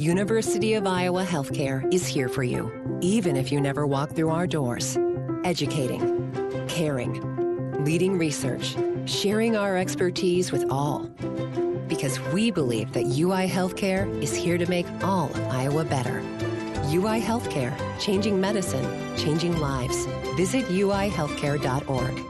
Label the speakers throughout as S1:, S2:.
S1: University of Iowa Healthcare is here for you, even if you never walk through our doors. Educating, caring, leading research, sharing our expertise with all. Because we believe that UI Healthcare is here to make all of Iowa better. UI Healthcare, changing medicine, changing lives. Visit uihealthcare.org.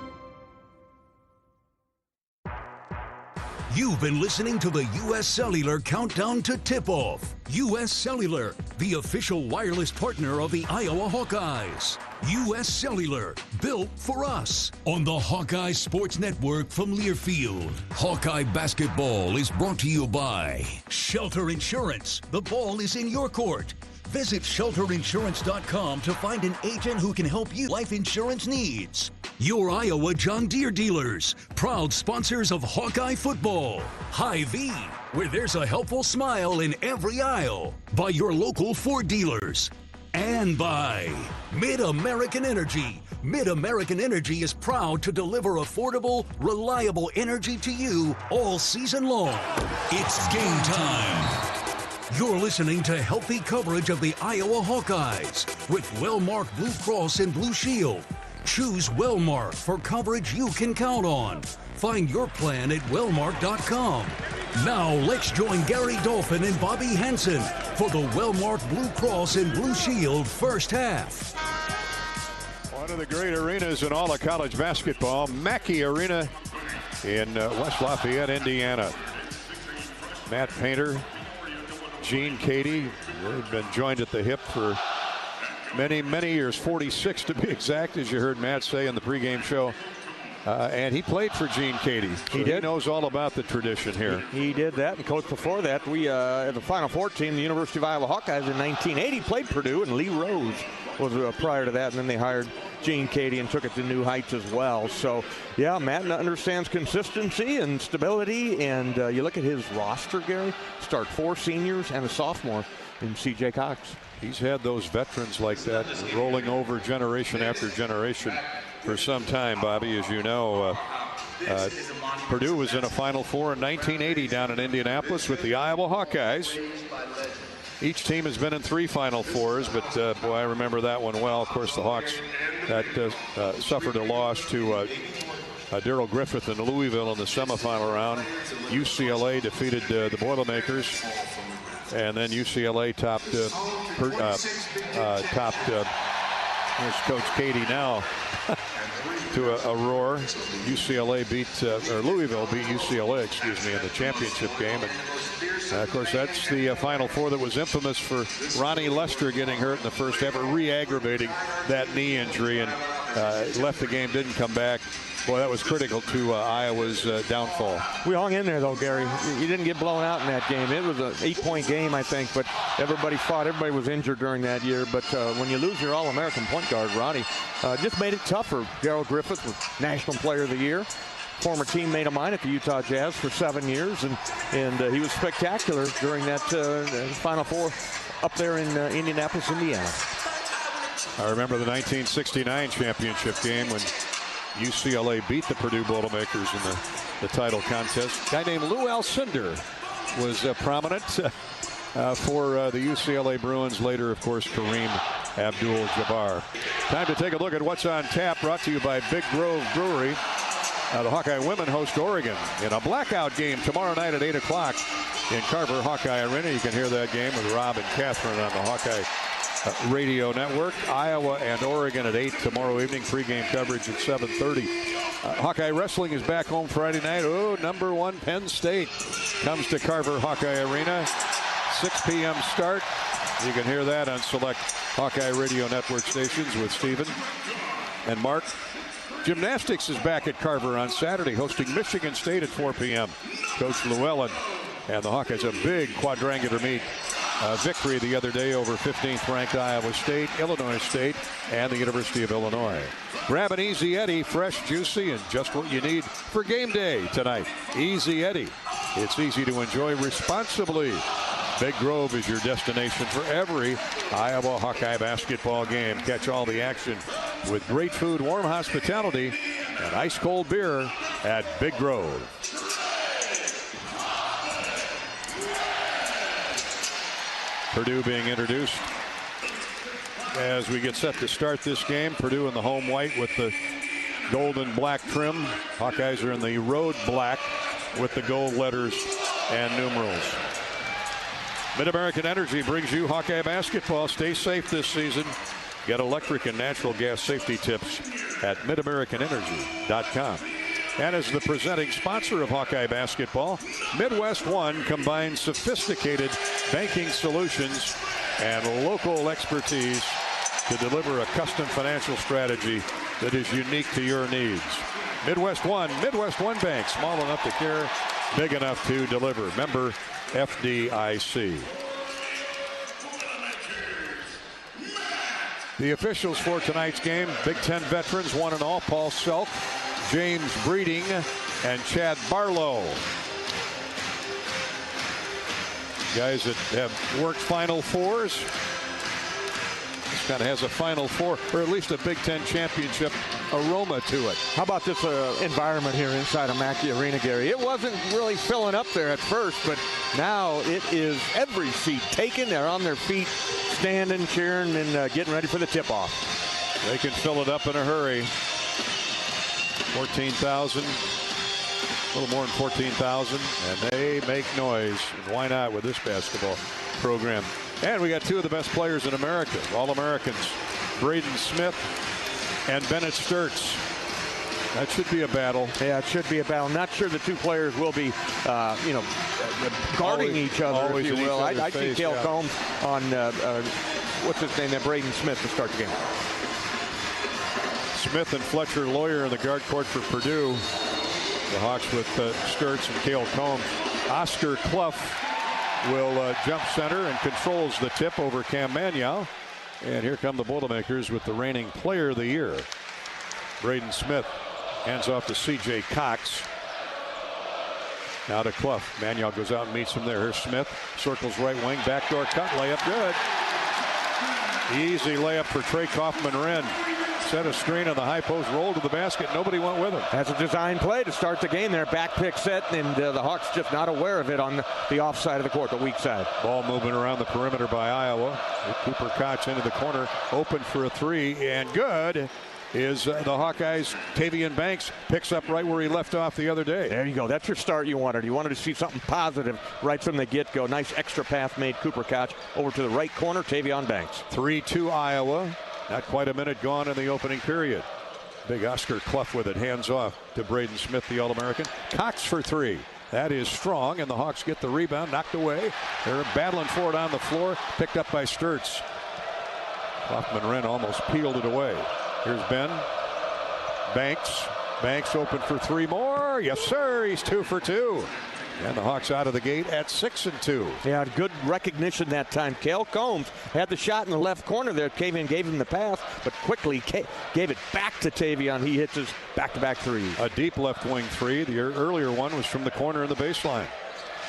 S2: You've been listening to the U.S. Cellular Countdown to Tip-Off. U.S. Cellular, the official wireless partner of the Iowa Hawkeyes. U.S. Cellular, built for us. On the Hawkeye Sports Network from Learfield. Hawkeye basketball is brought to you by Shelter Insurance. The ball is in your court. Visit shelterinsurance.com to find an agent who can help you life insurance needs. Your Iowa John Deere dealers, proud sponsors of Hawkeye football. Hy-Vee, where there's a helpful smile in every aisle. By your local Ford dealers. And by Mid-American Energy. Mid-American Energy is proud to deliver affordable, reliable energy to you all season long. It's game time. You're listening to healthy coverage of the Iowa Hawkeyes with Wellmark Blue Cross and Blue Shield. Choose Wellmark for coverage you can count on. Find your plan at wellmark.com. Now let's join Gary Dolphin and Bobby Hansen for the Wellmark Blue Cross and Blue Shield first half.
S3: One of the great arenas in all of college basketball, Mackey Arena in West Lafayette, Indiana. Matt Painter, Gene Cady, they've been joined at the hip for many, many years, 46 to be exact, as you heard Matt say in the pregame show. And he played for Gene Cady. So he knows all about the tradition here.
S4: He did that, and coach before that, we at the Final Four team, the University of Iowa Hawkeyes in 1980 played Purdue, and Lee Rose was prior to that, and then they hired Gene Cady and took it to new heights as well. So, yeah, Matt understands consistency and stability, and you look at his roster, Gary, start 4 seniors and a sophomore in C.J. Cox.
S3: He's had those veterans like that rolling over generation after generation for some time, Bobby. As you know, Purdue was in a Final Four in 1980 down in Indianapolis with the Iowa Hawkeyes. Each team has been in 3 Final Fours, but boy, I remember that one well. Of course, the Hawks that suffered a loss to Darrell Griffith in Louisville in the semifinal round. UCLA defeated the Boilermakers, and then UCLA topped here's Coach Cady now to a roar. UCLA beat, or Louisville beat UCLA, excuse me, in the championship game. And of course, that's the Final Four that was infamous for Ronnie Lester getting hurt in the first half, re-aggravating that knee injury, and left the game, didn't come back. Boy, that was critical to Iowa's downfall.
S4: We hung in there, though, Gary. You didn't get blown out in that game. It was an 8-point game, I think, but everybody fought. Everybody was injured during that year. But when you lose your All-American point guard, Ronnie, just made it tougher. Darrell Griffith was National Player of the Year. Former teammate of mine at the Utah Jazz for 7 years, and he was spectacular during that Final Four up there in Indianapolis, Indiana.
S3: I remember the 1969 championship game when UCLA beat the Purdue Boilermakers in the title contest. A guy named Lou Alcindor was prominent for the UCLA Bruins. Later, of course, Kareem Abdul-Jabbar. Time to take a look at what's on tap, brought to you by Big Grove Brewery. The Hawkeye women host Oregon in a blackout game tomorrow night at 8 o'clock in Carver Hawkeye Arena. You can hear that game with Rob and Catherine on the Hawkeye Radio Network. Iowa and Oregon at 8 tomorrow evening. Pregame coverage at 7:30. Hawkeye Wrestling is back home Friday night. Oh, number 1 Penn State comes to Carver Hawkeye Arena. 6 p.m. start. You can hear that on select Hawkeye Radio Network stations with Stephen and Mark. Gymnastics is back at Carver on Saturday, hosting Michigan State at 4 p.m. Coach Llewellyn and the Hawkeyes a big quadrangular meet. Victory the other day over 15th ranked Iowa State, Illinois State, and the University of Illinois. Grab an Easy Eddie, fresh, juicy, and just what you need for game day tonight. Easy Eddie. It's easy to enjoy responsibly. Big Grove is your destination for every Iowa Hawkeye basketball game. Catch all the action with great food, warm hospitality, and ice-cold beer at Big Grove. Purdue being introduced as we get set to start this game. Purdue in the home white with the gold and black trim. Hawkeyes are in the road black with the gold letters and numerals. Mid-American Energy brings you Hawkeye basketball. Stay safe this season. Get electric and natural gas safety tips at midamericanenergy.com. And as the presenting sponsor of Hawkeye basketball, Midwest One combines sophisticated banking solutions and local expertise to deliver a custom financial strategy that is unique to your needs. Midwest One Bank, small enough to care, big enough to deliver. Member FDIC. The officials for tonight's game, Big Ten veterans, one and all, Paul Selk, James Breeding, and Chad Barlow. Guys that have worked Final Fours. This kind of has a Final Four, or at least a Big Ten championship aroma to it.
S4: How about this environment here inside of Mackey Arena, Gary? It wasn't really filling up there at first, but now it is every seat taken. They're on their feet, standing, cheering, and getting ready for the tip-off.
S3: They can fill it up in a hurry. 14,000, a little more than 14,000, and they make noise. Why not with this basketball program? And we got two of the best players in America, All-Americans, Braden Smith and Bennett Sturtz. That should be a battle.
S4: Yeah, it should be a battle. Not sure the two players will be, guarding each other, if you will. I see Cale Combs on, what's his name, Braden Smith to start the game.
S3: Smith and Fletcher Lawyer in the guard court for Purdue. The Hawks with Sturtz and Cale Combs. Oscar Clough will jump center and controls the tip over Cam Manyow. And here come the Boilermakers with the reigning player of the year. Braden Smith hands off to C.J. Cox. Now to Clough. Manyow goes out and meets him there. Here's Smith. Circles right wing. Backdoor cut. Layup good. Easy layup for Trey Kaufman-Renn. Set a screen on the high post, rolled to the basket. Nobody went with him.
S4: That's a design play to start the game there. Back pick set, and the Hawks just not aware of it on the off side of the court, the weak side.
S3: Ball moving around the perimeter by Iowa. Cooper Koch into the corner, open for a three, and good is the Hawkeyes. Tavian Banks picks up right where he left off the other day.
S4: There you go. That's your start you wanted. You wanted to see something positive right from the get-go. Nice extra pass made. Cooper Koch over to the right corner. Tavian Banks.
S3: 3-2 Iowa. Not quite a minute gone in the opening period. Big Oscar Clough with it. Hands off to Braden Smith, the All-American. Cox for three. That is strong, and the Hawks get the rebound. Knocked away. They're battling for it on the floor. Picked up by Sturtz. Kaufman-Renn almost peeled it away. Here's Ben. Banks open for three more. Yes, sir. He's 2 for 2. And the Hawks out of the gate at 6-2.
S4: Yeah, good recognition that time. Cale Combs had the shot in the left corner there. Tavian gave him the pass, but quickly gave it back to Tavian. He hits his back-to-back threes.
S3: A deep left wing three. The earlier one was from the corner in the baseline.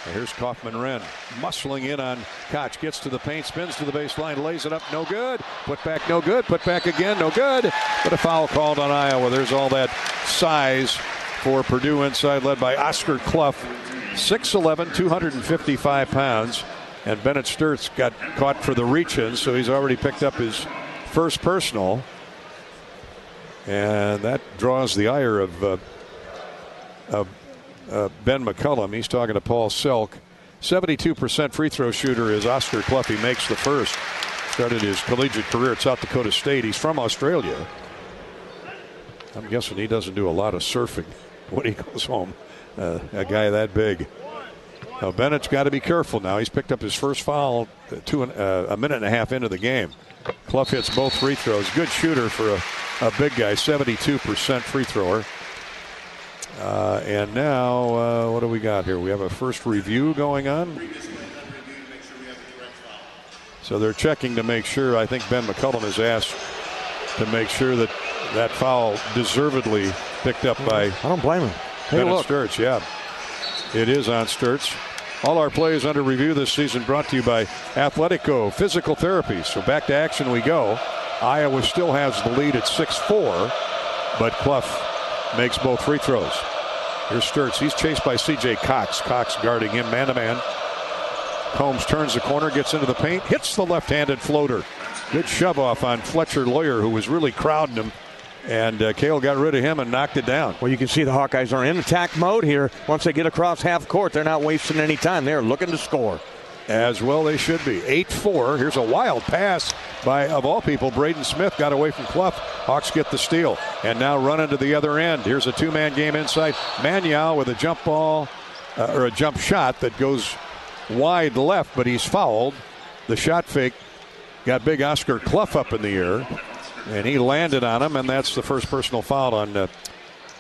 S3: And here's Kaufman-Renn muscling in on Koch. Gets to the paint, spins to the baseline, lays it up, no good. Put back, no good. Put back again, no good. But a foul called on Iowa. There's all that size for Purdue inside, led by Oscar Clough. 6'11", 255 pounds. And Bennett Sturtz got caught for the reach-in, so he's already picked up his first personal. And that draws the ire of Ben McCullum. He's talking to Paul Selk. 72% free throw shooter is Oscar Clough. He makes the first. Started his collegiate career at South Dakota State. He's from Australia. I'm guessing he doesn't do a lot of surfing when he goes home. A guy that big. Now Bennett's got to be careful now. He's picked up his first foul a minute and a half into the game. Clough hits both free throws. Good shooter for a big guy. 72% free thrower. And now what do we got here? We have a first review going on. So they're checking to make sure. I think Ben McCullum is asked to make sure that that foul deservedly picked up by.
S4: I don't blame him.
S3: Bennett Sturtz, yeah. It is on Sturtz. All our plays under review this season brought to you by Athletico Physical Therapy. So back to action we go. Iowa still has the lead at 6-4, but Clough makes both free throws. Here's Sturtz. He's chased by C.J. Cox. Cox guarding him man-to-man. Combs turns the corner, gets into the paint, hits the left-handed floater. Good shove off on Fletcher Lawyer, who was really crowding him. And Cale got rid of him and knocked it down.
S4: Well, you can see the Hawkeyes are in attack mode here. Once they get across half court, they're not wasting any time. They're looking to score.
S3: As well they should be. 8-4. Here's a wild pass by, of all people, Braden Smith. Got away from Clough. Hawks get the steal. And now running to the other end. Here's a two-man game inside. Maniau with a jump ball, or a jump shot that goes wide left, but he's fouled. The shot fake got big Oscar Clough up in the air. And he landed on him, and that's the first personal foul on a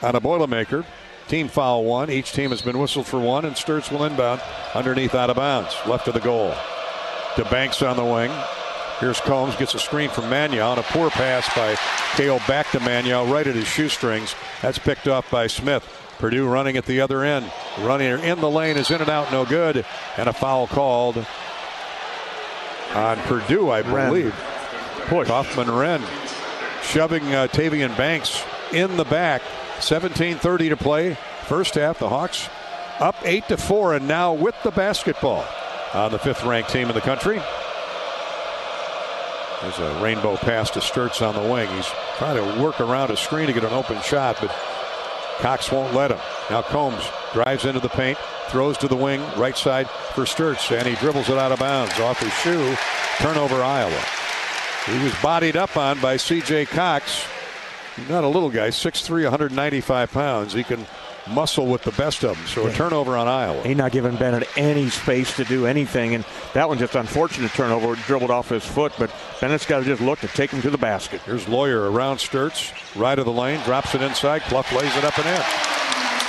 S3: Boilermaker. Team foul 1. Each team has been whistled for 1, and Sturts will inbound underneath out of bounds. Left of the goal. To Banks on the wing. Here's Combs, gets a screen from Maniau, and a poor pass by Cale back to Maniau, right at his shoestrings. That's picked off by Smith. Purdue running at the other end. Running in the lane is in and out, no good. And a foul called on Purdue, I believe.
S4: Push.
S3: Kaufman-Renn shoving Tavian Banks in the back. 17:30 to play. First half, the Hawks up 8-4, and now with the basketball on the 5th-ranked team in the country. There's a rainbow pass to Sturts on the wing. He's trying to work around a screen to get an open shot, but Cox won't let him. Now Combs drives into the paint, throws to the wing, right side for Sturts, and he dribbles it out of bounds off his shoe. Turnover, Iowa. He was bodied up on by C.J. Cox. He's not a little guy, 6'3", 195 pounds. He can muscle with the best of them. So a turnover on Iowa.
S4: He's not giving Bennett any space to do anything, and that one just unfortunate turnover, dribbled off his foot, but Bennett's got to just look to take him to the basket.
S3: Here's Lawyer around Sturts, right of the lane, drops it inside. Clough lays it up and in.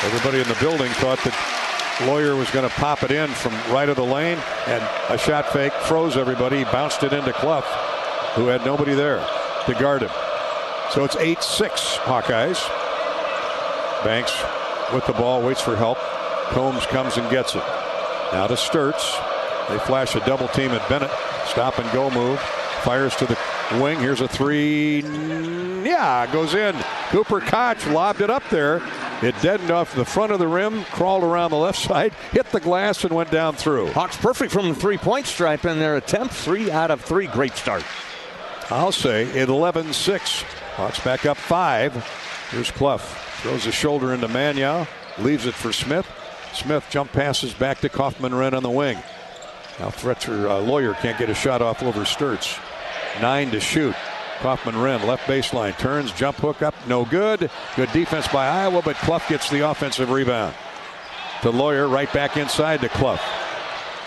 S3: Everybody in the building thought that Lawyer was going to pop it in from right of the lane, and a shot fake froze everybody. He bounced it into Clough, who had nobody there to guard him. So it's 8-6 Hawkeyes. Banks with the ball, waits for help. Combs comes and gets it. Now to Sturts. They flash a double team at Bennett. Stop and go move. Fires to the wing. Here's a three. Yeah, goes in. Cooper Koch lobbed it up there. It deadened off the front of the rim, crawled around the left side, hit the glass, and went down through.
S4: Hawks perfect from the three-point stripe in their attempt. 3 out of 3. Great start.
S3: I'll say 11-6. Hawks back up 5. Here's Clough. Throws his shoulder into Maniau. Leaves it for Smith. Smith jump passes back to Kaufman-Renn on the wing. Now Fletcher Lawyer can't get a shot off over Sturts. 9 to shoot. Kaufman-Renn left baseline. Turns, jump hook up. No good. Good defense by Iowa, but Clough gets the offensive rebound. To Lawyer, right back inside to Clough.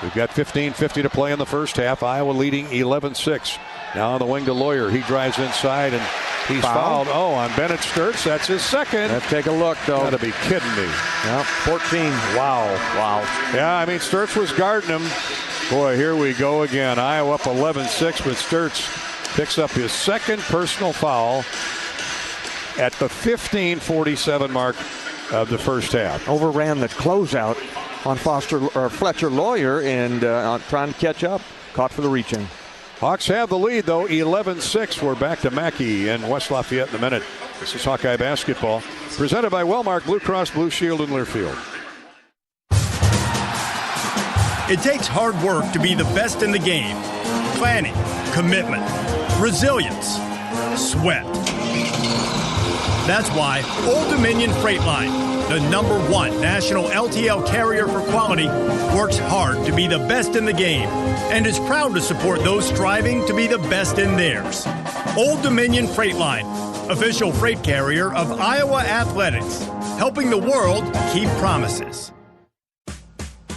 S3: We've got 15:50 to play in the first half. Iowa leading 11-6. Now on the wing to Lawyer. He drives inside and he's fouled. Oh, on Bennett Sturts. That's his second.
S4: Let's take a look, though.
S3: Gotta be kidding me.
S4: Yeah, 14. Wow.
S3: Yeah, I mean, Sturts was guarding him. Boy, here we go again. Iowa up 11-6, but Sturts picks up his second personal foul at the 15:47 mark of the first half.
S4: Overran the closeout on Fletcher Lawyer and trying to catch up. Caught for the reaching.
S3: Hawks have the lead, though, 11-6. We're back to Mackey in West Lafayette in a minute. This is Hawkeye basketball, presented by Wellmark Blue Cross Blue Shield in Learfield.
S5: It takes hard work to be the best in the game. Planning, commitment, resilience, sweat. That's why Old Dominion Freight Line, the #1 national LTL carrier for quality, works hard to be the best in the game and is proud to support those striving to be the best in theirs. Old Dominion Freight Line, official freight carrier of Iowa Athletics, helping the world keep promises.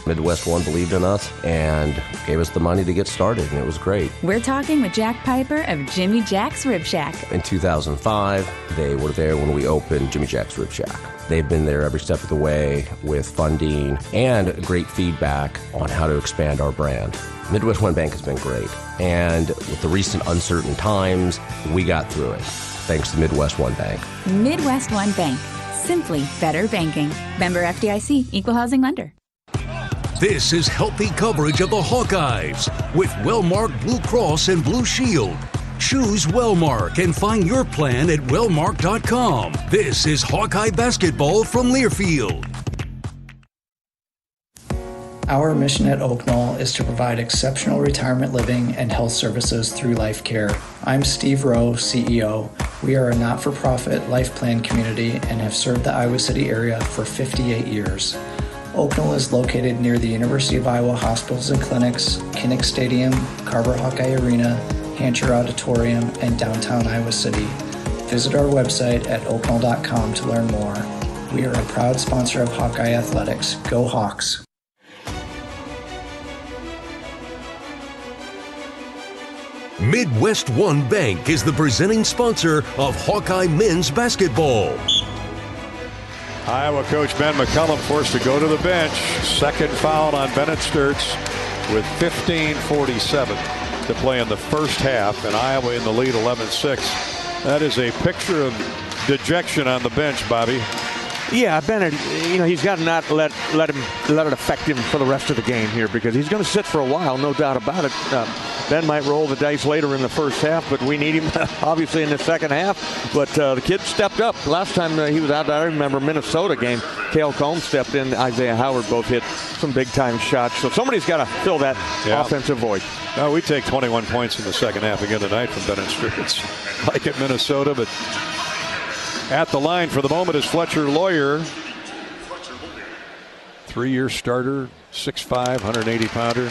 S6: Midwest One believed in us and gave us the money to get started, and it was great.
S7: We're talking with Jack Piper of Jimmy Jack's Rib Shack.
S6: In 2005, they were there when we opened Jimmy Jack's Rib Shack. They've been there every step of the way with funding and great feedback on how to expand our brand. Midwest One Bank has been great, and with the recent uncertain times, we got through it, thanks to Midwest One Bank.
S7: Midwest One Bank. Simply better banking. Member FDIC, Equal Housing Lender.
S2: This is healthy coverage of the Hawkeyes with Wellmark Blue Cross and Blue Shield. Choose Wellmark and find your plan at wellmark.com. This is Hawkeye basketball from Learfield.
S8: Our mission at Oak Knoll is to provide exceptional retirement living and health services through life care. I'm Steve Rowe, CEO. We are a not-for-profit life plan community and have served the Iowa City area for 58 years. Oak Knoll is located near the University of Iowa hospitals and clinics, Kinnick Stadium, Carver Hawkeye Arena, Hancher Auditorium, and downtown Iowa City. Visit our website at oakknoll.com to learn more. We are a proud sponsor of Hawkeye Athletics. Go Hawks!
S2: Midwest One Bank is the presenting sponsor of Hawkeye men's basketball.
S3: Iowa coach Ben McCullum forced to go to the bench. Second foul on Bennett Sturts with 15:47 to play in the first half, and Iowa in the lead 11-6. That is a picture of dejection on the bench, Bobby.
S4: Yeah, Bennett, he's got to not let it affect him for the rest of the game here, because he's going to sit for a while, no doubt about it. Ben might roll the dice later in the first half, but we need him obviously in the second half. But the kid stepped up. Last time he was out, I remember Minnesota game, Cale Combs stepped in, Isaiah Howard both hit some big-time shots. So somebody's got to fill that offensive void.
S3: No, we take 21 points in the second half again tonight from Bennett Sturts, like at Minnesota, but at the line for the moment is Fletcher Lawyer. 3-year starter, 6'5", 180-pounder,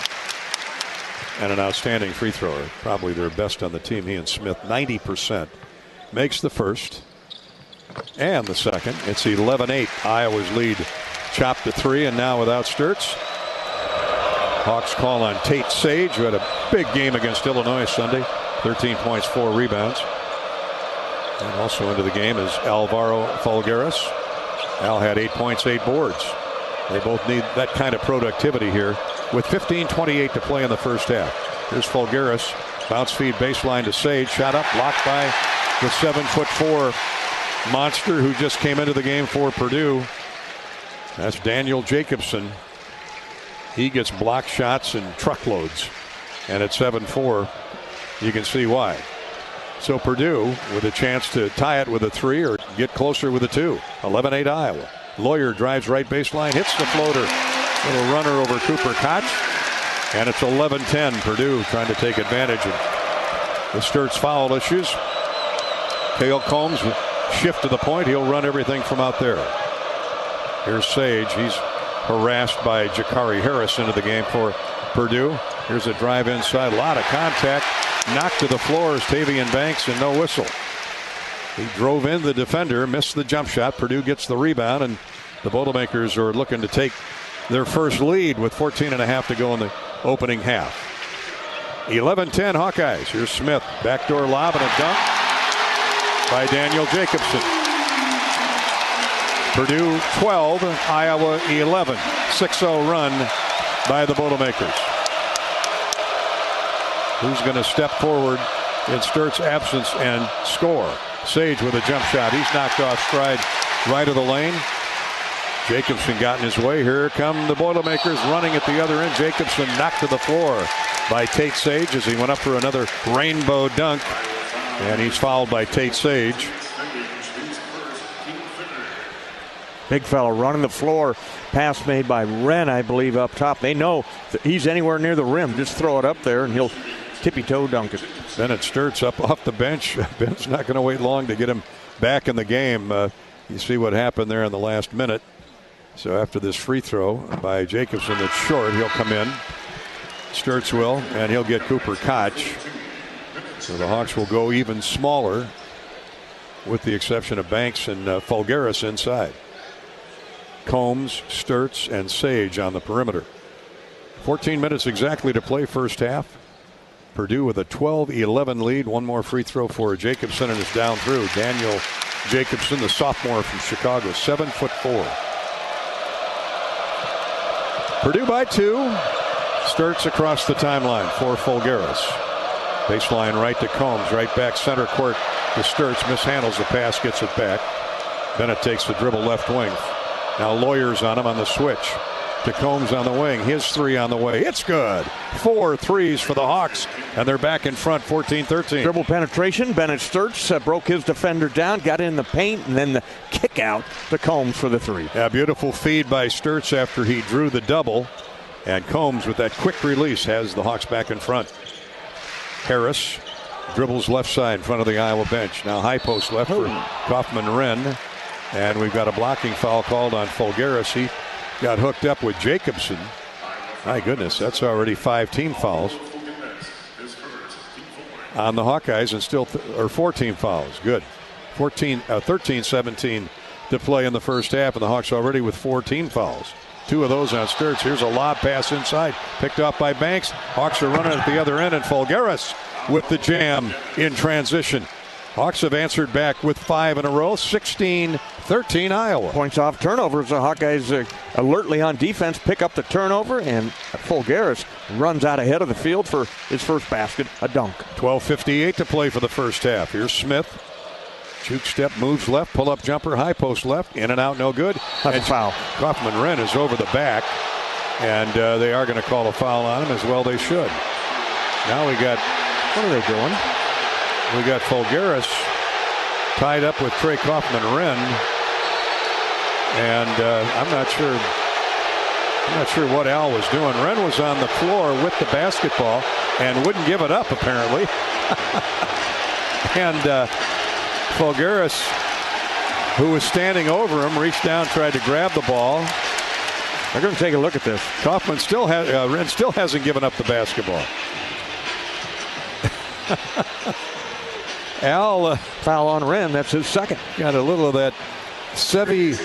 S3: and an outstanding free thrower. Probably their best on the team, he and Smith, 90%. Makes the first and the second. It's 11-8. Iowa's lead chopped to 3, and now without Sturts. Hawks call on Tate Sage, who had a big game against Illinois Sunday. 13 points, 4 rebounds. And also into the game is Alvaro Folgueras. Al had 8 points, 8 boards. They both need that kind of productivity here with 15:28 to play in the first half. Here's Folgueras. Bounce feed baseline to Sage. Shot up, blocked by the 7'4" monster who just came into the game for Purdue. That's Daniel Jacobson. He gets block shots in truckloads. And at 7'4", you can see why. So Purdue with a chance to tie it with a 3 or get closer with a 2. 11-8 Iowa. Lawyer drives right baseline, hits the floater. Little runner over Cooper Koch. And it's 11-10. Purdue trying to take advantage of the Sturts foul issues. Cale Combs shift to the point. He'll run everything from out there. Here's Sage. He's harassed by Jakari Harris into the game for Purdue. Here's a drive inside. A lot of contact. Knocked to the floor is Tavian Banks, and no whistle. He drove in the defender, missed the jump shot. Purdue gets the rebound, and the Boilermakers are looking to take their first lead with 14.5 to go in the opening half. 11-10 Hawkeyes. Here's Smith. Backdoor lob and a dunk by Daniel Jacobson. Purdue 12, Iowa 11. 6-0 run by the Boilermakers. Who's going to step forward in Sturts' absence and score? Sage with a jump shot. He's knocked off stride right of the lane. Jacobson got in his way. Here come the Boilermakers running at the other end. Jacobson knocked to the floor by Tate Sage as he went up for another rainbow dunk. And he's fouled by Tate Sage.
S4: Big fella running the floor. Pass made by Wren, I believe, up top. They know that he's anywhere near the rim. Just throw it up there and he'll tippy-toe dunk it. Bennett
S3: Sturts up off the bench. Ben's not going to wait long to get him back in the game. You see what happened there in the last minute. So after this free throw by Jacobson that's short, he'll come in. Sturts will, and he'll get Cooper Koch. So the Hawks will go even smaller with the exception of Banks and Folgueras inside. Combs, Sturts, and Sage on the perimeter. 14 minutes exactly to play first half. Purdue with a 12-11 lead. One more free throw for Jacobson, and it's down through. Daniel Jacobson, the sophomore from Chicago, 7'4". Purdue by 2. Sturts across the timeline for Folgueras. Baseline right to Combs, right back center court to Sturts. Mishandles the pass, gets it back. Bennett takes the dribble left wing. Now Lawyer's on him on the switch. To Combs on the wing. His 3 on the way. It's good. 4 threes for the Hawks, and they're back in front, 14-13.
S4: Dribble penetration. Bennett Sturts broke his defender down, got in the paint, and then the kick out to Combs for the 3.
S3: Yeah, beautiful feed by Sturts after he drew the double. And Combs with that quick release has the Hawks back in front. Harris dribbles left side in front of the Iowa bench. Now high post left for Kaufman-Renn. And we've got a blocking foul called on Folgaris. He got hooked up with Jacobson. My goodness, that's already 5 team fouls on the Hawkeyes, and still 4 team fouls. Good. 13-17 to play in the first half, and the Hawks already with 4 team fouls. 2 of those on Sturts. Here's a lob pass inside, picked off by Banks. Hawks are running at the other end, and Folgaris with the jam in transition. Hawks have answered back with 5 in a row, 16-13 Iowa.
S4: Points off turnovers. The Hawkeyes alertly on defense pick up the turnover, and Folgaris runs out ahead of the field for his first basket, a dunk.
S3: 12:58 to play for the first half. Here's Smith. Juke step, moves left, pull-up jumper, high post left, in and out, no good.
S4: That's a foul.
S3: Kaufman-Renn is over the back, and they are going to call a foul on him, as well they should. Now we got...
S4: What are they doing?
S3: We got Folgaris tied up with Trey Kaufman-Renn, and I'm not sure what Al was doing. Renn was on the floor with the basketball and wouldn't give it up, apparently. And Folgaris, who was standing over him, reached down, tried to grab the ball.
S4: They're going to take a look at this.
S3: Renn still hasn't given up the basketball. Al
S4: foul on Renn. That's his second.
S3: Got a little of that Sevi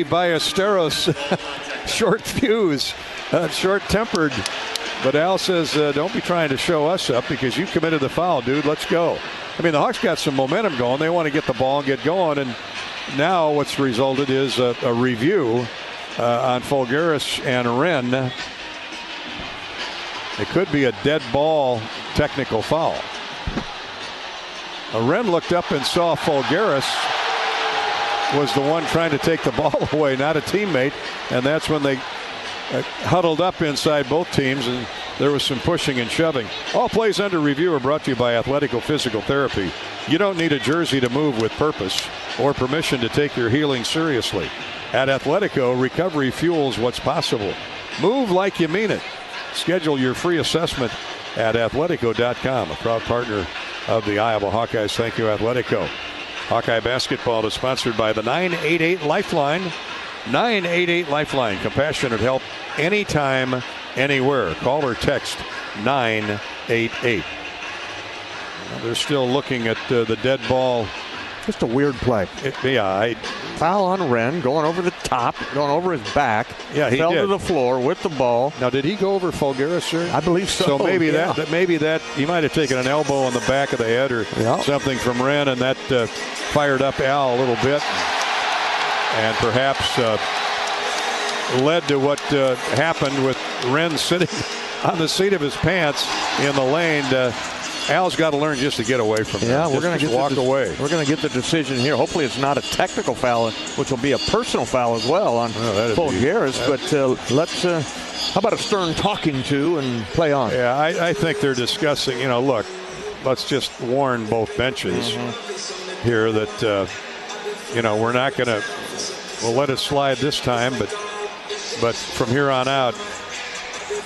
S3: Ballesteros short fuse, short-tempered. But Al says, don't be trying to show us up because you committed the foul, dude. Let's go. I mean, the Hawks got some momentum going. They want to get the ball and get going. And now what's resulted is a review on Folgaris and Renn. It could be a dead ball technical foul. Renn looked up and saw Folgaris was the one trying to take the ball away, not a teammate. And that's when they huddled up inside both teams, and there was some pushing and shoving. All plays under review are brought to you by Athletico Physical Therapy. You don't need a jersey to move with purpose or permission to take your healing seriously. At Athletico, recovery fuels what's possible. Move like you mean it. Schedule your free assessment at athletico.com, a proud partner of the Iowa Hawkeyes. Thank you, Athletico. Hawkeye basketball is sponsored by the 988 Lifeline. 988 Lifeline. Compassionate help anytime, anywhere. Call or text 988. They're still looking at the dead ball.
S4: Just a weird play. Foul on Renn, going over the top, going over his back.
S3: Yeah, he
S4: fell
S3: did.
S4: to the floor with the ball.
S3: Now, did he go over Folgaris, sir?
S4: I believe so.
S3: So maybe that he might have taken an elbow on the back of the head or something from Renn, and that fired up Al a little bit, and perhaps led to what happened with Renn sitting on the seat of his pants in the lane. Al's got to learn just to get away from that.
S4: We're going to
S3: walk away.
S4: We're going to get the decision here. Hopefully it's not a technical foul, which will be a personal foul as well on Folgaris. But let's, how about a stern talking to and play on?
S3: Yeah, I think they're discussing, look, let's just warn both benches here that, we're not going to, we'll let it slide this time, but from here on out,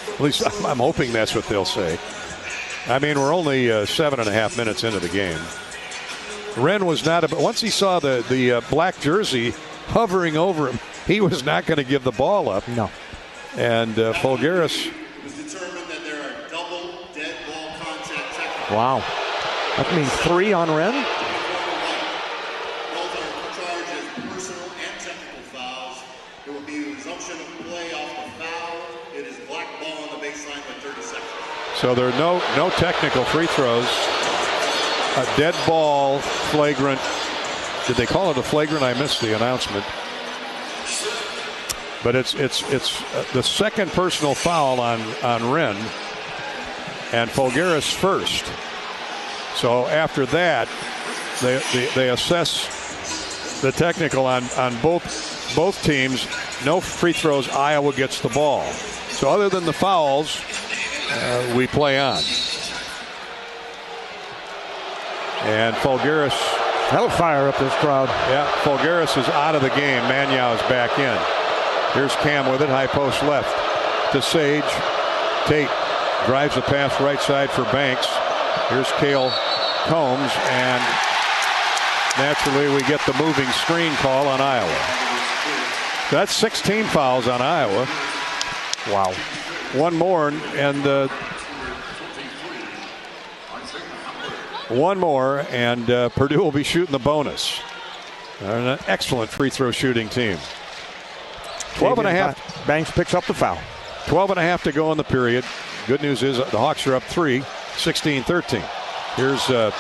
S3: at least I'm hoping that's what they'll say. I mean, we're only 7.5 minutes into the game. Renn was not, once he saw the black jersey hovering over him, he was not going to give the ball up.
S4: No.
S3: And Folgaris.
S9: Determined that there are double dead ball contact techniques.
S4: Wow. That means 3 on Renn?
S9: Both are charged as personal and technical fouls. There will be a resumption of play off the foul. It is black ball on the baseline with 30 seconds.
S3: So there are no technical free throws. A dead ball, flagrant. Did they call it a flagrant? I missed the announcement. But it's the second personal foul on Renn, and Folgaris first. So after that, they assess the technical on both teams. No free throws. Iowa gets the ball. So other than the fouls, we play on. And Folgaris.
S4: That'll fire up this crowd.
S3: Yeah, Folgaris is out of the game. Manyao is back in. Here's Cam with it, high post left. to Sage. Tate drives the pass right side for Banks. Here's Cale Combs, and naturally we get the moving screen call on Iowa. That's 16 fouls on Iowa.
S4: Wow.
S3: One more, and Purdue will be shooting the bonus. An excellent free throw shooting team. 12 and a half.
S4: Banks picks up the foul.
S3: 12 and a half to go in the period. Good news is the Hawks are up 3, 16-13. Here's a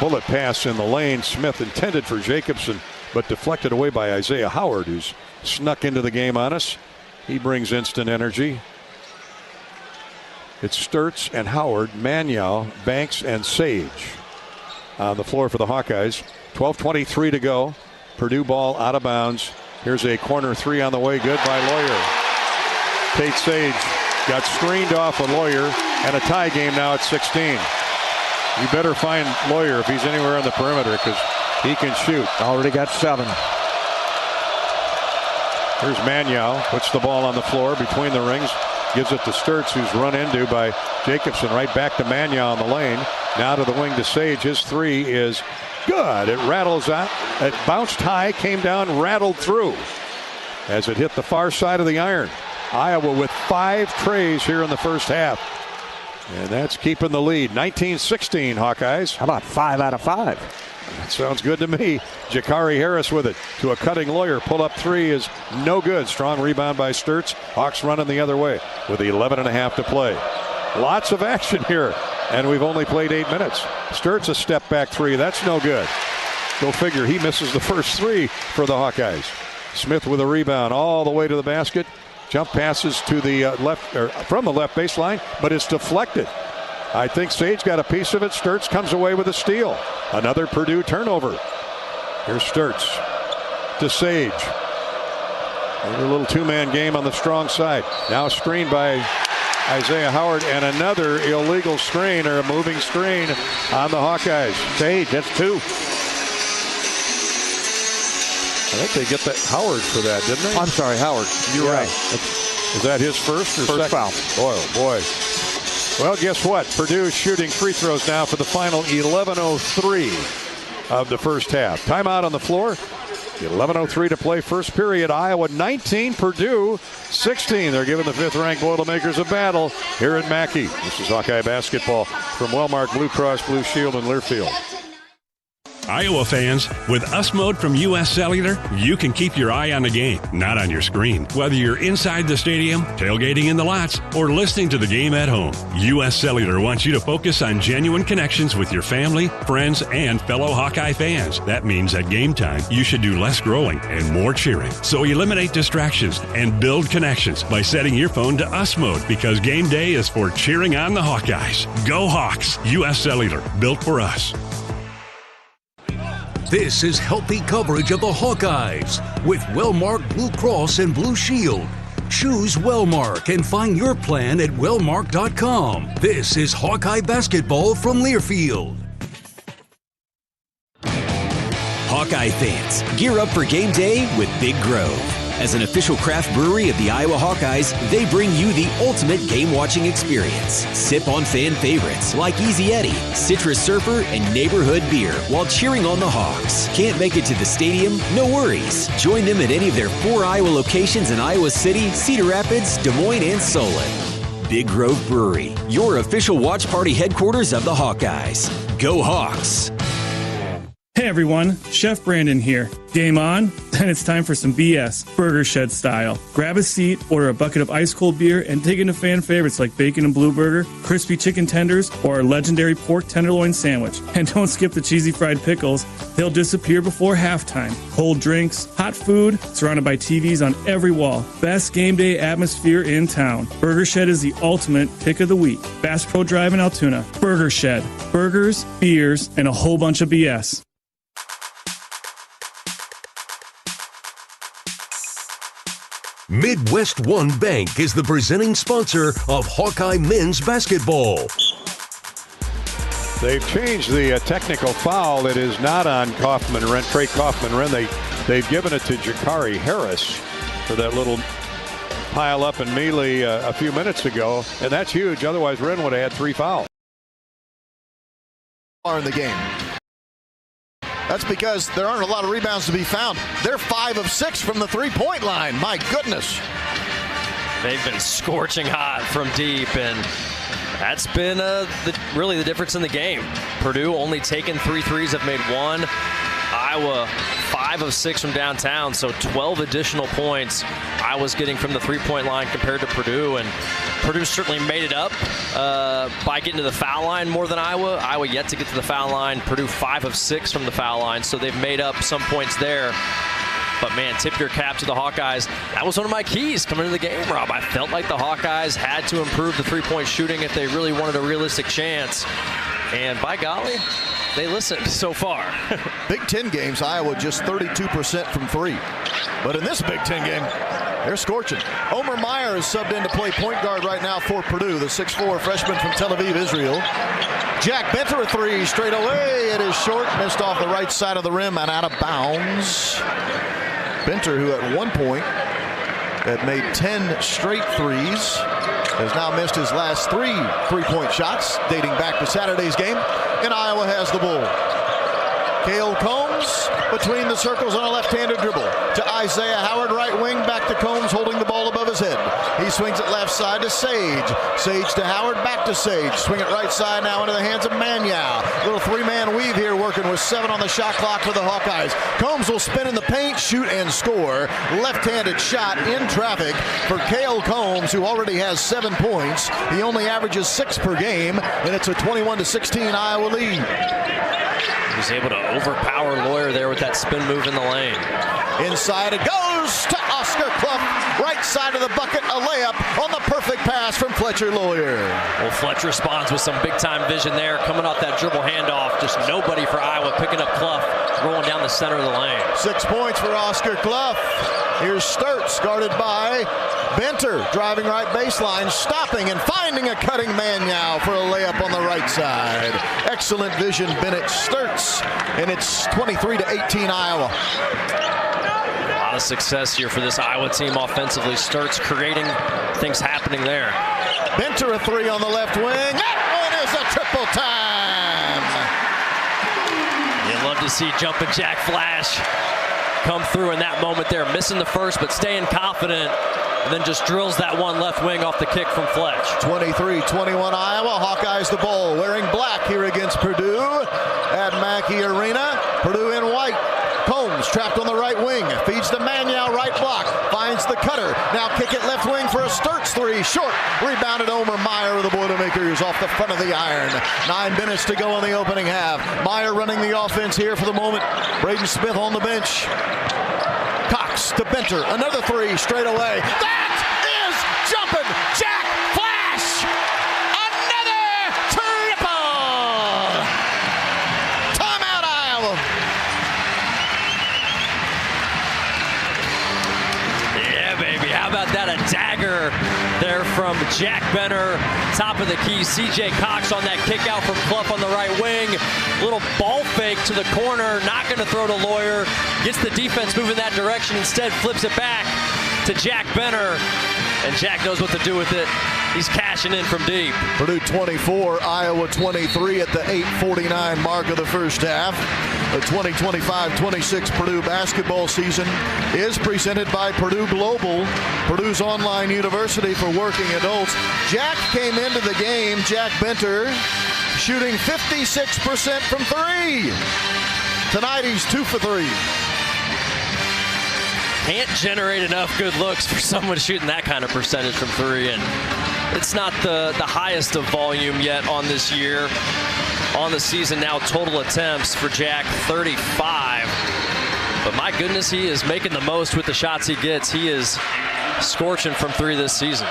S3: bullet pass in the lane. Smith intended for Jacobson, but deflected away by Isaiah Howard, who's snuck into the game on us. He brings instant energy. It's Sturtz and Howard, Manyow, Banks, and Sage on the floor for the Hawkeyes. 12:23 to go. Purdue ball out of bounds. Here's a corner three on the way. Good by Lawyer. Tate Sage got screened off a Lawyer, and a tie game now at 16. You better find Lawyer if he's anywhere on the perimeter, because he can shoot.
S4: Already got 7.
S3: Here's Manyow, puts the ball on the floor between the rings, gives it to Sturtz, who's run into by Jacobson. Right back to Manyow on the lane. Now to the wing to Sage. His three is good. It rattles out. It bounced high, came down, rattled through as it hit the far side of the iron. Iowa with 5 trays here in the first half. And that's keeping the lead. 19-16 Hawkeyes.
S4: How about 5 out of 5?
S3: That sounds good to me. Jakari Harris with it to a cutting Lawyer. Pull up three is no good. Strong rebound by Sturtz. Hawks running the other way with 11 and a half to play. Lots of action here, and we've only played 8 minutes. Sturtz a step back three. That's no good. Go figure. He misses the first 3 for the Hawkeyes. Smith with a rebound all the way to the basket. Jump passes to the left, or from the left baseline, but it's deflected. I think Sage got a piece of it. Sturtz comes away with a steal. Another Purdue turnover. Here's Sturtz to Sage. A little two-man game on the strong side. Now screened by Isaiah Howard, and another illegal screen, or a moving screen on the Hawkeyes.
S4: Sage, that's 2.
S3: I think they get that Howard for that, didn't they?
S4: I'm sorry, Howard. You're right.
S3: Is that his first or second?
S4: Foul.
S3: Boy, oh boy. Well, guess what? Purdue shooting free throws now for the final 11:03 of the first half. Timeout on the floor. 11:03 to play first period. Iowa 19, Purdue 16. They're giving the 5th-ranked Boilermakers a battle here at Mackey. This is Hawkeye basketball from Wellmark Blue Cross Blue Shield in Learfield.
S10: Iowa fans, with US Mode from US Cellular, you can keep your eye on the game, not on your screen. Whether you're inside the stadium, tailgating in the lots, or listening to the game at home, US Cellular wants you to focus on genuine connections with your family, friends, and fellow Hawkeye fans. That means at game time, you should do less growling and more cheering. So eliminate distractions and build connections by setting your phone to US Mode, because game day is for cheering on the Hawkeyes. Go Hawks! US Cellular, built for us.
S2: This is healthy coverage of the Hawkeyes with Wellmark Blue Cross and Blue Shield. Choose Wellmark and find your plan at wellmark.com. This is Hawkeye basketball from Learfield.
S11: Hawkeye fans, gear up for game day with Big Grove. As an official craft brewery of the Iowa Hawkeyes, they bring you the ultimate game-watching experience. Sip on fan favorites like Easy Eddie, Citrus Surfer, and Neighborhood Beer while cheering on the Hawks. Can't make it to the stadium? No worries. Join them at any of their 4 Iowa locations in Iowa City, Cedar Rapids, Des Moines, and Solon. Big Grove Brewery, your official watch party headquarters of the Hawkeyes. Go Hawks!
S12: Hey everyone, Chef Brandon here. Game on? Then it's time for some BS, Burger Shed style. Grab a seat, order a bucket of ice cold beer, and dig into fan favorites like bacon and blue burger, crispy chicken tenders, or our legendary pork tenderloin sandwich. And don't skip the cheesy fried pickles. They'll disappear before halftime. Cold drinks, hot food, surrounded by TVs on every wall. Best game day atmosphere in town. Burger Shed is the ultimate pick of the week. Bass Pro Drive in Altoona. Burger Shed. Burgers, beers, and a whole bunch of BS.
S2: Midwest One Bank is the presenting sponsor of Hawkeye men's basketball.
S3: They've changed the technical foul. It is not on Trey Kaufman-Wren. They've given it to Jakari Harris for that little pile up in Mealy a few minutes ago, and that's huge. Otherwise, Wren would have had 3 fouls.
S13: In the game. That's because there aren't a lot of rebounds to be found. They're 5 of 6 from the three-point line. My goodness.
S14: They've been scorching hot from deep, and that's been really the difference in the game. Purdue only taken 3 threes, have made 1. Iowa 5 of 6 from downtown, so 12 additional points Iowa's getting from the three-point line compared to Purdue, and Purdue certainly made it up by getting to the foul line more than Iowa. Iowa yet to get to the foul line. Purdue 5 of 6 from the foul line, so they've made up some points there. But, man, tip your cap to the Hawkeyes. That was one of my keys coming into the game, Rob. I felt like the Hawkeyes had to improve the three-point shooting if they really wanted a realistic chance. And, by golly, they listened so far.
S13: Big Ten games, Iowa just 32% from 3. But in this Big Ten game, they're scorching. Omer Meyer is subbed in to play point guard right now for Purdue, the 6'4 freshman from Tel Aviv, Israel. Jack Benter, a 3 straight away. It is short, missed off the right side of the rim and out of bounds. Benter, who at one point had made 10 straight threes, has now missed his last 3 three-point shots dating back to Saturday's game, and Iowa has the ball. Cale Combs between the circles on a left-handed dribble to Isaiah Howard, right wing, back to Combs holding the ball above his head. He swings it left side to Sage. Sage to Howard, back to Sage. Swing it right side now into the hands of Manyow. Little 3-man weave here, working with 7 on the shot clock for the Hawkeyes. Combs will spin in the paint, shoot and score. Left-handed shot in traffic for Cale Combs, who already has 7 points. He only averages 6 per game, and it's a 21-16 Iowa lead.
S14: He's able to overpower Lawyer there with that spin move in the lane.
S13: Inside it goes to Oscar Clough. Right side of the bucket, a layup on the perfect pass from Fletcher Lawyer.
S14: Well, Fletch responds with some big-time vision there. Coming off that dribble handoff, just nobody for Iowa picking up Clough, rolling down the center of the lane.
S13: 6 points for Oscar Clough. Here's Sturtz, guarded by Benter, driving right baseline, stopping and finding a cutting Manyow for a layup on the right side. Excellent vision, Bennett Sturtz, and it's 23-18 Iowa.
S14: A lot of success here for this Iowa team offensively. Sturtz creating things happening there.
S13: Benter, a 3 on the left wing. That one is a triple time.
S14: You'd love to see Jumpin' Jack Flash come through in that moment there, missing the first but staying confident, and then just drills that one left wing off the kick from Fletch.
S13: 23-21 Iowa. Hawkeyes the ball, wearing black here against Purdue at Mackey Arena. Purdue in white. Combs trapped on the right wing, feeds to Manyow, right block, finds the cutter. Now kick it left wing for a Sturtz 3, short. Rebounded Omer Meyer of the Boilermakers off the front of the iron. 9 minutes to go in the opening half. Meyer running the offense here for the moment. Braden Smith on the bench. Cox to Benter, another 3 straight away. That is Jumpin' Jack Flash! Another triple! Timeout, Iowa!
S14: Yeah, baby, how about that? A dagger there from Jack Benter, top of the key. CJ Cox on that kick out from Clough on the right wing. Little ball fake to the corner, not going to throw to Lawyer. Gets the defense moving that direction, instead flips it back to Jack Benter. And Jack knows what to do with it. He's cashing in from deep.
S13: Purdue 24, Iowa 23 at the 8:49 mark of the first half. The 2025-26 Purdue basketball season is presented by Purdue Global, Purdue's online university for working adults. Jack came into the game, Jack Benter, shooting 56% from 3. Tonight he's 2 for 3.
S14: Can't generate enough good looks for someone shooting that kind of percentage from 3. And it's not the highest of volume yet on this year. On the season now, total attempts for Jack, 35. But my goodness, he is making the most with the shots he gets. He is scorching from 3 this season.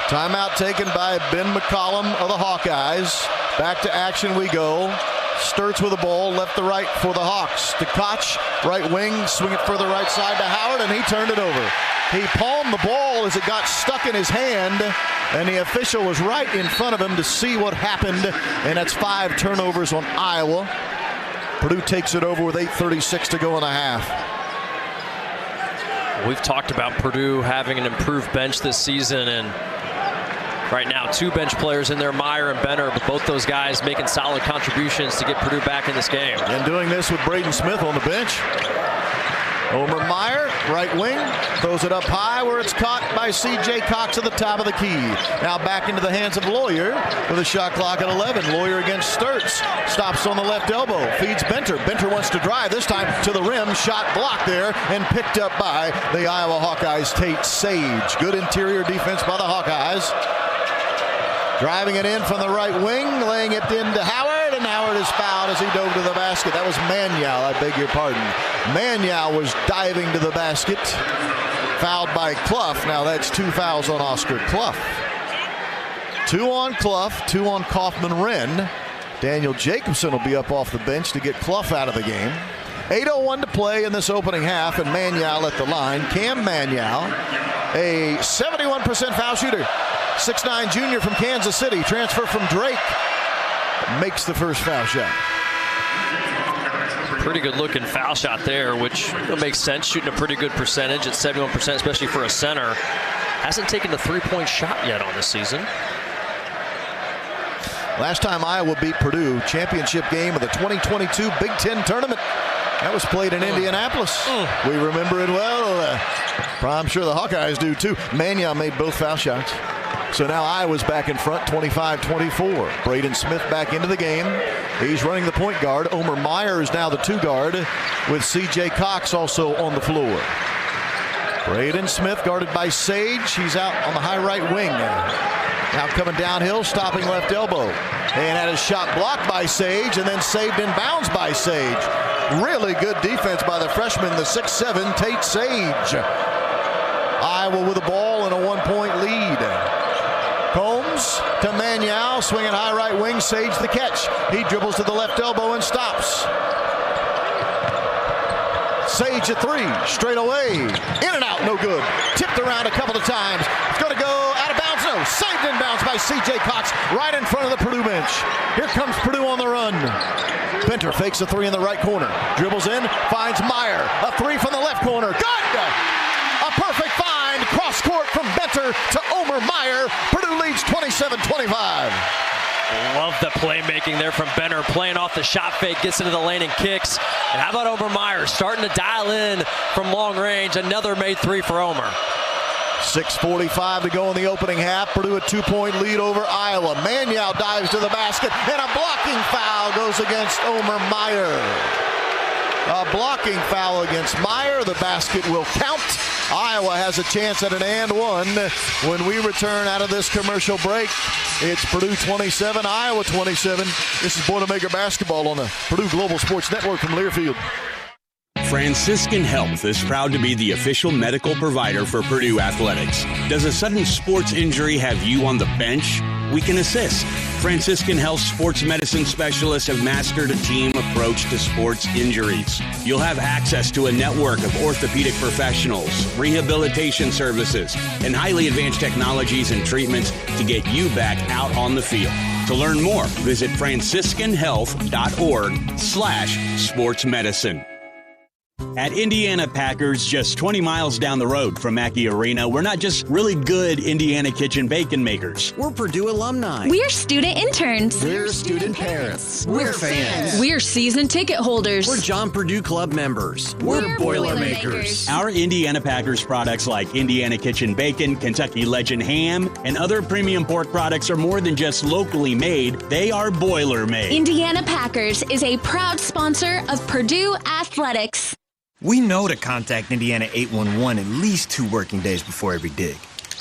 S13: Timeout taken by Ben McCollum of the Hawkeyes. Back to action we go. Sturtz with the ball, left to right for the Hawks. To Koch, right wing, swing it further right side to Howard, and he turned it over. He palmed the ball as it got stuck in his hand, and the official was right in front of him to see what happened, and that's 5 turnovers on Iowa. Purdue takes it over with 8:36 to go in the half.
S14: We've talked about Purdue having an improved bench this season, and right now 2 bench players in there, Meyer and Benner, but both those guys making solid contributions to get Purdue back in this game.
S13: And doing this with Braden Smith on the bench. Omer Meyer, right wing, throws it up high where it's caught by C.J. Cox at the top of the key. Now back into the hands of Lawyer with a shot clock at 11. Lawyer against Sturtz. Stops on the left elbow. Feeds Benter. Benter wants to drive, this time to the rim. Shot blocked there and picked up by the Iowa Hawkeyes' Tate Sage. Good interior defense by the Hawkeyes. Driving it in from the right wing, laying it into Howard, and Howard is fouled as he dove to the basket. That was Manial, I beg your pardon. Manial was diving to the basket. Fouled by Clough. Now that's 2 fouls on Oscar Clough. 2 on Clough, 2 on Kaufman-Wren. Daniel Jacobson will be up off the bench to get Clough out of the game. 8:01 to play in this opening half, and Manial at the line. Cam Manial, a 71% foul shooter. 6'9" junior from Kansas City, transfer from Drake, makes the first foul shot.
S14: Pretty good looking foul shot there, which makes sense, shooting a pretty good percentage at 71%, especially for a center. Hasn't taken a 3-point shot yet on this season.
S13: Last time Iowa beat Purdue, championship game of the 2022 Big Ten tournament. That was played in Indianapolis. We remember it well. I'm sure the Hawkeyes do too. Manial made both foul shots. So now Iowa's back in front, 25-24. Braden Smith back into the game. He's running the point guard. Omer Meyer is now the 2 guard with C.J. Cox also on the floor. Braden Smith guarded by Sage. He's out on the high right wing. Now coming downhill, stopping left elbow. And had his shot blocked by Sage and then saved in bounds by Sage. Really good defense by the freshman, the 6'7" Tate Sage. Iowa with the ball and a 1-point lead. Combs to Manial, swinging high right wing, Sage the catch. He dribbles to the left elbow and stops. Sage at 3, straight away, in and out, no good. Tipped around a couple of times. It's going to go out of bounds, no. Saved in bounds by C.J. Cox, right in front of the Purdue bench. Here comes Purdue on the run. Benter fakes a 3 in the right corner. Dribbles in, finds Meyer. A 3 from the left corner. Good! A perfect find, cross court from Benter to Omer Meyer. Purdue leads 27-25.
S14: Love the playmaking there from Benner, playing off the shot fake, gets into the lane and kicks. And how about Omer Meyer starting to dial in from long range? Another made 3 for Omer.
S13: 6:45 to go in the opening half. Purdue a 2-point lead over Iowa. Manial dives to the basket, and a blocking foul goes against Omer Meyer. A blocking foul against Meyer. The basket will count. Iowa has a chance at an and 1 when we return out of this commercial break. It's Purdue 27, Iowa 27. This is Boilermaker basketball on the Purdue Global Sports Network from Learfield.
S15: Franciscan Health is proud to be the official medical provider for Purdue Athletics. Does a sudden sports injury have you on the bench? We can assist. Franciscan Health sports medicine specialists have mastered a team approach to sports injuries. You'll have access to a network of orthopedic professionals, rehabilitation services, and highly advanced technologies and treatments to get you back out on the field. To learn more, visit franciscanhealth.org/sportsmedicine. At Indiana Packers, just 20 miles down the road from Mackey Arena, we're not just really good Indiana kitchen bacon makers.
S16: We're Purdue alumni.
S17: We're student interns.
S16: We're student parents. We're fans.
S17: We're season ticket holders.
S16: We're John Purdue Club members. We're Boilermakers.
S15: Our Indiana Packers products like Indiana Kitchen Bacon, Kentucky Legend Ham, and other premium pork products are more than just locally made. They are Boiler-made.
S17: Indiana Packers is a proud sponsor of Purdue Athletics.
S18: We know to contact Indiana 811 at least 2 working days before every dig.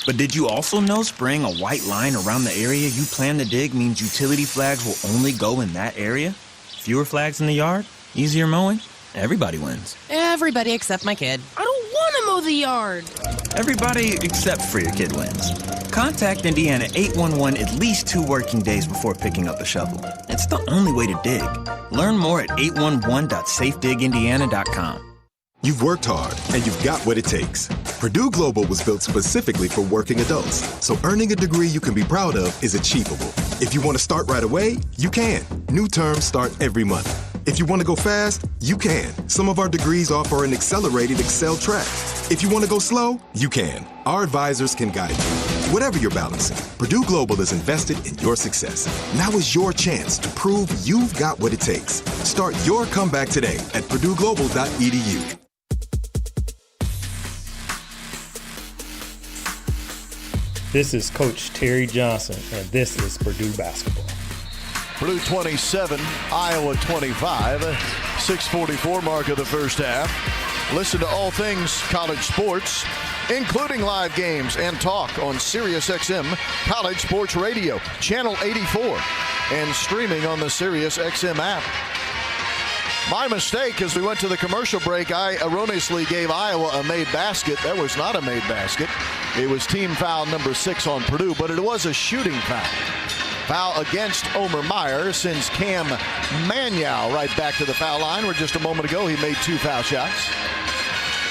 S18: But did you also know spraying a white line around the area you plan to dig means utility flags will only go in that area? Fewer flags in the yard? Easier mowing? Everybody wins.
S19: Everybody except my kid. I don't want to mow the yard.
S18: Everybody except for your kid wins. Contact Indiana 811 at least 2 working days before picking up a shovel. It's the only way to dig. Learn more at 811.safedigindiana.com.
S20: You've worked hard, and you've got what it takes. Purdue Global was built specifically for working adults, so earning a degree you can be proud of is achievable. If you want to start right away, you can. New terms start every month. If you want to go fast, you can. Some of our degrees offer an accelerated Excel track. If you want to go slow, you can. Our advisors can guide you. Whatever you're balancing, Purdue Global is invested in your success. Now is your chance to prove you've got what it takes. Start your comeback today at purdueglobal.edu.
S21: This is Coach Terry Johnson, and this is Purdue basketball.
S13: Purdue 27, Iowa 25, 6:44 mark of the first half. Listen to all things college sports, including live games and talk on SiriusXM College Sports Radio, Channel 84, and streaming on the SiriusXM app. My mistake as we went to the commercial break, I erroneously gave Iowa a made basket. That was not a made basket. It was team foul number 6 on Purdue, but it was a shooting foul. Foul against Omer Meyer sends Cam Manyow right back to the foul line, where just a moment ago he made 2 foul shots.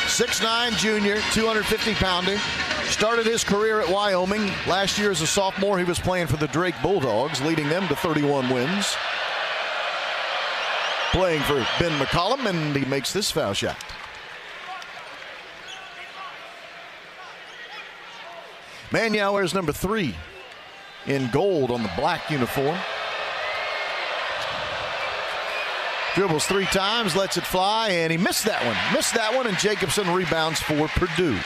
S13: 6'9" junior, 250-pounder. Started his career at Wyoming. Last year as a sophomore, he was playing for the Drake Bulldogs, leading them to 31 wins. Playing for Ben McCollum, and he makes this foul shot. Manyow wears number 3 in gold on the black uniform. Dribbles 3 times, lets it fly, and he missed that one. Missed that one, and Jacobson rebounds for Purdue.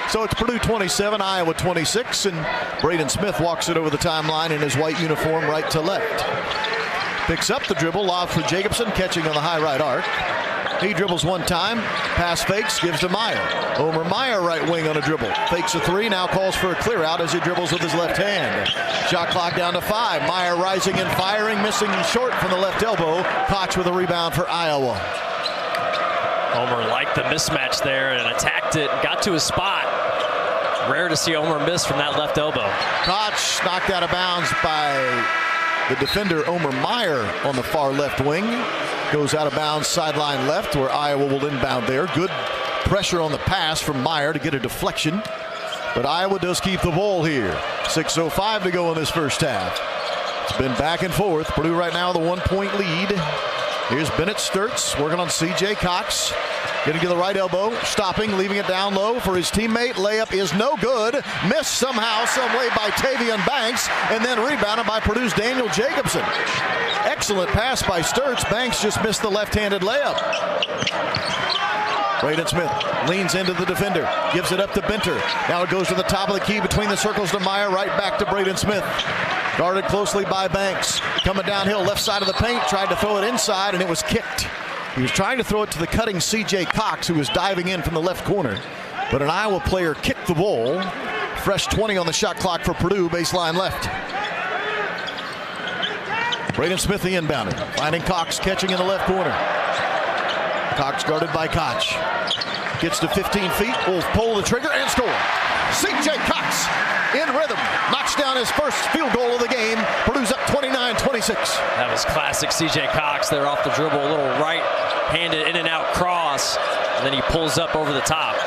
S13: So it's Purdue 27, Iowa 26, and Braden Smith walks it over the timeline in his white uniform right to left. Picks up the dribble, lob for Jacobson, catching on the high right arc. He dribbles 1 time, pass fakes, gives to Meyer. Omer Meyer right wing on a dribble. Fakes a 3, now calls for a clear out as he dribbles with his left hand. Shot clock down to 5. Meyer rising and firing, missing short from the left elbow. Koch with a rebound for Iowa.
S14: Omer liked the mismatch there and attacked it, got to his spot. Rare to see Omer miss from that left elbow.
S13: Koch knocked out of bounds by the defender Omer Meyer on the far left wing. Goes out of bounds sideline left, where Iowa will inbound there. Good pressure on the pass from Meyer to get a deflection. But Iowa does keep the ball here. 6:05 to go in this first half. It's been back and forth. Purdue right now with a 1-point lead. Here's Bennett Sturtz working on C.J. Cox. Getting to the right elbow, stopping, leaving it down low for his teammate. Layup is no good. Missed somehow, some way by Tavion Banks, and then rebounded by Purdue's Daniel Jacobson. Excellent pass by Sturtz. Banks just missed the left-handed layup. Braden Smith leans into the defender, gives it up to Benter. Now it goes to the top of the key between the circles to Meyer, right back to Braden Smith. Guarded closely by Banks. Coming downhill, left side of the paint, tried to throw it inside, and it was kicked. He was trying to throw it to the cutting C.J. Cox, who was diving in from the left corner. But an Iowa player kicked the ball. Fresh 20 on the shot clock for Purdue, baseline left. Braden Smith the inbounder, finding Cox catching in the left corner. Cox guarded by Koch. Gets to 15 feet, will pull the trigger and score. C.J. Cox in rhythm, knocks down his first field goal of the game. Purdue's up 29-26.
S14: That was classic C.J. Cox there off the dribble, a little right-handed in and out cross, and then he pulls up over the top.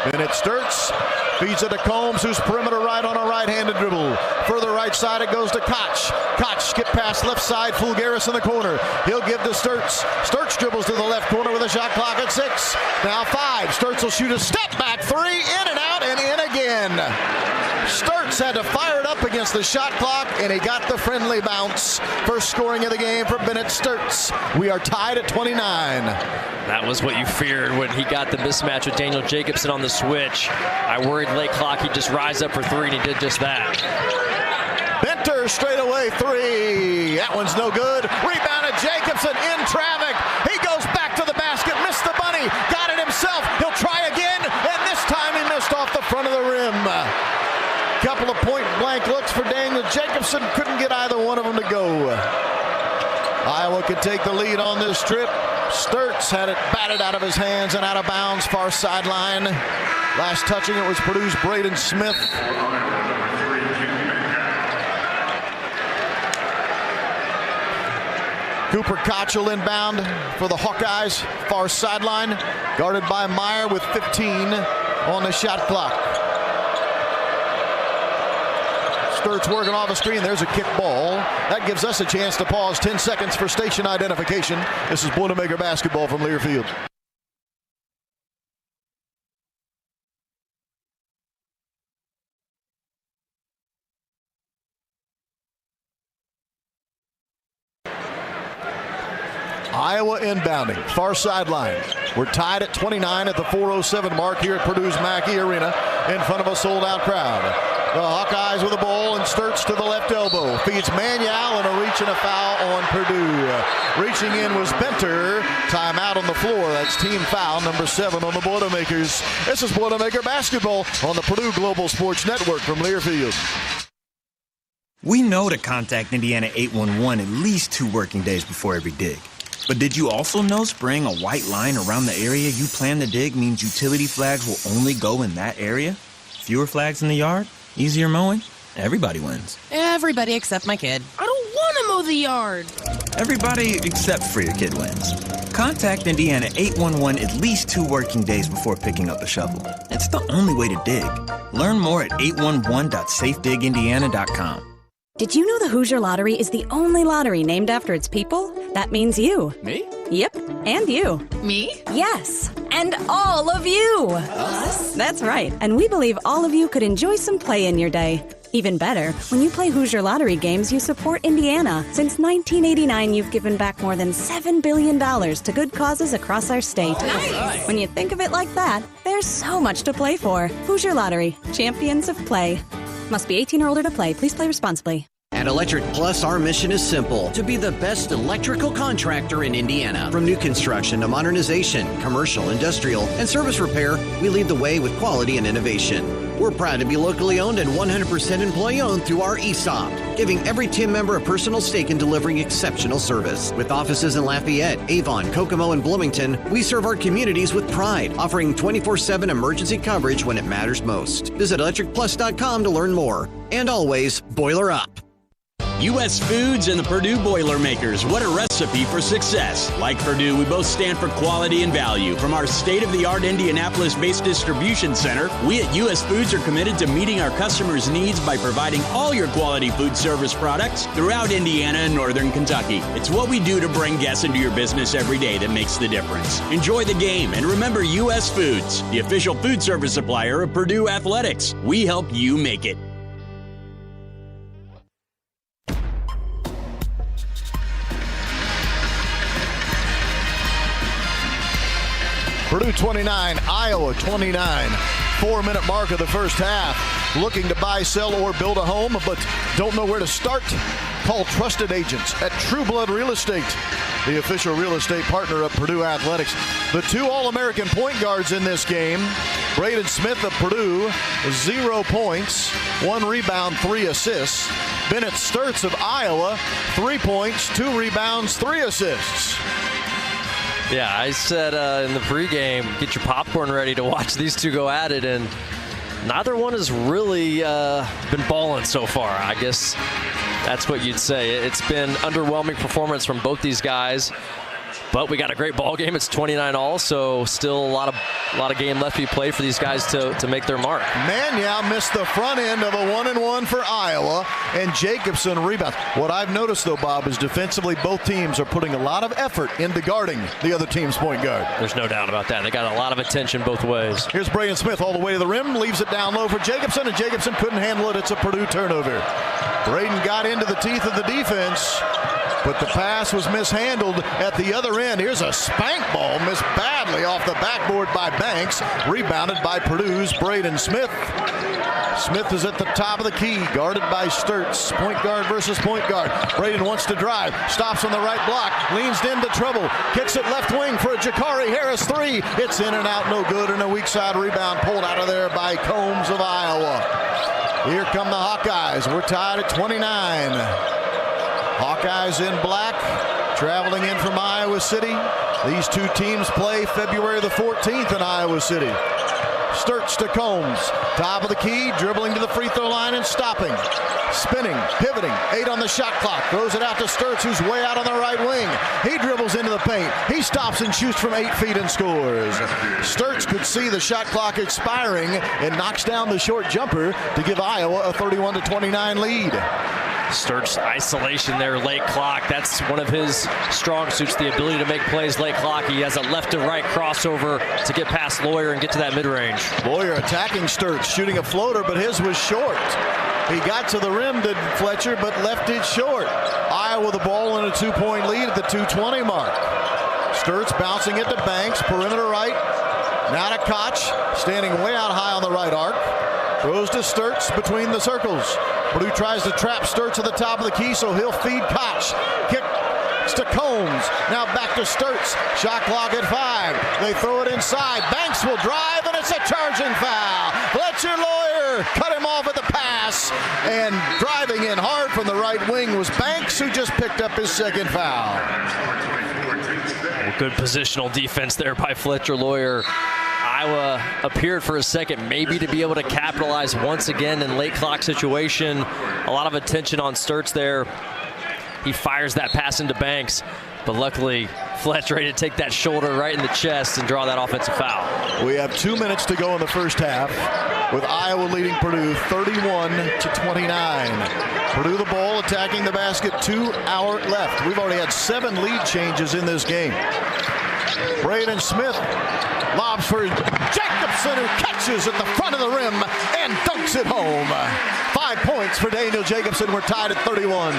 S13: Bennett Sturtz feeds it to Combs, who's perimeter right on a right-handed dribble. Further right side, it goes to Koch. Koch skip past left side, Fulgaris in the corner. He'll give to Sturtz. Sturtz dribbles to the left corner with a shot clock at 6. Now 5. Sturtz will shoot a step back 3, in and out and in again. Sturtz had to fire it up against the shot clock, and he got the friendly bounce. First scoring of the game for Bennett Sturtz. We are tied at 29.
S14: That was what you feared when he got the mismatch with Daniel Jacobson on the switch. I worried late clock he'd just rise up for 3, and he did just that.
S13: Benter straight away 3. That one's no good. Rebounded Jacobson in traffic. He goes back to the basket, missed the bunny, got it himself. He'll try again, and this time he missed off the front of the rim. Couple of point-blank looks for Daniel Jacobson. Couldn't get either one of them to go. Iowa could take the lead on this trip. Sturtz had it batted out of his hands and out of bounds, far sideline. Last touching it was Purdue's Braden Smith. Cooper Koch will inbound for the Hawkeyes, far sideline, guarded by Meyer with 15 on the shot clock. Sturtz working off the screen. There's a kick ball. That gives us a chance to pause 10 seconds for station identification. This is Boilermaker basketball from Learfield. Iowa inbounding, far sideline. We're tied at 29 at the 4:07 mark here at Purdue's Mackey Arena in front of a sold-out crowd. The Hawkeyes with the ball, and Sturts to the left elbow. Feeds Manuel, and a reach and a foul on Purdue. Reaching in was Benter. Timeout on the floor. That's team foul number 7 on the Boilermakers. This is Boilermaker basketball on the Purdue Global Sports Network from Learfield.
S18: We know to contact Indiana 811 at least 2 working days before every dig. But did you also know spraying a white line around the area you plan to dig means utility flags will only go in that area? Fewer flags in the yard? Easier mowing? Everybody wins.
S19: Everybody except my kid. I don't want to mow the yard.
S18: Everybody except for your kid wins. Contact Indiana 811 at least 2 working days before picking up a shovel. It's the only way to dig. Learn more at 811.safedigindiana.com.
S1: Did you know the Hoosier Lottery is the only lottery named after its people? That means you.
S16: Me?
S1: Yep, and you.
S19: Me?
S1: Yes, and all of you.
S19: Us?
S1: That's right, and we believe all of you could enjoy some play in your day. Even better, when you play Hoosier Lottery games, you support Indiana. Since 1989, you've given back more than $7 billion to good causes across our state.
S19: Nice.
S1: When you think of it like that, there's so much to play for. Hoosier Lottery, champions of play. Must be 18 or older to play. Please play responsibly.
S16: At Electric Plus, our mission is simple: to be the best electrical contractor in Indiana. From new construction to modernization, commercial, industrial, and service repair, we lead the way with quality and innovation. We're proud to be locally owned and 100% employee-owned through our ESOP, giving every team member a personal stake in delivering exceptional service. With offices in Lafayette, Avon, Kokomo, and Bloomington, we serve our communities with pride, offering 24/7 emergency coverage when it matters most. Visit electricplus.com to learn more. And always, boiler up.
S15: U.S. Foods and the Purdue Boilermakers. What a recipe for success. Like Purdue, we both stand for quality and value. From our state-of-the-art Indianapolis-based distribution center, we at U.S. Foods are committed to meeting our customers' needs by providing all your quality food service products throughout Indiana and northern Kentucky. It's what we do to bring guests into your business every day that makes the difference. Enjoy the game, and remember U.S. Foods, the official food service supplier of Purdue Athletics. We help you make it.
S13: Purdue 29, Iowa 29. 4-minute mark of the first half. Looking to buy, sell, or build a home, but don't know where to start? Call trusted agents at True Blood Real Estate, the official real estate partner of Purdue Athletics. The 2 All-American point guards in this game. Braden Smith of Purdue, 0 points, 1 rebound, 3 assists. Bennett Sturts of Iowa, 3 points, 2 rebounds, 3 assists.
S14: Yeah, I said in the pregame, get your popcorn ready to watch these two go at it, and neither one has really been balling so far. I guess that's what you'd say. It's been underwhelming performance from both these guys, but we got a great ball game. It's 29-all, so still a lot of game left to be played for these guys to make their mark.
S13: Manuel missed the front end of a 1-and-1 for Iowa, and Jacobson rebounds. What I've noticed, though, Bob, is defensively both teams are putting a lot of effort into guarding the other team's point guard.
S14: There's no doubt about that. They got a lot of attention both ways.
S13: Here's Braden Smith all the way to the rim, leaves it down low for Jacobson, and Jacobson couldn't handle it. It's a Purdue turnover. Braden got into the teeth of the defense, but the pass was mishandled at the other end. Here's a spank ball missed badly off the backboard by Banks, rebounded by Purdue's Braden Smith. Smith is at the top of the key, guarded by Sturts. Point guard versus point guard. Braden wants to drive, stops on the right block, leans into trouble, kicks it left wing for a Jakari Harris 3. It's in and out, no good, and a weak side rebound pulled out of there by Combs of Iowa. Here come the Hawkeyes. We're tied at 29. Hawkeyes in black, traveling in from Iowa City. These two teams play February the 14th in Iowa City. Sturts to Combs, top of the key, dribbling to the free throw line and stopping. Spinning, pivoting, 8 on the shot clock. Throws it out to Sturts, who's way out on the right wing. He dribbles into the paint. He stops and shoots from 8 feet and scores. Sturts could see the shot clock expiring and knocks down the short jumper to give Iowa a 31-29 lead.
S14: Sturts isolation there, late clock. That's one of his strong suits, the ability to make plays late clock. He has a left to right crossover to get past Lawyer and get to that mid-range.
S13: Lawyer attacking Sturts, shooting a floater, but his was short. He got to the rim, did Fletcher, but left it short. Iowa Iowa the ball in a 2-point lead at the 2:20 mark. Sturtz bouncing it to Banks, perimeter right. Now to Koch, standing way out high on the right arc. Throws to Sturtz between the circles. Purdue tries to trap Sturtz at the top of the key, so he'll feed Koch. Kicks to Combs. Now back to Sturtz. Shot clock at 5. They throw it inside. Banks will drive, and it's a charging foul. Fletcher Lawyer cut him off at the pass. And driving in hard from the right wing was Banks, who just picked up his second foul.
S14: Well, good positional defense there by Fletcher Lawyer. Iowa appeared for a second maybe to be able to capitalize once again in late clock situation. A lot of attention on Sturtz there. He fires that pass into Banks, but luckily Fletch ready to take that shoulder right in the chest and draw that offensive foul.
S13: We have 2 minutes to go in the first half, with Iowa leading Purdue 31-29. Purdue the ball, attacking the basket, 2 hours left. We've already had 7 lead changes in this game. Braden Smith lobs for Jacobson, who catches at the front of the rim and dunks it home. 5 points for Daniel Jacobson. We're tied at 31.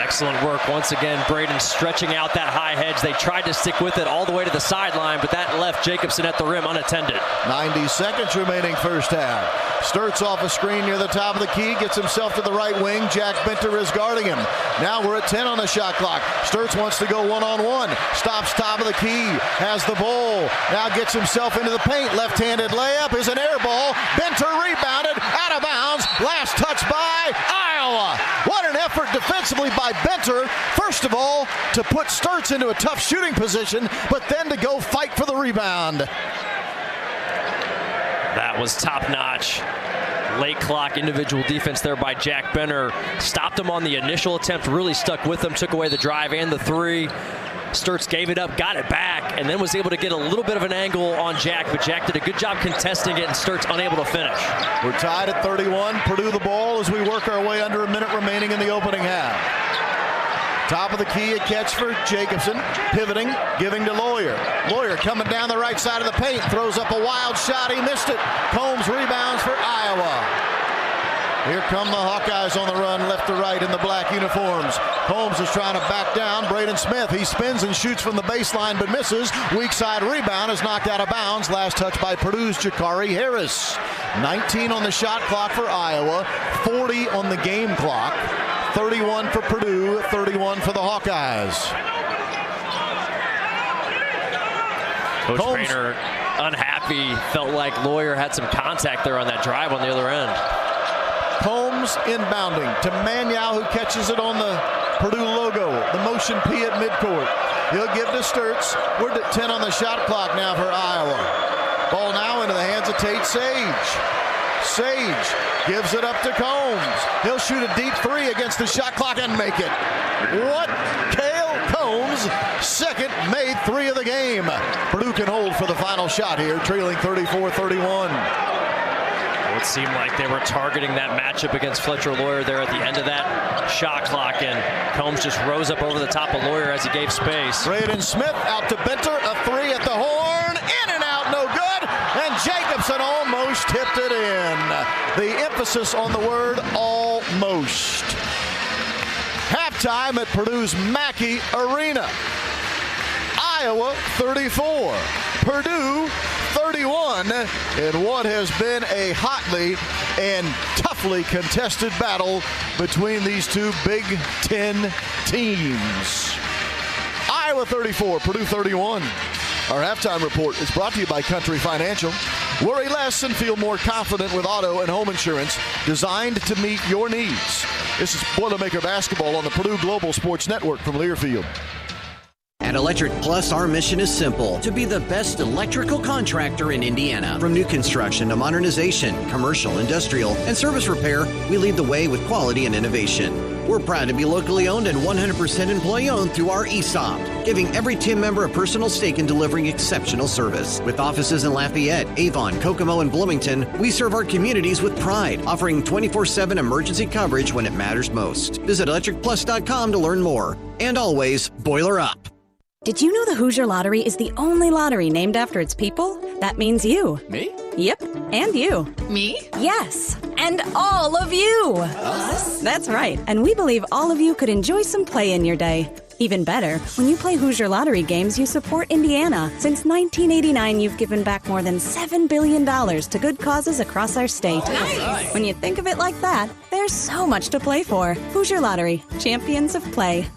S14: Excellent work once again. Braden stretching out that high hedge. They tried to stick with it all the way to the sideline, but that left Jacobson at the rim unattended.
S13: 90 seconds remaining first half. Sturtz off a screen near the top of the key, gets himself to the right wing. Jack Benter is guarding him. Now we're at 10 on the shot clock. Sturtz wants to go one-on-one. Stops top of the key, has the ball. Now gets himself into the paint. Left-handed layup is an air ball. Benter rebounded, out of bounds. Last touch by Iowa. What an effort defensively by Benter. First of all, to put Sturtz into a tough shooting position, but then to go fight for the rebound.
S14: That was top-notch. Late clock individual defense there by Jack Benter. Stopped him on the initial attempt, really stuck with him, took away the drive and the 3. Sturtz gave it up, got it back, and then was able to get a little bit of an angle on Jack, but Jack did a good job contesting it, and Sturtz unable to finish.
S13: We're tied at 31. Purdue the ball as we work our way under a minute remaining in the opening half. Top of the key, a catch for Jacobson. Pivoting, giving to Lawyer. Lawyer coming down the right side of the paint, throws up a wild shot. He missed it. Combs rebounds for Iowa. Here come the Hawkeyes on the run, left to right in the black uniforms. Combs is trying to back down. Braden Smith, he spins and shoots from the baseline but misses. Weak side rebound is knocked out of bounds. Last touch by Purdue's Jakari Harris. 19 on the shot clock for Iowa, 40 on the game clock. 31 for Purdue, 31 for the Hawkeyes.
S14: Coach Painter unhappy, felt like Lawyer had some contact there on that drive on the other end.
S13: Combs inbounding to Maniau, who catches it on the Purdue logo, the motion P at midcourt. He'll give to Sturtz. We're at 10 on the shot clock now for Iowa. Ball now into the hands of Tate Sage. Sage gives it up to Combs. He'll shoot a deep 3 against the shot clock and make it. What? Cale Combs, second made 3 of the game. Purdue can hold for the final shot here, trailing 34-31.
S14: It seemed like they were targeting that matchup against Fletcher Lawyer there at the end of that shot clock, and Combs just rose up over the top of Lawyer as he gave space.
S13: Braden Smith out to Benter, a 3 at the horn, in and out, no good, and Jacobson almost tipped it in. The emphasis on the word almost. Halftime at Purdue's Mackey Arena. Iowa 34, Purdue 31 in what has been a hotly and toughly contested battle between these two Big Ten teams. Iowa 34, Purdue 31. Our halftime report is brought to you by Country Financial. Worry less and feel more confident with auto and home insurance designed to meet your needs. This is Boilermaker basketball on the Purdue Global Sports Network from Learfield.
S16: At Electric Plus, our mission is simple: to be the best electrical contractor in Indiana. From new construction to modernization, commercial, industrial, and service repair, we lead the way with quality and innovation. We're proud to be locally owned and 100% employee-owned through our ESOP, giving every team member a personal stake in delivering exceptional service. With offices in Lafayette, Avon, Kokomo, and Bloomington, we serve our communities with pride, offering 24/7 emergency coverage when it matters most. Visit electricplus.com to learn more. And always, boiler up.
S1: Did you know the Hoosier Lottery is the only lottery named after its people? That means you.
S5: Me?
S1: Yep, and you.
S19: Me?
S1: Yes. And all of you! Us? That's right. And we believe all of you could enjoy some play in your day. Even better, when you play Hoosier Lottery games, you support Indiana. Since 1989, you've given back more than $7 billion to good causes across our state. Nice. When you think of it like that, there's so much to play for. Hoosier Lottery, champions of play.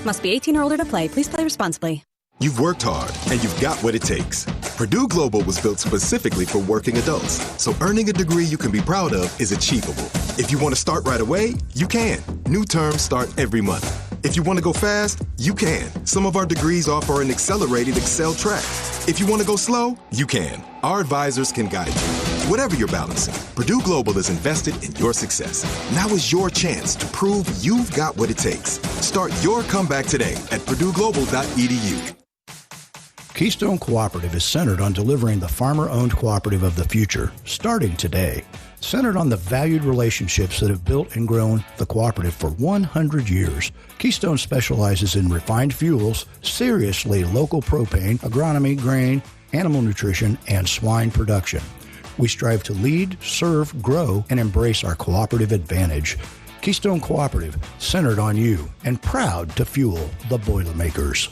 S1: Must be 18 or older to play. Please play responsibly.
S20: You've worked hard, and you've got what it takes. Purdue Global was built specifically for working adults, so earning a degree you can be proud of is achievable. If you want to start right away, you can. New terms start every month. If you want to go fast, you can. Some of our degrees offer an accelerated Excel track. If you want to go slow, you can. Our advisors can guide you. Whatever you're balancing, Purdue Global is invested in your success. Now is your chance to prove you've got what it takes. Start your comeback today at purdueglobal.edu.
S5: Keystone Cooperative is centered on delivering the farmer-owned cooperative of the future, starting today. Centered on the valued relationships that have built and grown the cooperative for 100 years, Keystone specializes in refined fuels, seriously local propane, agronomy, grain, animal nutrition, and swine production. We strive to lead, serve, grow, and embrace our cooperative advantage. Keystone Cooperative, centered on you and proud to fuel the Boilermakers.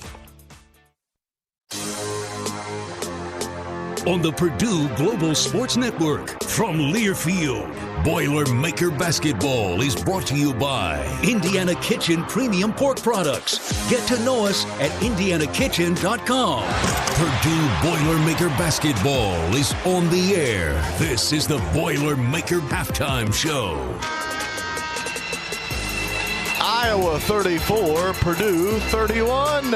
S2: On the Purdue Global Sports Network, from Learfield, Boilermaker Basketball is brought to you by Indiana Kitchen Premium Pork Products. Get to know us at indianakitchen.com. Purdue Boilermaker Basketball is on the air. This is the Boilermaker Halftime Show.
S13: Iowa 34, Purdue 31.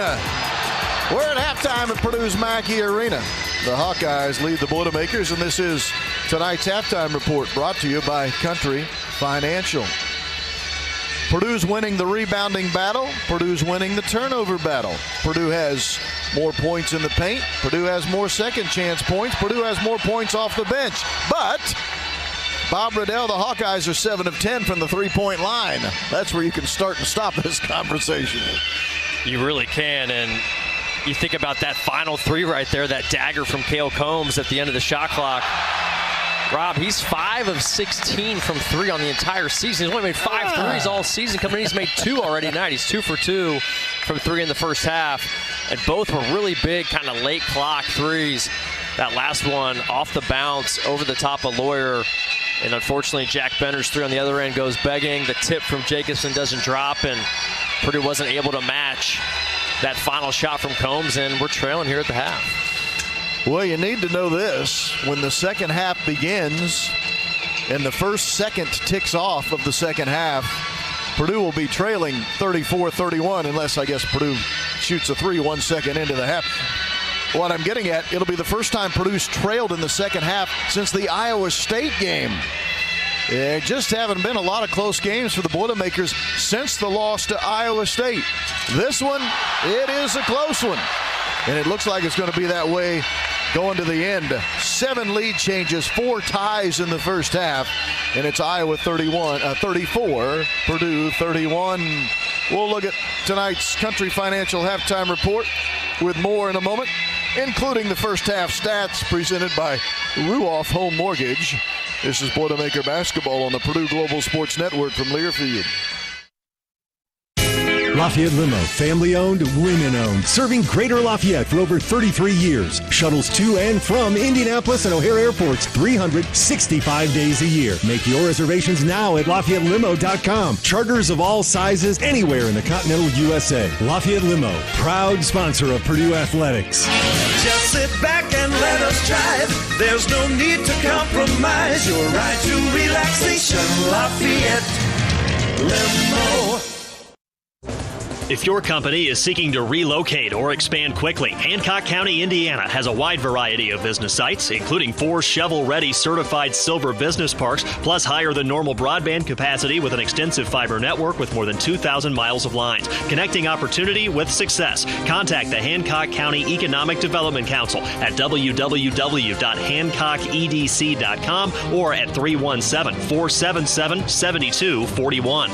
S13: We're at halftime at Purdue's Mackey Arena. The Hawkeyes lead the Boilermakers, and this is tonight's halftime report brought to you by Country Financial. Purdue's winning the rebounding battle. Purdue's winning the turnover battle. Purdue has more points in the paint. Purdue has more second chance points. Purdue has more points off the bench. But Bob Riddell, the Hawkeyes are 7 of 10 from the three-point line. That's where you can start and stop this conversation.
S14: You really can, and you think about that final three right there, that dagger from Cale Combs at the end of the shot clock. Rob, he's 5 of 16 from three on the entire season. He's only made 5 threes all season coming in. He's made 2 already tonight. He's 2 for 2 from 3 in the first half. And both were really big kind of late clock threes. That last one off the bounce over the top of Lawyer. And unfortunately, Jack Bender's 3 on the other end goes begging. The tip from Jacobson doesn't drop, and Purdue wasn't able to match that final shot from Combs, and we're trailing here at the half.
S13: Well, you need to know this. When the second half begins and the first second ticks off of the second half, Purdue will be trailing 34-31 unless, I guess, Purdue shoots a 3 1 second into the half. What I'm getting at, it'll be the first time Purdue's trailed in the second half since the Iowa State game. There just haven't been a lot of close games for the Boilermakers since the loss to Iowa State. This one, it is a close one. And it looks like it's going to be that way going to the end. 7 lead changes, 4 ties in the first half. And it's Iowa 34, Purdue 31. We'll look at tonight's Country Financial halftime report with more in a moment, including the first half stats presented by Ruoff Home Mortgage. This is Boilermaker Basketball on the Purdue Global Sports Network from Learfield.
S22: Lafayette Limo, family-owned, women-owned, serving Greater Lafayette for over 33 years. Shuttles to and from Indianapolis and O'Hare airports 365 days a year. Make your reservations now at LafayetteLimo.com. Charters of all sizes anywhere in the continental USA. Lafayette Limo, proud sponsor of Purdue Athletics.
S23: Just sit back and let us drive. There's no need to compromise. Your ride to relaxation, Lafayette Limo.
S24: If your company is seeking to relocate or expand quickly, Hancock County, Indiana has a wide variety of business sites, including 4 shovel-ready certified silver business parks, plus higher than normal broadband capacity with an extensive fiber network with more than 2,000 miles of lines. Connecting opportunity with success. Contact the Hancock County Economic Development Council at www.hancockedc.com or at 317-477-7241.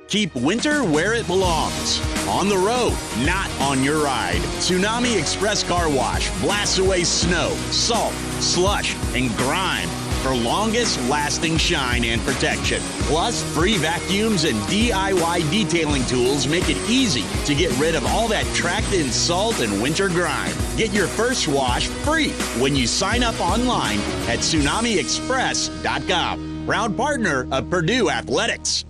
S15: Keep winter where it belongs. On the road, not on your ride. Tsunami Express Car Wash blasts away snow, salt, slush, and grime. for longest-lasting shine and protection. Plus, free vacuums and DIY detailing tools make it easy to get rid of all that tracked-in salt and winter grime. Get your first wash free when you sign up online at TsunamiExpress.com. Proud partner of Purdue Athletics.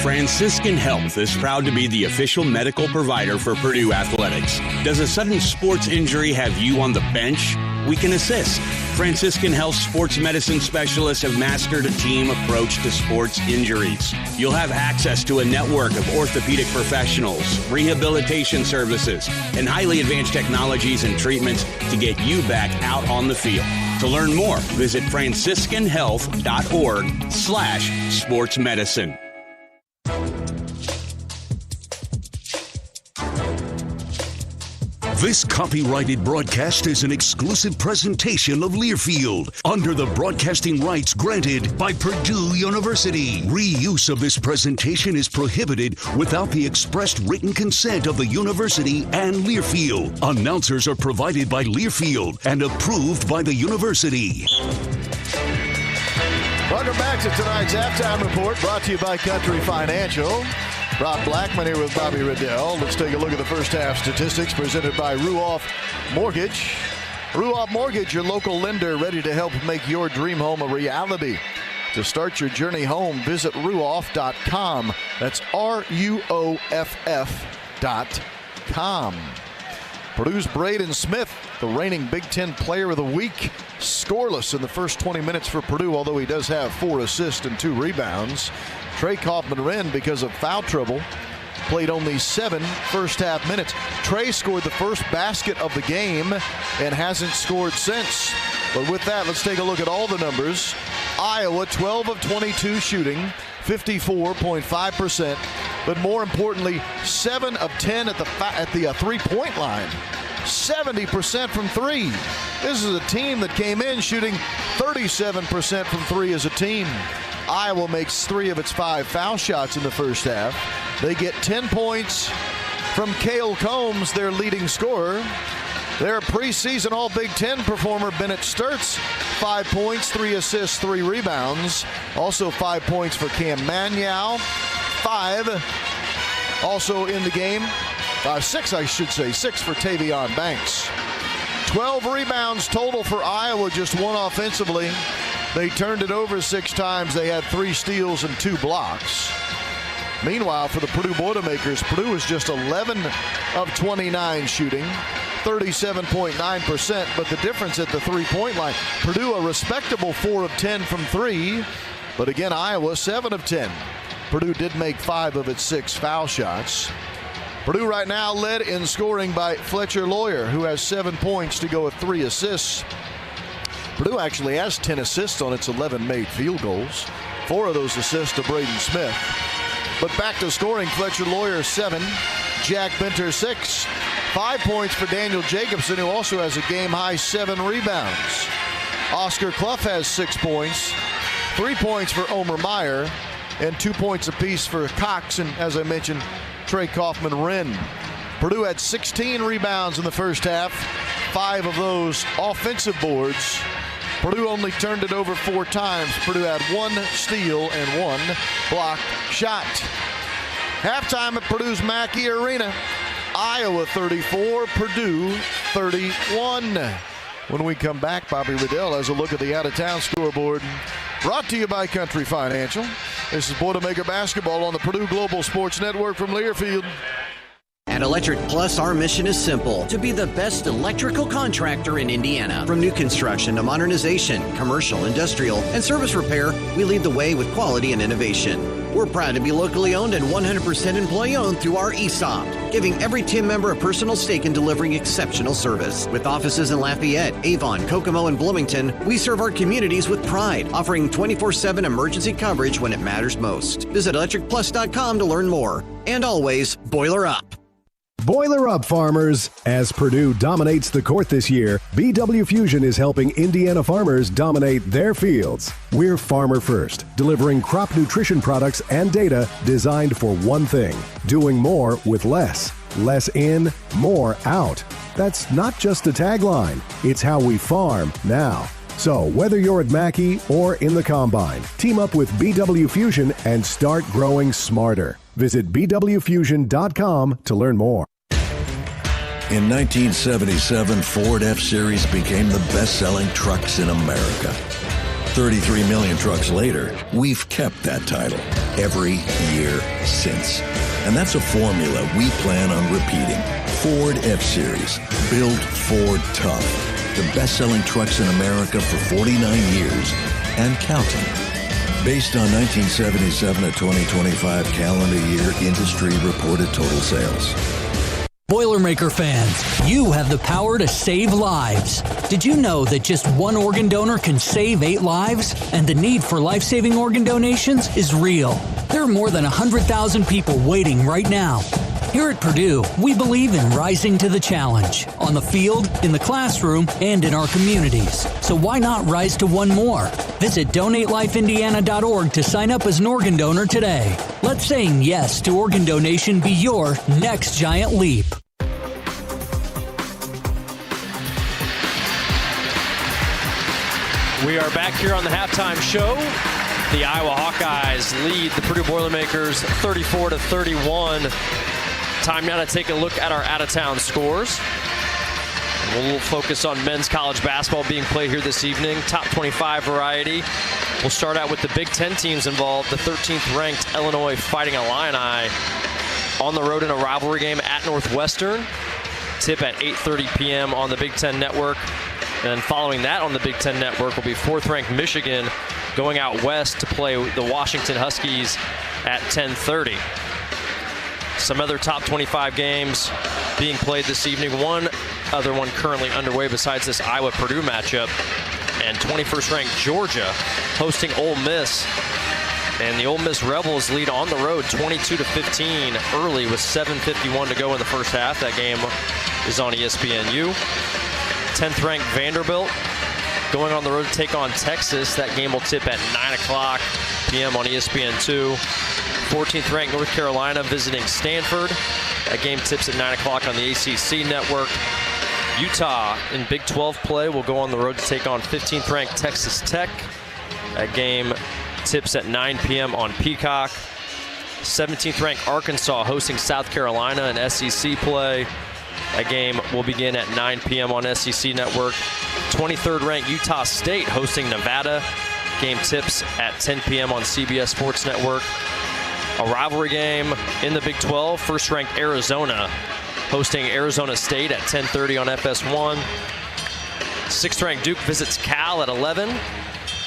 S22: Franciscan Health is proud to be the official medical provider for Purdue Athletics. Does a sudden sports injury have you on the bench? We can assist. Franciscan Health sports medicine specialists have mastered a team approach to sports injuries. You'll have access to a network of orthopedic professionals, rehabilitation services, and highly advanced technologies and treatments to get you back out on the field. To learn more, visit franciscanhealth.org/sportsmedicine.
S2: This copyrighted broadcast is an exclusive presentation of Learfield under the broadcasting rights granted by Purdue University. Reuse of this presentation is prohibited without the expressed written consent of the university and Learfield. Announcers are provided by Learfield and approved by the university.
S13: Welcome back to tonight's halftime report, brought to you by Country Financial. Rob Blackman here with Bobby Riddell. Let's take a look at the first half statistics presented by Ruoff Mortgage. Ruoff Mortgage, your local lender, ready to help make your dream home a reality. To start your journey home, visit ruoff.com. That's RUOFF.com. Purdue's Braden Smith, the reigning Big Ten Player of the Week, scoreless in the first 20 minutes for Purdue, although he does have 4 assists and 2 rebounds. Trey Kaufman-Renn, because of foul trouble, played only 7 first-half minutes. Trey scored the first basket of the game and hasn't scored since. But with that, let's take a look at all the numbers. Iowa, 12 of 22 shooting, 54.5%. But more importantly, 7 of 10 at the three-point line. 70% from 3. This is a team that came in shooting 37% from 3 as a team. Iowa makes 3 of its 5 foul shots in the first half. They get 10 points from Cale Combs, their leading scorer. Their preseason All-Big Ten performer, Bennett Sturtz, 5 points, 3 assists, 3 rebounds. Also 5 points for Cam Manyow. 5 also in the game. 6, I should say. 6 for Tavion Banks. 12 rebounds total for Iowa, just 1 offensively. They turned it over 6 times. They had 3 steals and 2 blocks. Meanwhile, for the Purdue Boilermakers, Purdue is just 11 of 29 shooting, 37.9%. But the difference at the three-point line, Purdue a respectable 4 of 10 from 3. But again, Iowa 7 of 10. Purdue did make 5 of its 6 foul shots. Purdue right now led in scoring by Fletcher Lawyer, who has 7 points to go with 3 assists. Purdue actually has 10 assists on its 11 made field goals. 4 of those assists to Braden Smith. But back to scoring, Fletcher Lawyer 7, Jack Benter 6. 5 points for Daniel Jacobson, who also has a game-high 7 rebounds. Oscar Clough has 6 points, 3 points for Omer Meyer, and 2 points apiece for Cox, and as I mentioned, Trey Kaufman-Renn. Purdue had 16 rebounds in the first half, 5 of those offensive boards. Purdue only turned it over 4 times. Purdue had 1 steal and 1 blocked shot. Halftime at Purdue's Mackey Arena. Iowa 34, Purdue 31. When we come back, Bobby Riddell has a look at the out-of-town scoreboard. Brought to you by Country Financial. This is Boilermaker Basketball on the Purdue Global Sports Network from Learfield.
S16: At Electric Plus, our mission is simple: to be the best electrical contractor in Indiana. From new construction to modernization, commercial, industrial, and service repair, we lead the way with quality and innovation. We're proud to be locally owned and 100% employee-owned through our ESOP, giving every team member a personal stake in delivering exceptional service. With offices in Lafayette, Avon, Kokomo, and Bloomington, we serve our communities with pride, offering 24/7 emergency coverage when it matters most. Visit electricplus.com to learn more. And always, boiler up.
S22: Boiler up, farmers! As Purdue dominates the court this year, BW Fusion is helping Indiana farmers dominate their fields. We're farmer first, delivering crop nutrition products and data designed for one thing: doing more with less. Less in, more out. That's not just a tagline, it's how we farm now. So, whether you're at Mackey or in the Combine, team up with BW Fusion and start growing smarter. Visit bwfusion.com to learn more.
S6: In 1977, Ford F-Series became the best-selling trucks in America. 33 million trucks later, we've kept that title every year since. And that's a formula we plan on repeating. Ford F-Series, built Ford tough. The best-selling trucks in America for 49 years and counting. Based on 1977 to 2025 calendar year industry reported total sales.
S7: Boilermaker fans, you have the power to save lives. Did you know that just one organ donor can save 8 lives? And the need for life-saving organ donations is real. There are more than 100,000 people waiting right now. Here at Purdue, we believe in rising to the challenge, on the field, in the classroom, and in our communities. So why not rise to one more? Visit DonateLifeIndiana.org to sign up as an organ donor today. Let saying yes to organ donation be your next giant leap.
S14: We are back here on the halftime show. The Iowa Hawkeyes lead the Purdue Boilermakers 34-31. Time now to take a look at our out-of-town scores. We'll focus on men's college basketball being played here this evening. Top 25 variety. We'll start out with the Big Ten teams involved. The 13th-ranked Illinois Fighting Illini on the road in a rivalry game at Northwestern. Tip at 8:30 p.m. on the Big Ten Network. And following that on the Big Ten Network will be 4th-ranked Michigan going out west to play the Washington Huskies at 10:30. Some other top 25 games being played this evening. One other one currently underway besides this Iowa-Purdue matchup. And 21st-ranked Georgia hosting Ole Miss. And the Ole Miss Rebels lead on the road 22-15 early with 7:51 to go in the first half. That game is on ESPNU. 10th-ranked Vanderbilt going on the road to take on Texas. That game will tip at 9 o'clock p.m. on ESPN2. 14th-ranked North Carolina visiting Stanford. That game tips at 9 o'clock on the ACC network. Utah in Big 12 play will go on the road to take on 15th-ranked Texas Tech. That game tips at 9 p.m. on Peacock. 17th-ranked Arkansas hosting South Carolina in SEC play. That game will begin at 9 p.m. on SEC network. 23rd-ranked Utah State hosting Nevada. Game tips at 10 p.m. on CBS Sports Network. A rivalry game in the Big 12. First-ranked Arizona hosting Arizona State at 10:30 on FS1. 6th-ranked Duke visits Cal at 11.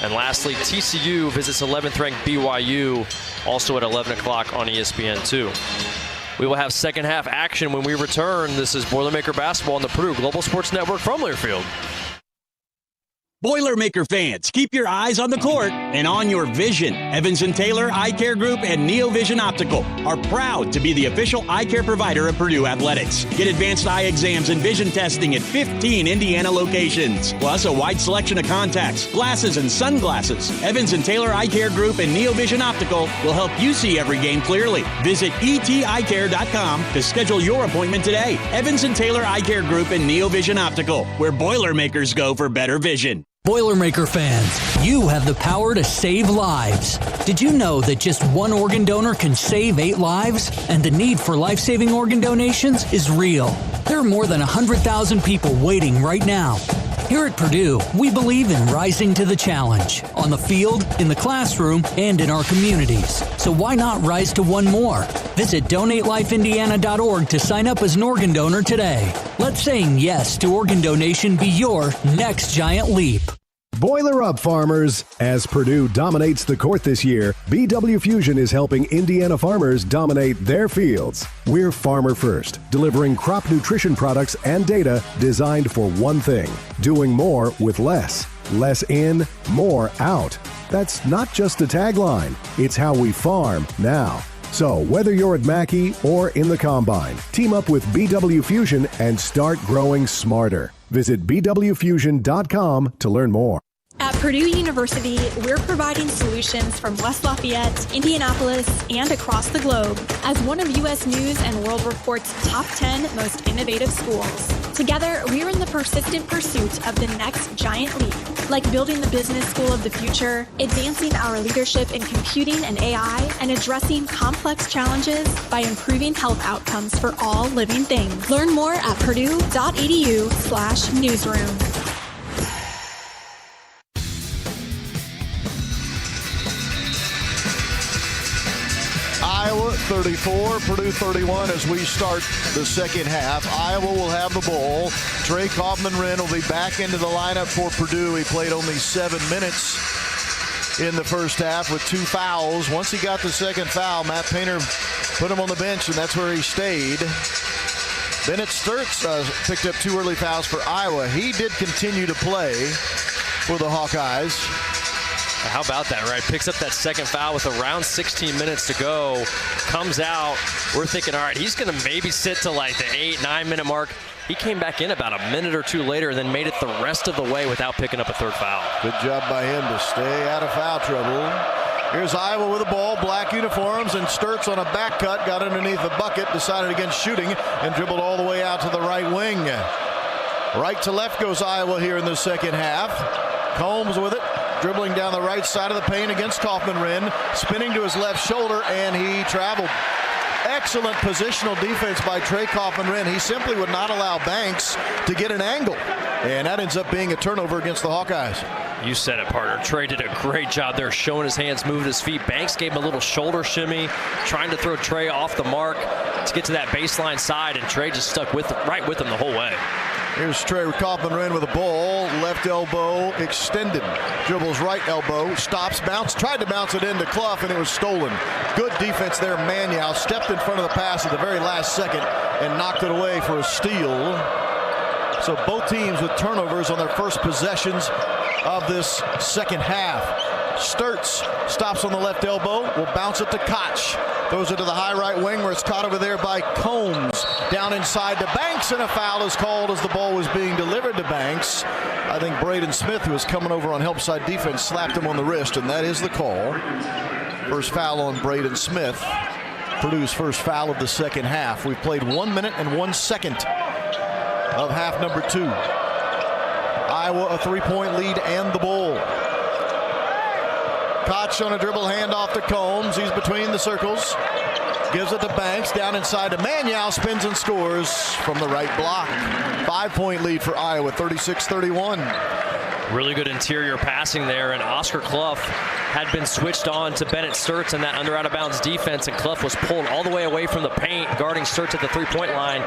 S14: And lastly, TCU visits 11th-ranked BYU, also at 11 o'clock on ESPN2. We will have second half action when we return. This is Boilermaker Basketball on the Purdue Global Sports Network from Learfield.
S15: Boilermaker fans, keep your eyes on the court and on your vision. Evans & Taylor Eye Care Group and Neovision Optical are proud to be the official eye care provider of Purdue Athletics. Get advanced eye exams and vision testing at 15 Indiana locations, plus a wide selection of contacts, glasses, and sunglasses. Evans & Taylor Eye Care Group and Neovision Optical will help you see every game clearly. Visit eteyecare.com to schedule your appointment today. Evans & Taylor Eye Care Group and Neovision Optical, where Boilermakers go for better vision.
S7: Boilermaker fans, you have the power to save lives. Did you know that just one organ donor can save 8 lives? And the need for life-saving organ donations is real. There are more than 100,000 people waiting right now. Here at Purdue, we believe in rising to the challenge, on the field, in the classroom, and in our communities. So why not rise to one more? Visit DonateLifeIndiana.org to sign up as an organ donor today. Let saying yes to organ donation be your next giant leap.
S22: Boiler up, farmers! As Purdue dominates the court this year, BW Fusion is helping Indiana farmers dominate their fields. We're farmer first, delivering crop nutrition products and data designed for one thing: doing more with less. Less in, more out. That's not just a tagline, it's how we farm now. So whether you're at Mackey or in the Combine, team up with BW Fusion and start growing smarter. Visit bwfusion.com to learn more.
S8: At Purdue University, we're providing solutions from West Lafayette, Indianapolis, and across the globe as one of U.S. News & World Report's top 10 most innovative schools. Together, we're in the persistent pursuit of the next giant leap, like building the business school of the future, advancing our leadership in computing and AI, and addressing complex challenges by improving health outcomes for all living things. Learn more at purdue.edu/newsroom.
S13: Iowa 34, Purdue 31 as we start the second half. Iowa will have the ball. Trey Kaufman-Renn will be back into the lineup for Purdue. He played only 7 minutes in the first half with 2 fouls. Once he got the second foul, Matt Painter put him on the bench, and that's where he stayed. Bennett Sturtz picked up 2 early fouls for Iowa. He did continue to play for the Hawkeyes.
S14: How about that, right? Picks up that second foul with around 16 minutes to go. Comes out. We're thinking, all right, he's going to maybe sit to like the 8-9 minute mark. He came back in about a minute or two later and then made it the rest of the way without picking up a third foul.
S13: Good job by him to stay out of foul trouble. Here's Iowa with the ball, black uniforms, and Sturtz on a back cut, got underneath the bucket, decided against shooting, and dribbled all the way out to the right wing. Right to left goes Iowa here in the second half. Combs with it, dribbling down the right side of the paint against Kaufman-Renn, spinning to his left shoulder, and he traveled. Excellent positional defense by Trey Kaufman-Renn. He simply would not allow Banks to get an angle, and that ends up being a turnover against the Hawkeyes.
S14: You said it, partner. Trey did a great job there, showing his hands, moving his feet. Banks gave him a little shoulder shimmy, trying to throw Trey off the mark to get to that baseline side, and Trey just stuck right with him the whole way.
S13: Here's Trey Kaufman-Renn with a ball, left elbow extended, dribbles right elbow, stops, bounce, tried to bounce it into Clough, and it was stolen. Good defense there. Manyow stepped in front of the pass at the very last second and knocked it away for a steal. So both teams with turnovers on their first possessions of this second half. Sturtz stops on the left elbow, will bounce it to Koch. Throws it to the high right wing where it's caught over there by Combs. Down inside to Banks, and a foul is called as the ball was being delivered to Banks. I think Braden Smith, who was coming over on help side defense, slapped him on the wrist, and that is the call. First foul on Braden Smith. Purdue's first foul of the second half. We've played 1 minute and 1 second of half number 2. Iowa a 3-point lead and the ball. Koch on a dribble handoff to Combs. He's between the circles. Gives it to Banks. Down inside to Manyow. Spins and scores from the right block. 5-point lead for Iowa, 36-31.
S14: Really good interior passing there, and Oscar Clough had been switched on to Bennett Sturtz in that under out of bounds defense, and Clough was pulled all the way away from the paint, guarding Sturtz at the 3-point line.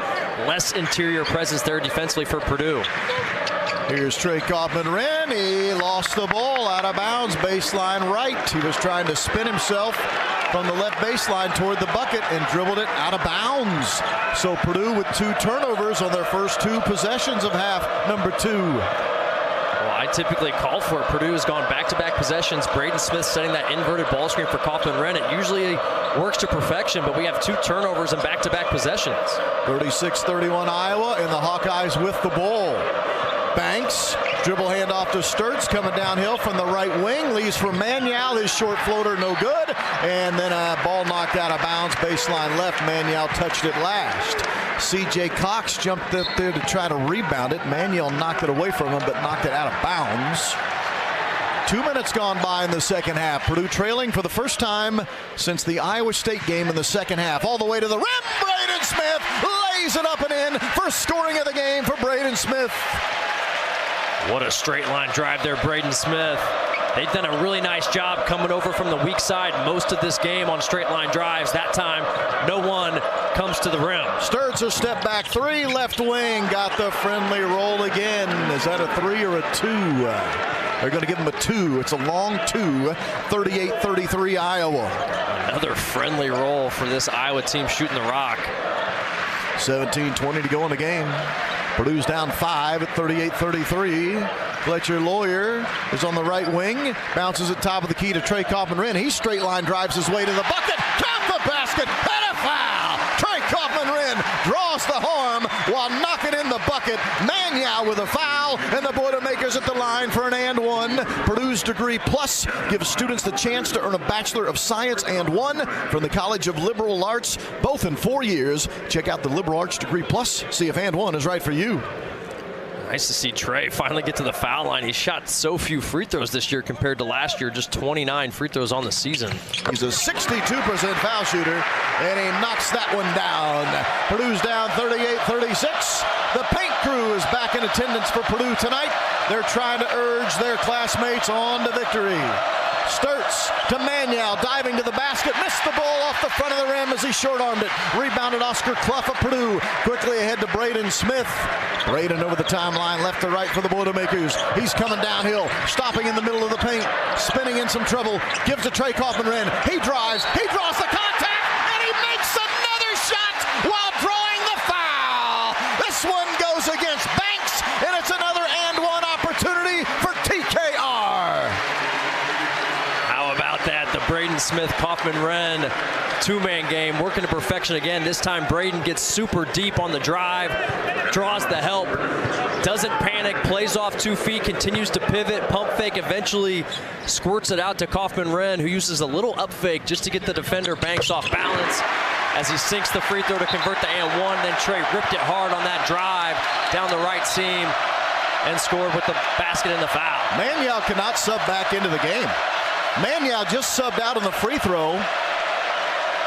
S14: Less interior presence there defensively for Purdue.
S13: Here's Trey Kaufman-Renn. He lost the ball out of bounds, baseline right. He was trying to spin himself from the left baseline toward the bucket and dribbled it out of bounds. So Purdue with 2 turnovers on their first 2 possessions of half number 2.
S14: Well, I typically call for it. Purdue has gone back-to-back possessions. Braden Smith setting that inverted ball screen for Kaufman-Renn. It usually works to perfection, but we have 2 turnovers and back-to-back possessions.
S13: 36-31 Iowa, and the Hawkeyes with the ball. Banks, dribble handoff to Sturtz, coming downhill from the right wing, leaves for Manyow. His short floater no good, and then a ball knocked out of bounds, baseline left. Manyow touched it last. C.J. Cox jumped up there to try to rebound it. Manyow knocked it away from him, but knocked it out of bounds. 2 minutes gone by in the second half. Purdue trailing for the first time since the Iowa State game in the second half. All the way to the rim, Braden Smith lays it up and in. First scoring of the game for Braden Smith.
S14: What a straight line drive there, Braden Smith. They've done a really nice job coming over from the weak side most of this game on straight line drives. That time, no one comes to the rim.
S13: Sturtz a step back 3, left wing, got the friendly roll again. Is that a 3 or a 2? They're going to give him a 2. It's a long 2. 38-33 Iowa.
S14: Another friendly roll for this Iowa team shooting the rock.
S13: 17:20 to go in the game. Purdue's down 5 at 38-33. Fletcher Lawyer is on the right wing. Bounces at top of the key to Trey Kaufman-Renn. He straight line drives his way to the bucket. Count the basket. And a foul. Trey Kaufman-Renn Wren draws the horn while knocking in the bucket. Maniaw with a foul, and the Boilermakers at the line for an and one. Purdue's Degree Plus gives students the chance to earn a Bachelor of Science and one from the College of Liberal Arts, both in 4 years. Check out the Liberal Arts Degree Plus. See if and one is right for you.
S14: Nice to see Trey finally get to the foul line. He shot so few free throws this year compared to last year, just 29 free throws on the season.
S13: He's a 62% foul shooter, and he knocks that one down. Purdue's down 38-36. The paint crew is back in attendance for Purdue tonight. They're trying to urge their classmates on to victory. Sturts to Maniaw, diving to the basket, missed the ball off the front of the rim as he short-armed it. Rebounded Oscar Clough of Purdue. Quickly ahead to Braden Smith. Braden over the timeline, left to right for the Boilermakers. He's coming downhill, stopping in the middle of the paint, spinning in some trouble, gives to Trey Kaufman-Renn. He drives, he draws the contact, and he makes another shot while drawing the foul. This one goes against Banks, and it's another and one opportunity for TKR.
S14: The Braden Smith, Kaufman-Renn two-man game working to perfection again. This time Braden gets super deep on the drive, draws the help, doesn't panic, plays off 2 feet, continues to pivot, pump fake, eventually squirts it out to Kaufman-Renn, who uses a little up fake just to get the defender Banks off balance as he sinks the free throw to convert the and one. Then Trey ripped it hard on that drive down the right seam and scored with the basket and the foul.
S13: Maniaw cannot sub back into the game. Maniaw just subbed out on the free throw,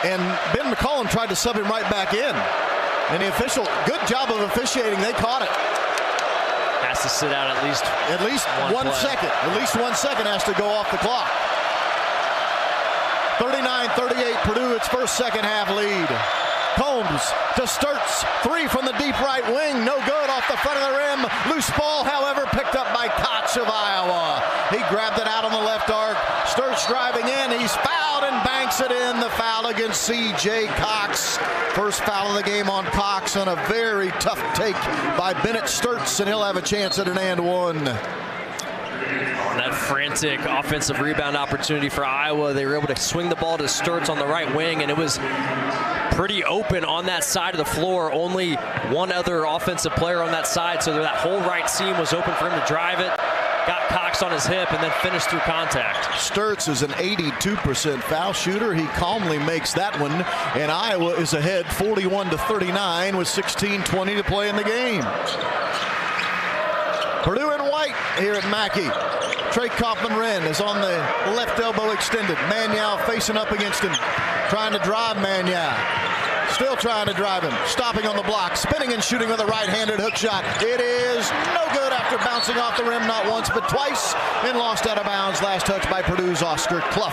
S13: and Ben McCollum tried to sub him right back in. And the official, good job of officiating. They caught it.
S14: Has to sit out at least
S13: 1 second. At least 1 second has to go off the clock. 39-38, Purdue, its first second half lead. Combs to Sturts, 3 from the deep right wing, no good off the front of the rim. Loose ball, however, picked up by Koch of Iowa. He grabbed it out on the left arc. Sturts driving in, he's fouled and banks it in. The foul against C.J. Cox. First foul of the game on Cox on a very tough take by Bennett Sturts, and he'll have a chance at an and one.
S14: That frantic offensive rebound opportunity for Iowa. They were able to swing the ball to Sturts on the right wing, and it was pretty open on that side of the floor. Only one other offensive player on that side, so that whole right seam was open for him to drive it. Got Cox on his hip and then finished through contact.
S13: Sturts is an 82% foul shooter. He calmly makes that one, and Iowa is ahead 41-39 with 16:20 to play in the game. Purdue in white here at Mackey. Trey Kaufman-Renn is on the left elbow extended. Maniaw facing up against him, trying to drive Maniaw. Still trying to drive him, stopping on the block, spinning and shooting with a right-handed hook shot. It is no good after bouncing off the rim not once but twice, and lost out of bounds. Last touch by Purdue's Oscar Clough.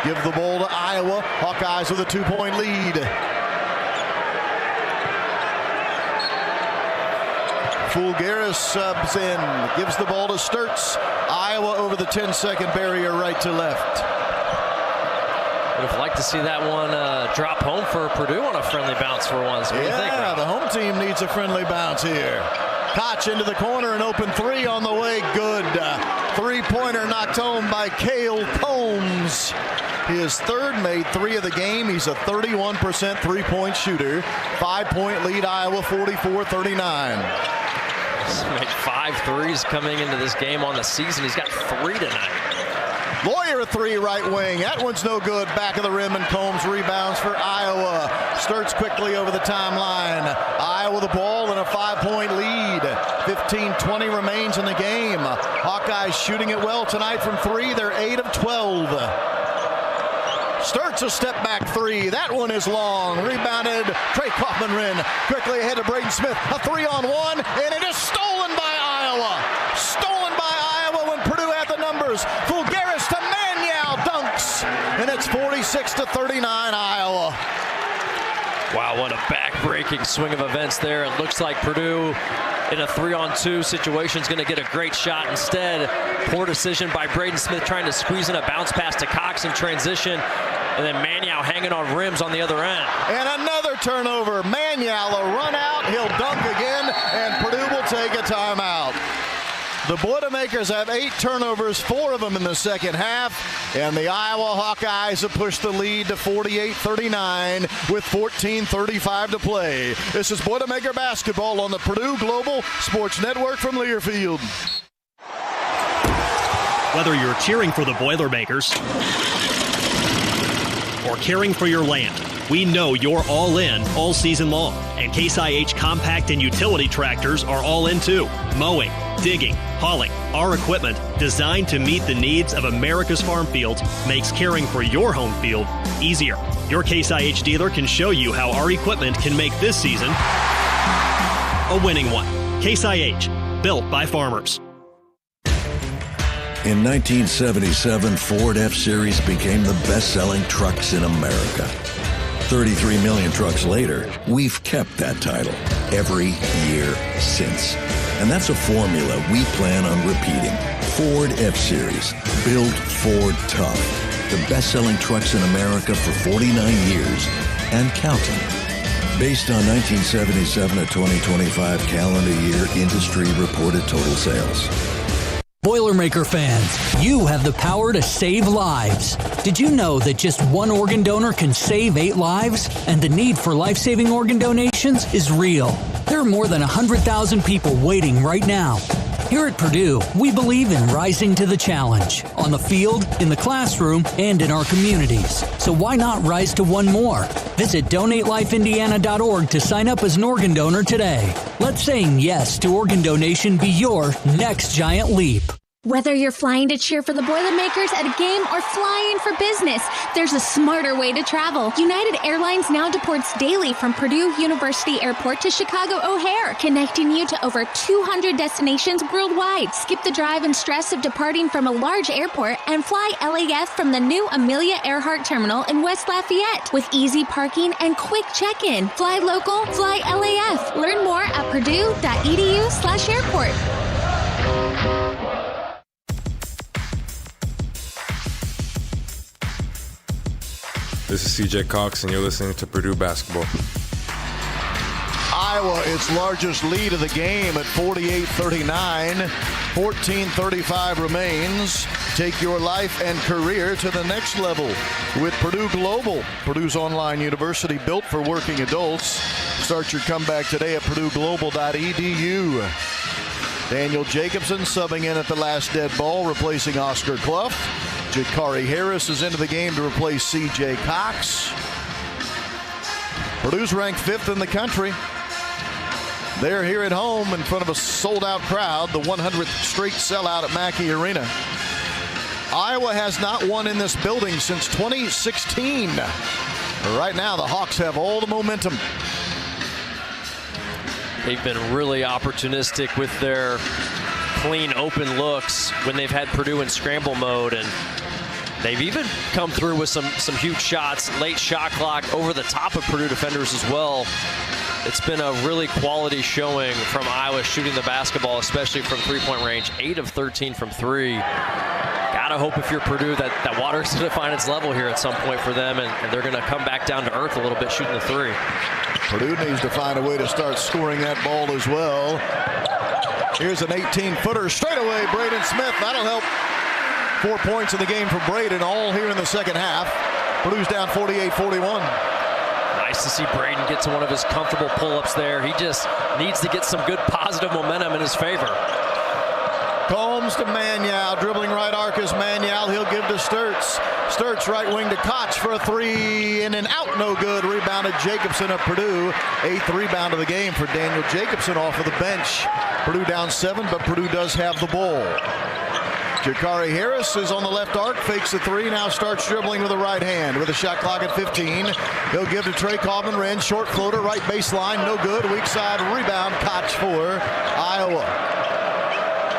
S13: Give the ball to Iowa. Hawkeyes with a 2-point lead. Fulgaris subs in, gives the ball to Sturts. Iowa over the 10-second barrier right to left.
S14: Would have liked to see that one drop home for Purdue on a friendly bounce for once. What do you think, Rob?
S13: The home team needs a friendly bounce here. Koch into the corner, an open 3 on the way. Good. 3-pointer knocked home by Cale Combs. His third, made 3 of the game. He's a 31% three-point shooter. 5-point lead, Iowa 44-39.
S14: He's made 5 threes coming into this game on the season. He's got 3 tonight.
S13: Lawyer a 3 right wing. That one's no good. Back of the rim, and Combs rebounds for Iowa. Sturts quickly over the timeline. Iowa the ball in a 5-point lead. 15:20 remains in the game. Hawkeyes shooting it well tonight from 3. They're 8 of 12. Sturts a step back 3. That one is long. Rebounded. Trey Kaufman-Renn quickly ahead to Braden Smith. A 3-on-1, and it is stolen by Iowa. Stolen by Iowa when Purdue had the numbers. Fulgaris to Maniaw dunks, and it's 46-39 Iowa.
S14: Wow, what a back-breaking swing of events there. It looks like Purdue in a 3-on-2 situation is going to get a great shot. Instead, poor decision by Braden Smith trying to squeeze in a bounce pass to Cox in transition, and then Maniaw hanging on rims on the other end.
S13: And another turnover. Maniaw a run out. He'll dunk again, and Purdue will take a timeout. The Boilermakers have 8 turnovers, 4 of them in the second half, and the Iowa Hawkeyes have pushed the lead to 48-39 with 14:35 to play. This is Boilermaker basketball on the Purdue Global Sports Network from Learfield.
S24: Whether you're cheering for the Boilermakers or caring for your land, we know you're all in all season long. And Case IH compact and utility tractors are all in too. Mowing, digging, hauling, our equipment designed to meet the needs of America's farm fields makes caring for your home field easier. Your Case IH dealer can show you how our equipment can make this season a winning one. Case IH, built by farmers.
S6: In 1977, Ford F-Series became the best-selling trucks in America. 33 million trucks later, we've kept that title every year since. And that's a formula we plan on repeating. Ford F-Series, built Ford tough. The best-selling trucks in America for 49 years and counting. Based on 1977 to 2025 calendar year industry reported total sales.
S7: Boilermaker fans, you have the power to save lives. Did you know that just one organ donor can save 8 lives? And the need for life-saving organ donations is real. There are more than 100,000 people waiting right now. Here at Purdue, we believe in rising to the challenge, on the field, in the classroom, and in our communities. So why not rise to one more? Visit DonateLifeIndiana.org to sign up as an organ donor today. Let saying yes to organ donation be your next giant leap.
S17: Whether you're flying to cheer for the Boilermakers at a game or flying for business, there's a smarter way to travel. United Airlines now deports daily from Purdue University Airport to Chicago O'Hare, connecting you to over 200 destinations worldwide. Skip the drive and stress of departing from a large airport and fly LAF from the new Amelia Earhart Terminal in West Lafayette with easy parking and quick check-in. Fly local, fly LAF. Learn more at purdue.edu/airport.
S4: This is CJ Cox, and you're listening to Purdue Basketball.
S13: Iowa, its largest lead of the game at 48-39. 14:35 remains. Take your life and career to the next level with Purdue Global, Purdue's online university built for working adults. Start your comeback today at purdueglobal.edu. Daniel Jacobson subbing in at the last dead ball, replacing Oscar Clough. Jakari Harris is into the game to replace C.J. Cox. Purdue's ranked 5th in the country. They're here at home in front of a sold-out crowd, the 100th straight sellout at Mackey Arena. Iowa has not won in this building since 2016. Right now, the Hawks have all the momentum.
S14: They've been really opportunistic with their clean, open looks when they've had Purdue in scramble mode, and they've even come through with some huge shots, late shot clock over the top of Purdue defenders as well. It's been a really quality showing from Iowa shooting the basketball, especially from three-point range. 8 of 13 from 3. Gotta hope if you're Purdue that water's going to find its level here at some point for them, and they're going to come back down to earth a little bit shooting the 3.
S13: Purdue needs to find a way to start scoring that ball as well. Here's an 18-footer straight away, Braden Smith. That'll help. 4 points in the game for Braden, all here in the second half. Purdue's down 48-41.
S14: Nice to see Braden get to one of his comfortable pull-ups there. He just needs to get some good positive momentum in his favor.
S13: Combs to Manial, dribbling right arc is Manial. He'll give to Sturtz. Sturtz right wing to Koch for a 3, in and out, no good. Rebounded Jacobson of Purdue. 8th rebound of the game for Daniel Jacobson off of the bench. Purdue down 7, but Purdue does have the ball. Jakari Harris is on the left arc, fakes the 3, now starts dribbling with the right hand with a shot clock at 15. He'll give to Trey Kaufman-Renn, short floater, right baseline, no good. Weak side rebound, Koch for Iowa.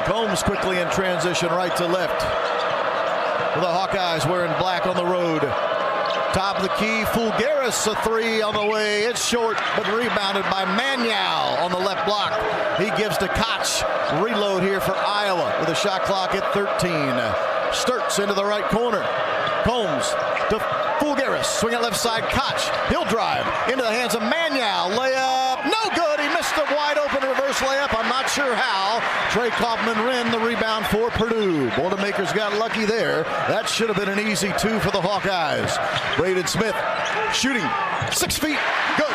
S13: Combs quickly in transition right to left. For the Hawkeyes wearing black on the road. Top of the key, Fulgaris, a 3 on the way. It's short, but rebounded by Manial on the left block. He gives to Koch. Reload here for Iowa with a shot clock at 13. Sturtz into the right corner. Combs to Fulgaris. Swing it left side, Koch. He'll drive into the hands of Manial. Layup, no good. He missed the wide open reverse layup. I'm not sure how. Trey Kaufman-Renn, the rebound for Purdue. Boilermakers got lucky there. That should have been an easy 2 for the Hawkeyes. Braden Smith shooting 6 feet. Good.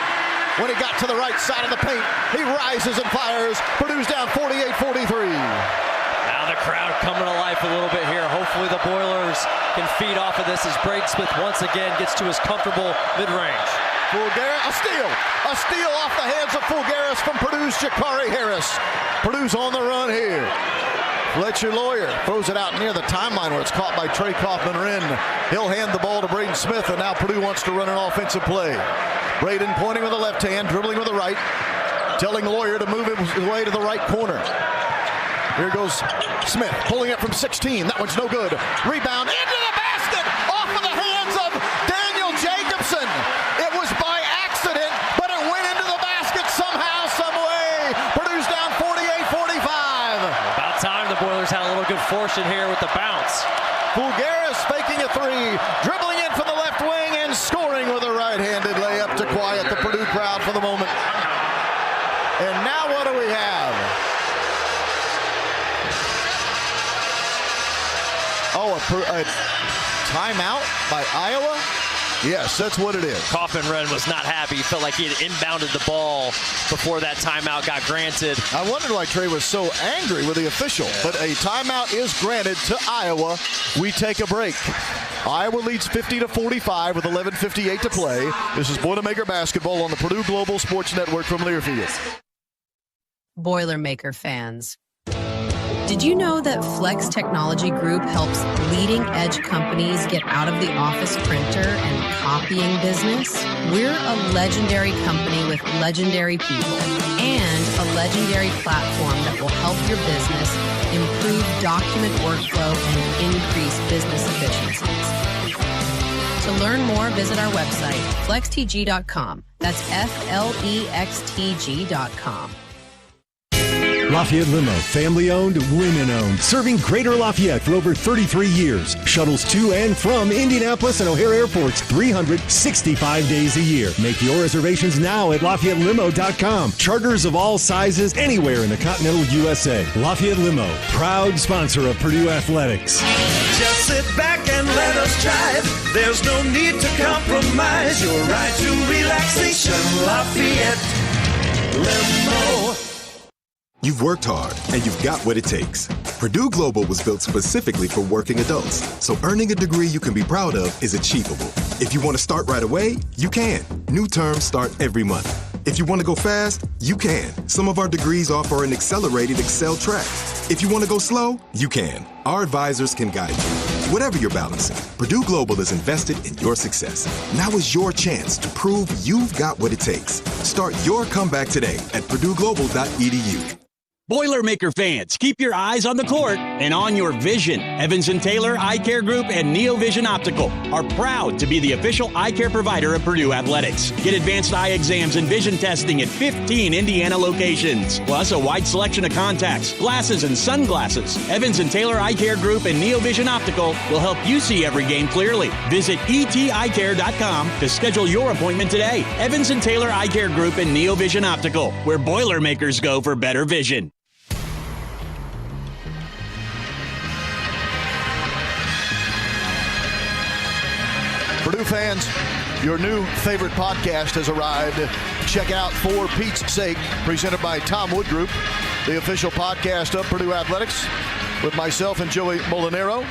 S13: When he got to the right side of the paint, he rises and fires. Purdue's down 48-43.
S14: Now the crowd coming to life a little bit here. Hopefully the Boilers can feed off of this as Braden Smith once again gets to his comfortable mid-range.
S13: Fulgaris, a steal off the hands of Fulgaris from Purdue's Jakari Harris. Purdue's on the run here. Fletcher Lawyer throws it out near the timeline where it's caught by Trey Kaufman-Renn. He'll hand the ball to Braden Smith, and now Purdue wants to run an offensive play. Braden pointing with the left hand, dribbling with the right, telling Lawyer to move his way to the right corner. Here goes Smith, pulling it from 16. That one's no good. Rebound into the basket, off of the hands of Daniel Jacobson. It was by accident, but it went into the basket somehow, some way. Purdue's down 48-45.
S14: About time the Boilers had a little good fortune here with the bounce.
S13: Fulgaris faking a 3, dribbling in from the left wing and scoring with a right-handed layup to quiet the Purdue crowd for the moment. And now what do we have? Oh, a timeout by Iowa? Yes, that's what it is.
S14: Kaufman-Renn was not happy. He felt like he had inbounded the ball before that timeout got granted.
S13: I wondered why Trey was so angry with the official. Yeah. But a timeout is granted to Iowa. We take a break. Iowa leads 50-45 with 11:58 to play. This is Boilermaker basketball on the Purdue Global Sports Network from Learfield.
S9: Boilermaker fans, did you know that Flex Technology Group helps leading-edge companies get out of the office printer and copying business? We're a legendary company with legendary people and a legendary platform that will help your business improve document workflow and increase business efficiencies. To learn more, visit our website, flextg.com. That's FLEXTG.com.
S22: Lafayette Limo, family-owned, women-owned, serving Greater Lafayette for over 33 years. Shuttles to and from Indianapolis and O'Hare airports 365 days a year. Make your reservations now at LafayetteLimo.com. Charters of all sizes anywhere in the continental USA. Lafayette Limo, proud sponsor of Purdue Athletics.
S23: Just sit back and let us drive. There's no need to compromise. Your ride to relaxation. Lafayette Limo.
S20: You've worked hard, and you've got what it takes. Purdue Global was built specifically for working adults, so earning a degree you can be proud of is achievable. If you want to start right away, you can. New terms start every month. If you want to go fast, you can. Some of our degrees offer an accelerated Excel track. If you want to go slow, you can. Our advisors can guide you. Whatever you're balancing, Purdue Global is invested in your success. Now is your chance to prove you've got what it takes. Start your comeback today at purdueglobal.edu.
S15: Boilermaker fans, keep your eyes on the court and on your vision. Evans & Taylor Eye Care Group and NeoVision Optical are proud to be the official eye care provider of Purdue Athletics. Get advanced eye exams and vision testing at 15 Indiana locations, plus a wide selection of contacts, glasses, and sunglasses. Evans & Taylor Eye Care Group and NeoVision Optical will help you see every game clearly. Visit eteyecare.com to schedule your appointment today. Evans & Taylor Eye Care Group and NeoVision Optical, where Boilermakers go for better vision.
S13: Purdue fans, your new favorite podcast has arrived. Check out For Pete's Sake, presented by Tom Wood Group, the official podcast of Purdue Athletics, with myself and Joey Molinaro.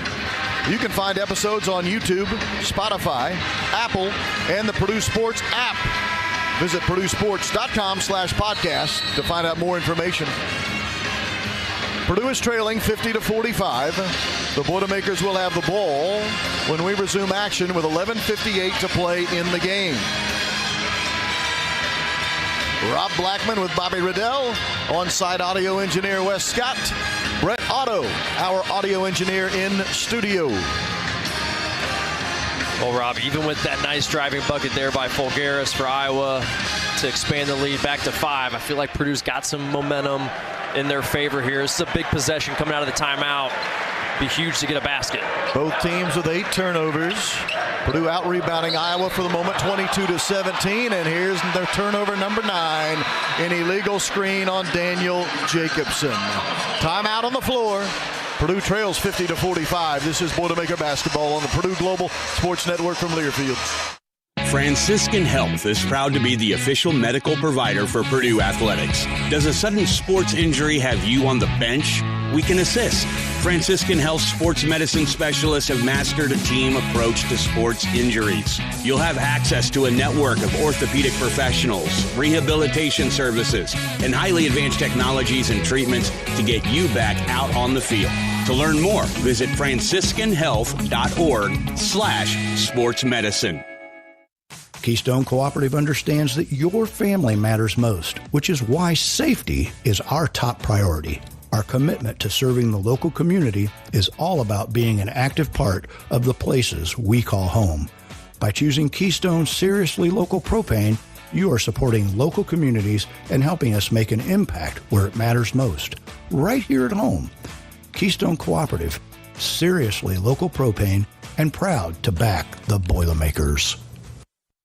S13: You can find episodes on YouTube, Spotify, Apple, and the Purdue Sports app. Visit purduesports.com/podcast to find out more information. Purdue is trailing 50-45. The Boilermakers will have the ball when we resume action with 11:58 to play in the game. Rob Blackman with Bobby Riddell, on-site audio engineer Wes Scott, Brett Otto, our audio engineer in studio.
S14: Well, Rob, even with that nice driving bucket there by Fulgaris for Iowa to expand the lead back to 5, I feel like Purdue's got some momentum in their favor here. This is a big possession coming out of the timeout. Be huge to get a basket.
S13: Both teams with 8 turnovers. Purdue out-rebounding Iowa for the moment, 22-17, and here's their turnover number 9. An illegal screen on Daniel Jacobson. Timeout on the floor. Purdue trails 50-45. This is Boilermaker basketball on the Purdue Global Sports Network from Learfield.
S15: Franciscan Health is proud to be the official medical provider for Purdue Athletics. Does a sudden sports injury have you on the bench? We can assist. Franciscan Health sports medicine specialists have mastered a team approach to sports injuries. You'll have access to a network of orthopedic professionals, rehabilitation services, and highly advanced technologies and treatments to get you back out on the field. To learn more, visit franciscanhealth.org/sportsmedicine.
S5: Keystone Cooperative understands that your family matters most, which is why safety is our top priority. Our commitment to serving the local community is all about being an active part of the places we call home. By choosing Keystone Seriously Local Propane, you are supporting local communities and helping us make an impact where it matters most, right here at home. Keystone Cooperative, seriously local propane, and proud to back the Boilermakers.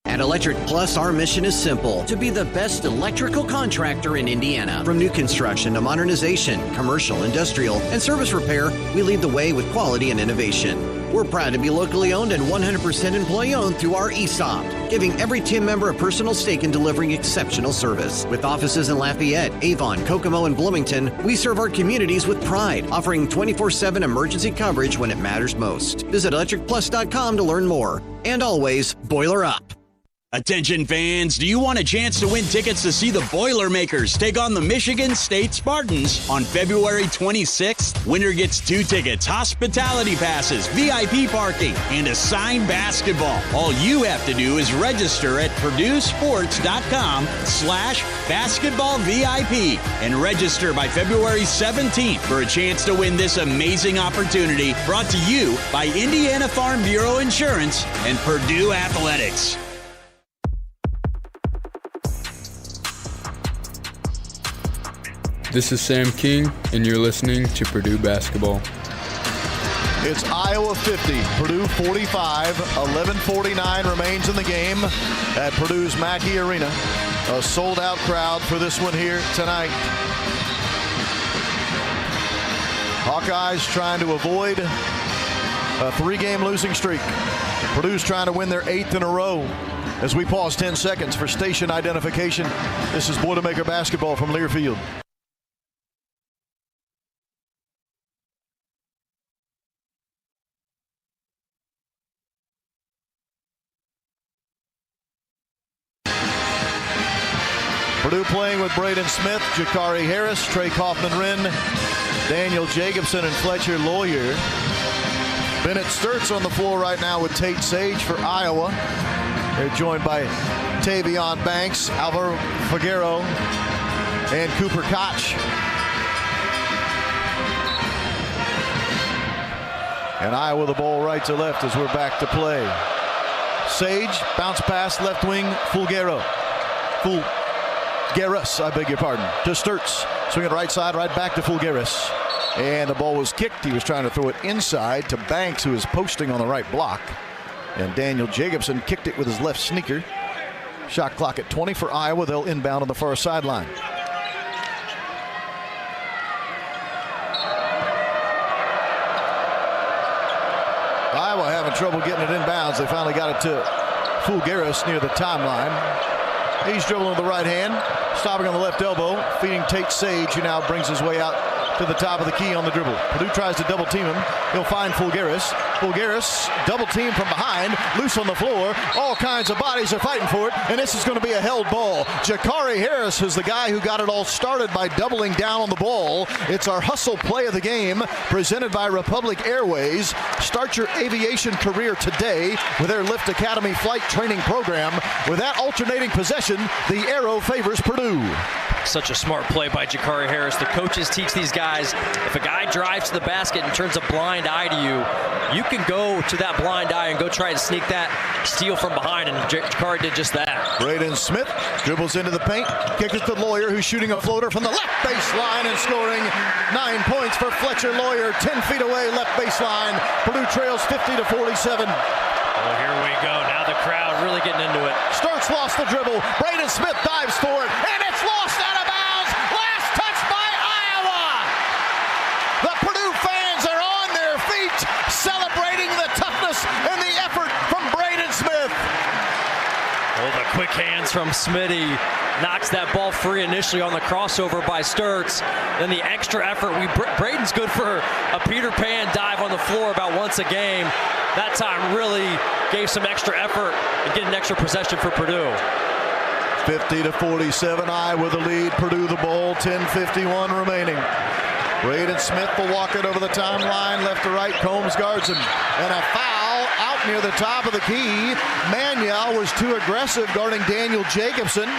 S16: At Electric Plus, our mission is simple: to be the best electrical contractor in Indiana. From new construction to modernization, commercial, industrial, and service repair, we lead the way with quality and innovation. We're proud to be locally owned and 100% employee-owned through our ESOP, giving every team member a personal stake in delivering exceptional service. With offices in Lafayette, Avon, Kokomo, and Bloomington, we serve our communities with pride, offering 24/7 emergency coverage when it matters most. Visit electricplus.com to learn more. And always, boiler up.
S15: Attention fans, do you want a chance to win tickets to see the Boilermakers take on the Michigan State Spartans on February 26th? Winner gets 2 tickets, hospitality passes, VIP parking, and a signed basketball. All you have to do is register at purduesports.com/basketballvip and register by February 17th for a chance to win this amazing opportunity, brought to you by Indiana Farm Bureau Insurance and Purdue Athletics.
S3: This is Sam King, and you're listening to Purdue Basketball.
S13: It's Iowa 50, Purdue 45, 11:49 remains in the game at Purdue's Mackey Arena. A sold-out crowd for this one here tonight. Hawkeyes trying to avoid a 3-game losing streak. Purdue's trying to win their 8th in a row. As we pause 10 seconds for station identification, this is Boilermaker basketball from Learfield. Purdue playing with Braden Smith, Jakari Harris, Trey Kaufman-Wren, Daniel Jacobson, and Fletcher Lawyer. Bennett Sturtz on the floor right now with Tate Sage for Iowa. They're joined by Tavion Banks, Alvaro Figueroa, and Cooper Koch. And Iowa the ball right to left as we're back to play. Sage, bounce pass, left wing, Fulgueras, I beg your pardon, to Sturtz. Swing it right side, right back to Fulgueras. And the ball was kicked. He was trying to throw it inside to Banks, who is posting on the right block. And Daniel Jacobson kicked it with his left sneaker. Shot clock at 20 for Iowa. They'll inbound on the far sideline. Iowa having trouble getting it inbounds. They finally got it to Fulgueras near the timeline. He's dribbling with the right hand, stopping on the left elbow, feeding Tate Sage, who now brings his way out to the top of the key on the dribble. Purdue tries to double team him. He'll find Fulgueras. Fulgueras double team from behind, loose on the floor. All kinds of bodies are fighting for it, and this is going to be a held ball. Jakari Harris is the guy who got it all started by doubling down on the ball. It's our hustle play of the game, presented by Republic Airways. Start your aviation career today with their Lift Academy flight training program. With that alternating possession, the arrow favors Purdue.
S14: Such a smart play by Jakari Harris. The coaches teach these guys, if a guy drives to the basket and turns a blind eye to you, you can go to that blind eye and go try to sneak that steal from behind, and Jakari did just that.
S13: Braden Smith dribbles into the paint, kicks it to Lawyer, who's shooting a floater from the left baseline and scoring 9 points for Fletcher Lawyer, 10 feet away, left baseline. Purdue trails 50-47.
S14: Well, here we go. Now the crowd really getting into it.
S13: Sturtz lost the dribble. Braden Smith dives for it, and it's lost. tossed out of bounds. Last touch by Iowa. The Purdue fans are on their feet, celebrating the toughness and the effort from Braden Smith.
S14: Oh, the quick hands from Smitty. Knocks that ball free initially on the crossover by Sturtz. Then the extra effort. Braden's good for a Peter Pan dive on the floor about once a game. That time really gave some extra effort and get an extra possession for Purdue.
S13: 50-47, Iowa the lead. Purdue the ball. 10:51 remaining. Braden Smith will walk it over the timeline, left to right. Combs guards him. And a foul out near the top of the key. Manial was too aggressive guarding Daniel Jacobson.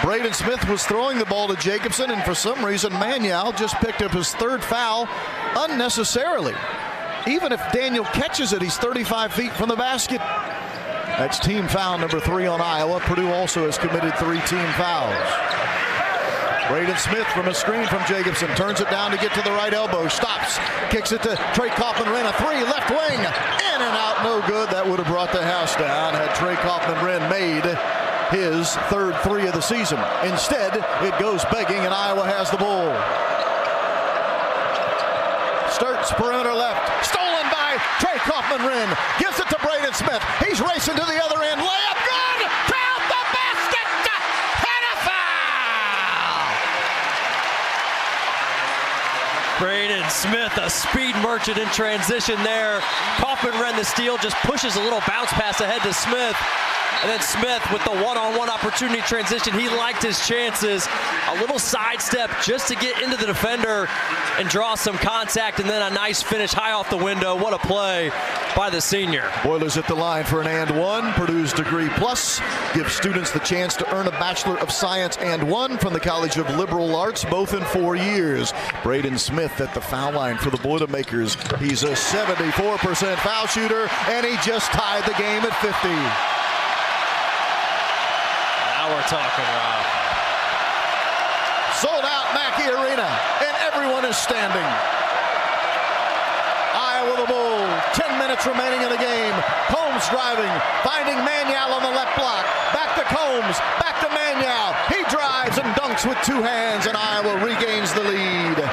S13: Braden Smith was throwing the ball to Jacobson, and for some reason, Manial just picked up his third foul unnecessarily. Even if Daniel catches it, he's 35 feet from the basket. That's team foul number 3 on Iowa. Purdue also has committed 3 team fouls. Braden Smith from a screen from Jacobson turns it down to get to the right elbow. Stops. Kicks it to Trey Kaufman-Renn. A 3 left wing. In and out. No good. That would have brought the house down had Trey Kaufman-Renn made his third 3 of the season. Instead, it goes begging, and Iowa has the ball. Sturtz, perimeter left. Stolen by Trey Kaufman-Renn. Gives it to Braden Smith. He's racing to the other end. Layup good. Count the basket. And a foul.
S14: Braden Smith, a speed merchant in transition there. Kaufman-Renn, the steal, just pushes a little bounce pass ahead to Smith. And then Smith with the one-on-one opportunity transition. He liked his chances. A little sidestep just to get into the defender and draw some contact, and then a nice finish high off the window. What a play by the senior.
S13: Boilers at the line for an and one. Purdue's Degree Plus gives students the chance to earn a Bachelor of Science and one from the College of Liberal Arts, both in 4 years. Braden Smith at the foul line for the Boilermakers. He's a 74% foul shooter, and he just tied the game at 50.
S14: We're talking, Rob.
S13: Sold out Mackey Arena, and everyone is standing. Iowa the ball. 10 minutes remaining in the game. Combs driving, finding Manial on the left block. Back to Combs, back to Manial. He drives and dunks with 2 hands, and Iowa regains the lead.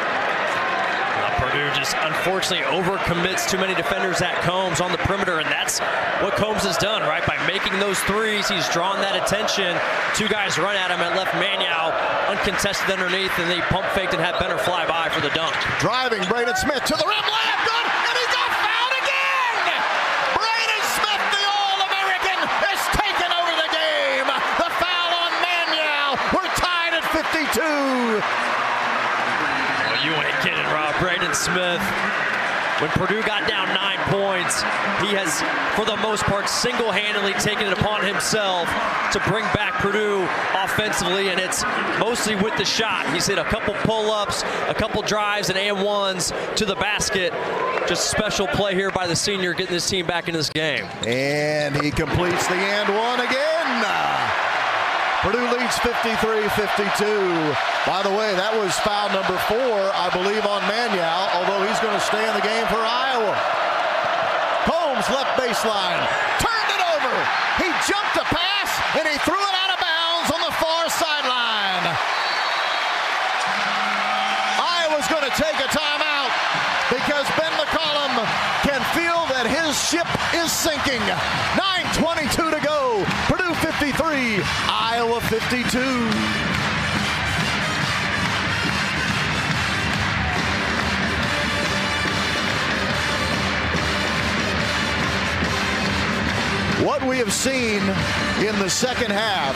S14: Purdue just unfortunately overcommits too many defenders at Combs on the perimeter, and that's what Combs has done, right? By making those threes, he's drawn that attention. 2 guys run at him and left Manial uncontested underneath, and they pump faked and had Benner fly by for the dunk.
S13: Driving, Braden Smith to the rim, layup good, and he got fouled again! Braden Smith, the All-American, has taken over the game. The foul on Manial. We're tied at 52.
S14: You ain't kidding, Rob. Braden Smith, when Purdue got down 9 points, he has, for the most part, single-handedly taken it upon himself to bring back Purdue offensively, and it's mostly with the shot. He's hit a couple pull-ups, a couple drives, and and-ones to the basket. Just special play here by the senior, getting this team back into this game.
S13: And he completes the and-one again. Purdue leads 53-52. By the way, that was foul number 4, I believe, on Manial, although he's going to stay in the game for Iowa. Combs left baseline, turned it over. He jumped a pass, and he threw it out of bounds on the far sideline. Iowa's going to take a timeout because Ben McCollum can feel that his ship is sinking. 9:22 to go. Purdue 53, Iowa 52. What we have seen in the second half,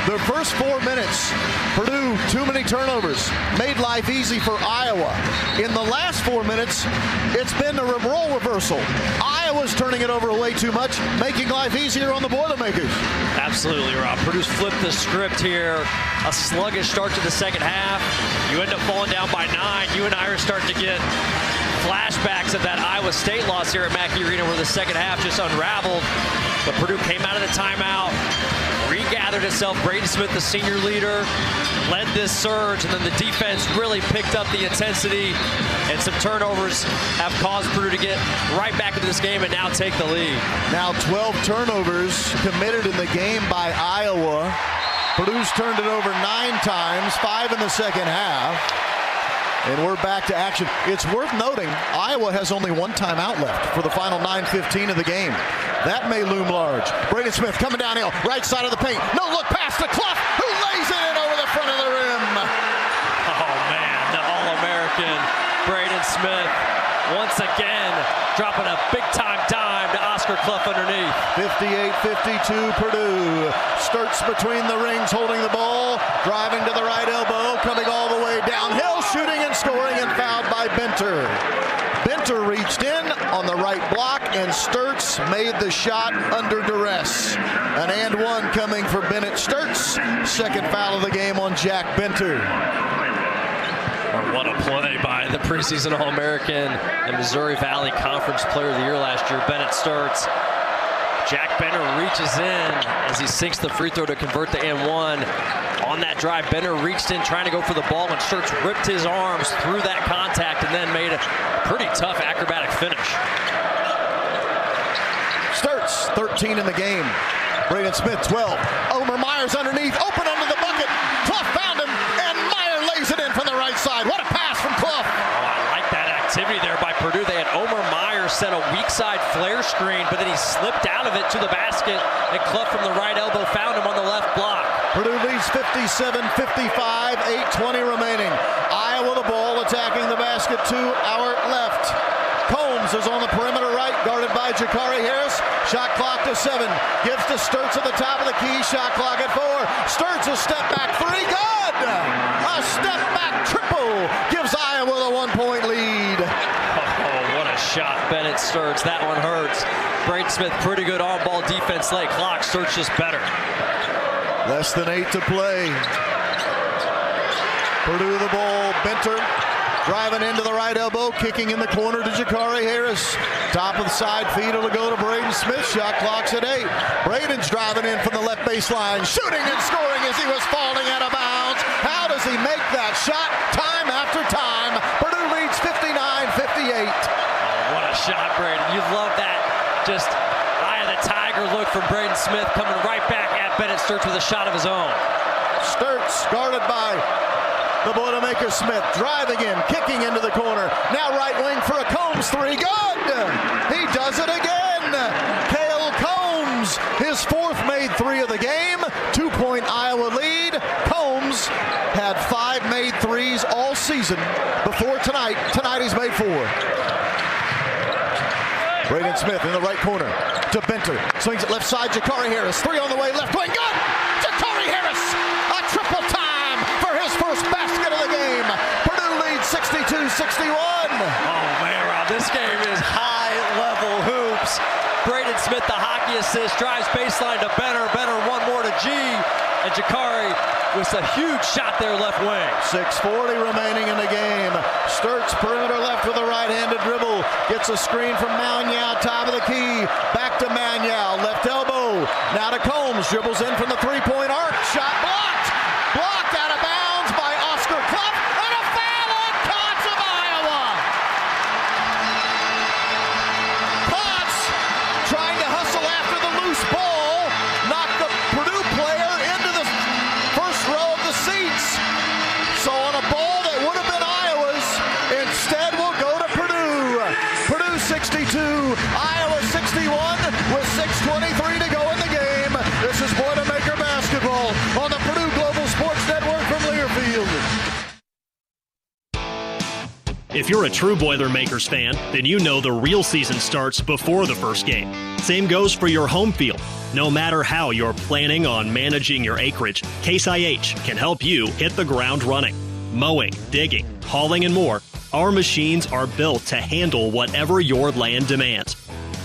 S13: the first 4 minutes, Purdue, too many turnovers, made life easy for Iowa. In the last 4 minutes, it's been a role reversal. Iowa's turning it over way too much, making life easier on the Boilermakers.
S14: Absolutely, Rob. Purdue's flipped the script here. A sluggish start to the second half. You end up falling down by 9. You and I are starting to get flashbacks of that Iowa State loss here at Mackey Arena where the second half just unraveled. But Purdue came out of the timeout, regathered itself. Braden Smith, the senior leader, led this surge, and then the defense really picked up the intensity, and some turnovers have caused Purdue to get right back into this game and now take the lead.
S13: Now 12 turnovers committed in the game by Iowa. Purdue's turned it over 9 times, 5 in the second half. And we're back to action. It's worth noting, Iowa has only 1 timeout left for the final 9:15 of the game. That may loom large. Braden Smith coming downhill, right side of the paint. No look pass to Clough, who lays it in over the front of the rim.
S14: Oh, man, the All-American Braden Smith once again dropping a big-time dime to Oscar Clough underneath.
S13: 58-52 Purdue. Sturts between the rings holding the ball, driving to the right elbow, coming all the way downhill, shooting and scoring, and fouled by Benter. Benter reached in on the right block, and Sturts made the shot under duress. An and one coming for Bennett Sturts. Second foul of the game on Jack Benter.
S14: What a play by the preseason All-American and Missouri Valley Conference Player of the Year last year, Bennett Sturts. Jack Benter reaches in as he sinks the free throw to convert the and one. On that drive, Benter reached in trying to go for the ball, and Sturts ripped his arms through that contact and then made a pretty tough acrobatic finish.
S13: Sturts, 13 in the game. Braden Smith, 12. Omer Myers underneath, open under the bucket. Clough found him, and Meyer lays it in from the right side. What a pass from Clough.
S14: Oh, I like that activity there by Purdue. They had Omer Myers set a weak side flare screen, but then he slipped out of it to the basket, and Clough from the right elbow found him on the left block.
S13: Purdue leads 57-55, 8:20 remaining. Iowa the ball, attacking the basket to our left. Combs is on the perimeter right, guarded by Jakari Harris. Shot clock to 7. Gives to Sturts at the top of the key. Shot clock at 4. Sturts a step back 3. Good! A step back triple gives Iowa the 1-point lead.
S14: Oh, what a shot, Bennett Sturts. That one hurts. Braden Smith, pretty good on-ball defense late. Clock, Sturts just better.
S13: Less than 8 to play. Purdue the ball. Benter driving into the right elbow, kicking in the corner to Jakari Harris. Top of the side feed, it'll go to Braden Smith. Shot clock's at 8. Braden's driving in from the left baseline, shooting and scoring as he was falling out of bounds. How does he make that shot? Time after time. Purdue leads 59-58.
S14: Oh, what a shot, Braden. You love that. Just eye of the tiger look from Braden Smith, coming right back at Bennett Sturts with a shot of his own.
S13: Sturts guarded by the Boilermakers. Smith driving in, kicking into the corner. Now right wing for a Combs 3. Good! He does it again! Cale Combs, his 4th made 3 of the game. 2-point Iowa lead. Combs had 5 made 3s all season before tonight. Tonight he's made 4. Braden Smith in the right corner to Benter. Swings it left side, Jakari Harris. 3 on the way, left wing. Good! Jakari Harris! A triple time for his first basket of the game. Purdue leads 62-61.
S14: Oh, man, wow. This game is high-level hoops. Braden Smith, the hockey assist, drives baseline to Benter. Benter, one more to G. And Jakari with a huge shot there left wing.
S13: 6:40 remaining in the game. Sturts perimeter left with a right-handed dribble. Gets a screen from Magnow, top of the key. Back to Magnow, left elbow. Now to Combs, dribbles in from the 3-point arc. Shot blocked. Blocked out of bounds by Oscar Clough. And a foul on Potts of Iowa. Potts trying to hustle after the loose ball. Knocked the Purdue player into the first row of the seats. So on a ball that would have been Iowa's, instead will go to Purdue. Purdue 62, Iowa 61 with 6:23 to go in the game. This is Boilermaker basketball on the Purdue Global Sports Network from Learfield.
S24: If you're a true Boilermakers fan, then you know the real season starts before the first game. Same goes for your home field. No matter how you're planning on managing your acreage, Case IH can help you hit the ground running. Mowing, digging, hauling, and more, our machines are built to handle whatever your land demands.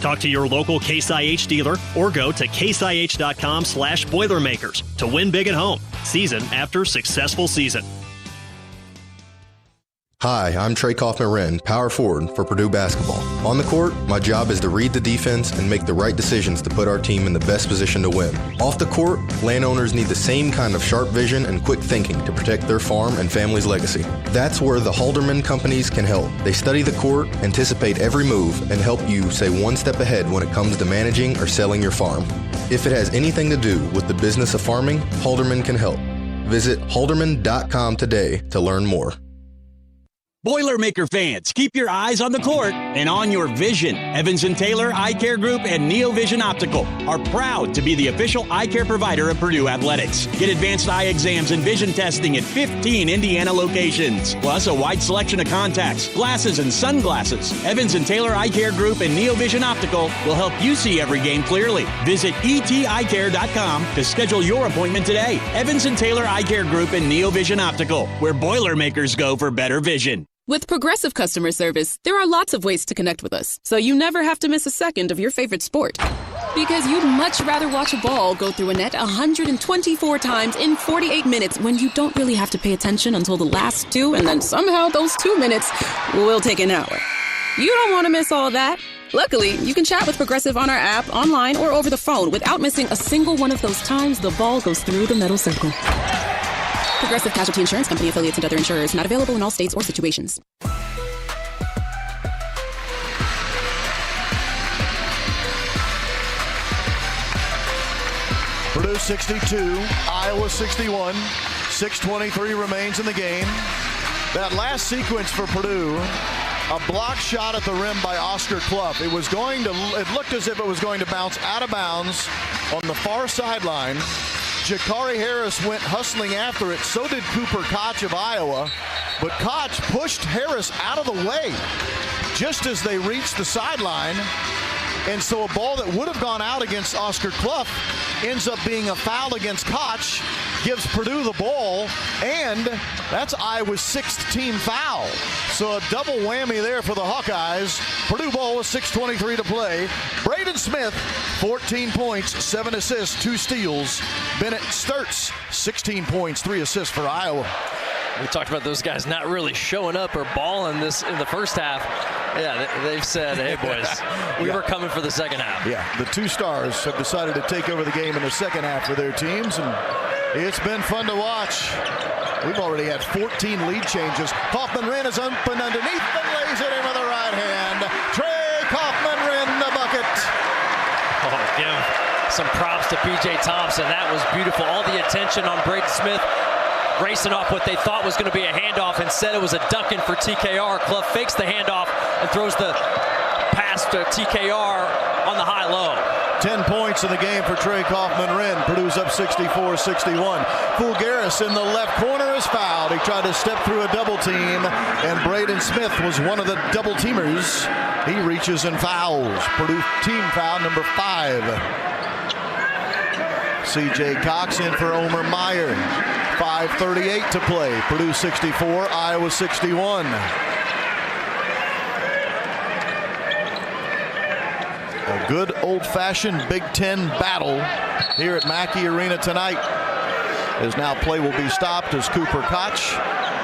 S24: Talk to your local Case IH dealer or go to caseih.com/Boilermakers to win big at home, season after successful season.
S10: Hi, I'm Trey Kaufman-Renn, power forward for Purdue basketball. On the court, my job is to read the defense and make the right decisions to put our team in the best position to win. Off the court, landowners need the same kind of sharp vision and quick thinking to protect their farm and family's legacy. That's where the Halderman companies can help. They study the court, anticipate every move, and help you stay one step ahead when it comes to managing or selling your farm. If it has anything to do with the business of farming, Halderman can help. Visit halderman.com today to learn more.
S15: Boilermaker fans, keep your eyes on the court and on your vision. Evans & Taylor Eye Care Group and Neo Vision Optical are proud to be the official eye care provider of Purdue Athletics. Get advanced eye exams and vision testing at 15 Indiana locations, plus a wide selection of contacts, glasses, and sunglasses. Evans & Taylor Eye Care Group and Neo Vision Optical will help you see every game clearly. Visit eteyecare.com to schedule your appointment today. Evans & Taylor Eye Care Group and Neo Vision Optical, where Boilermakers go for better vision.
S11: With Progressive customer service, there are lots of ways to connect with us, so you never have to miss a second of your favorite sport. Because you'd much rather watch a ball go through a net 124 times in 48 minutes when you don't really have to pay attention until the last two, and then somehow those 2 minutes will take an hour. You don't want to miss all that. Luckily, you can chat with Progressive on our app, online, or over the phone without missing a single one of those times the ball goes through the metal circle. Progressive Casualty Insurance Company, affiliates, and other insurers. Not available in all states or situations.
S13: Purdue 62, Iowa 61. 6:23 remains in the game. That last sequence for Purdue, a block shot at the rim by Oscar Clough. It looked as if it was going to bounce out of bounds on the far sideline. Jakari Harris went hustling after it. So did Cooper Koch of Iowa. But Koch pushed Harris out of the way just as they reached the sideline. And so a ball that would have gone out against Oscar Clough ends up being a foul against Koch, gives Purdue the ball, and that's Iowa's 6th team foul. So a double whammy there for the Hawkeyes. Purdue ball with 6:23 to play. Braden Smith, 14 points, 7 assists, 2 steals. Bennett Sturtz, 16 points, 3 assists for Iowa.
S14: We talked about those guys not really showing up or balling this in the first half. Yeah, they've said, hey, boys, we were coming for the second half.
S13: Yeah, the 2 stars have decided to take over the game in the second half for their teams, and it's been fun to watch. We've already had 14 lead changes. Kaufman-Renn is open underneath and lays it in with the right hand. Trey Kaufman-Renn, the bucket.
S14: Oh, give some props to P.J. Thompson. That was beautiful. All the attention on Braden Smith. Racing off what they thought was going to be a handoff. Instead, it was a ducking for TKR. Clough fakes the handoff and throws the pass to TKR on the high-low.
S13: 10 points in the game for Trey Kaufman-Renn. Purdue's up 64-61. Fulgaris in the left corner is fouled. He tried to step through a double team, and Braden Smith was one of the double teamers. He reaches and fouls. Purdue team foul number 5. C.J. Cox in for Omer Meyer. 5:38 to play. Purdue 64, Iowa 61. A good old-fashioned Big Ten battle here at Mackey Arena tonight. As now play will be stopped as Cooper Koch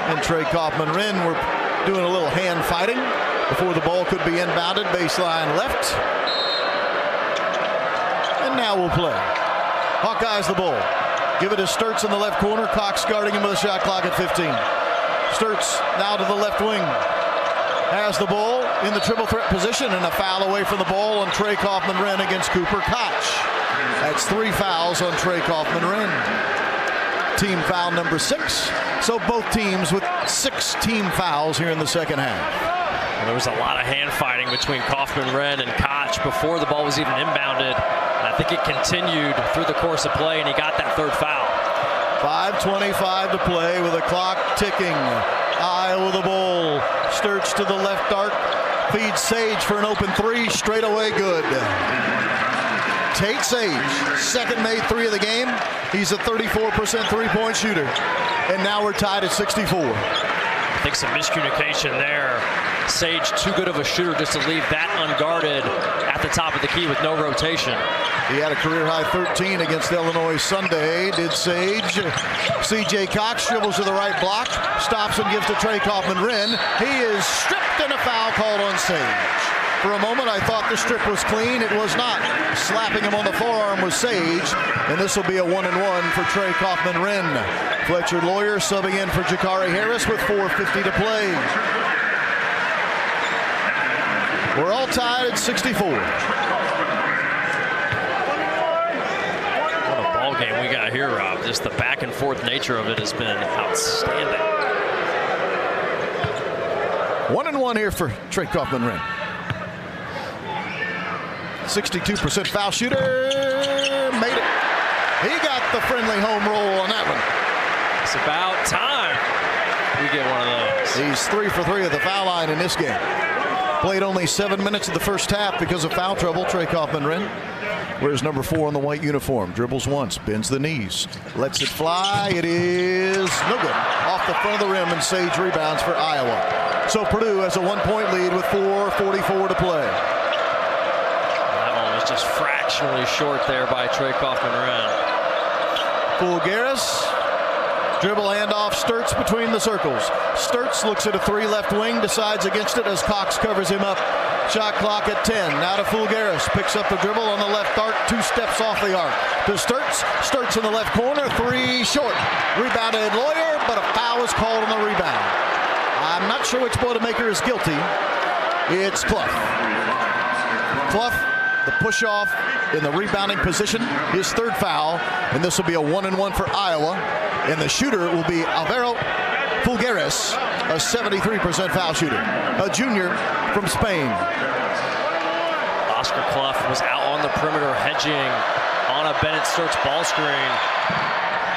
S13: and Trey Kaufman-Renn were doing a little hand fighting before the ball could be inbounded. Baseline left. And now we'll play. Hawkeyes the ball. Give it to Sturtz in the left corner. Cox guarding him with a shot clock at 15. Sturtz now to the left wing. Has the ball in the triple threat position and a foul away from the ball on Trey Kaufman-Renn against Cooper Koch. That's 3 fouls on Trey Kaufman-Renn. Team foul number 6. So both teams with 6 team fouls here in the second half.
S14: Well, there was a lot of hand fighting between Kaufman-Renn and Koch before the ball was even inbounded. I think it continued through the course of play, and he got that 3rd foul.
S13: 5:25 to play with the clock ticking. Iowa the ball. Sturtz to the left arc. Feeds Sage for an open 3. Straight away good. Tate Sage, second made 3 of the game. He's a 34% three-point shooter. And now we're tied at 64.
S14: I think some miscommunication there. Sage too good of a shooter just to leave that unguarded at at the top of the key with no rotation.
S13: He had a career-high 13 against Illinois Sunday, did Sage. C.J. Cox dribbles to the right block, stops and gives to Trey Kaufman-Renn. He is stripped and a foul called on Sage. For a moment, I thought the strip was clean. It was not. Slapping him on the forearm was Sage, and this will be a 1-and-1 for Trey Kaufman-Renn. Fletcher Lawyer subbing in for Jakari Harris with 4:50 to play. We're all tied at 64.
S14: What a ball game we got here, Rob. Just the back and forth nature of it has been outstanding.
S13: 1-and-1 here for Trey Kaufman-Renn. 62% foul shooter. Made it. He got the friendly home roll on that one.
S14: It's about time we get one of those.
S13: He's 3 for 3 at the foul line in this game. Played only 7 minutes of the first half because of foul trouble. Trey Kaufman-Renn wears number 4 on the white uniform. Dribbles once, bends the knees, lets it fly. It is no good. Off the front of the rim, and Sage rebounds for Iowa. So Purdue has a 1-point lead with 4:44 to play.
S14: That one was just fractionally short there by Trey Kaufman-Renn.
S13: Fulgaris. Dribble handoff, Sturts between the circles. Sturts looks at a 3 left wing, decides against it as Cox covers him up. Shot clock at 10. Now to Fulgaris. Picks up the dribble on the left arc, 2 steps off the arc. To Sturts. Sturts in the left corner, 3 short. Rebounded Lawyer, but a foul is called on the rebound. I'm not sure which Boilermaker is guilty. It's Clough. Clough, the push off in the rebounding position, his 3rd foul, and this will be a 1-and-1 for Iowa. And the shooter will be Alvaro Fulgaris, a 73% foul shooter, a junior from Spain.
S14: Oscar Clough was out on the perimeter hedging on a Bennett Sturts ball screen.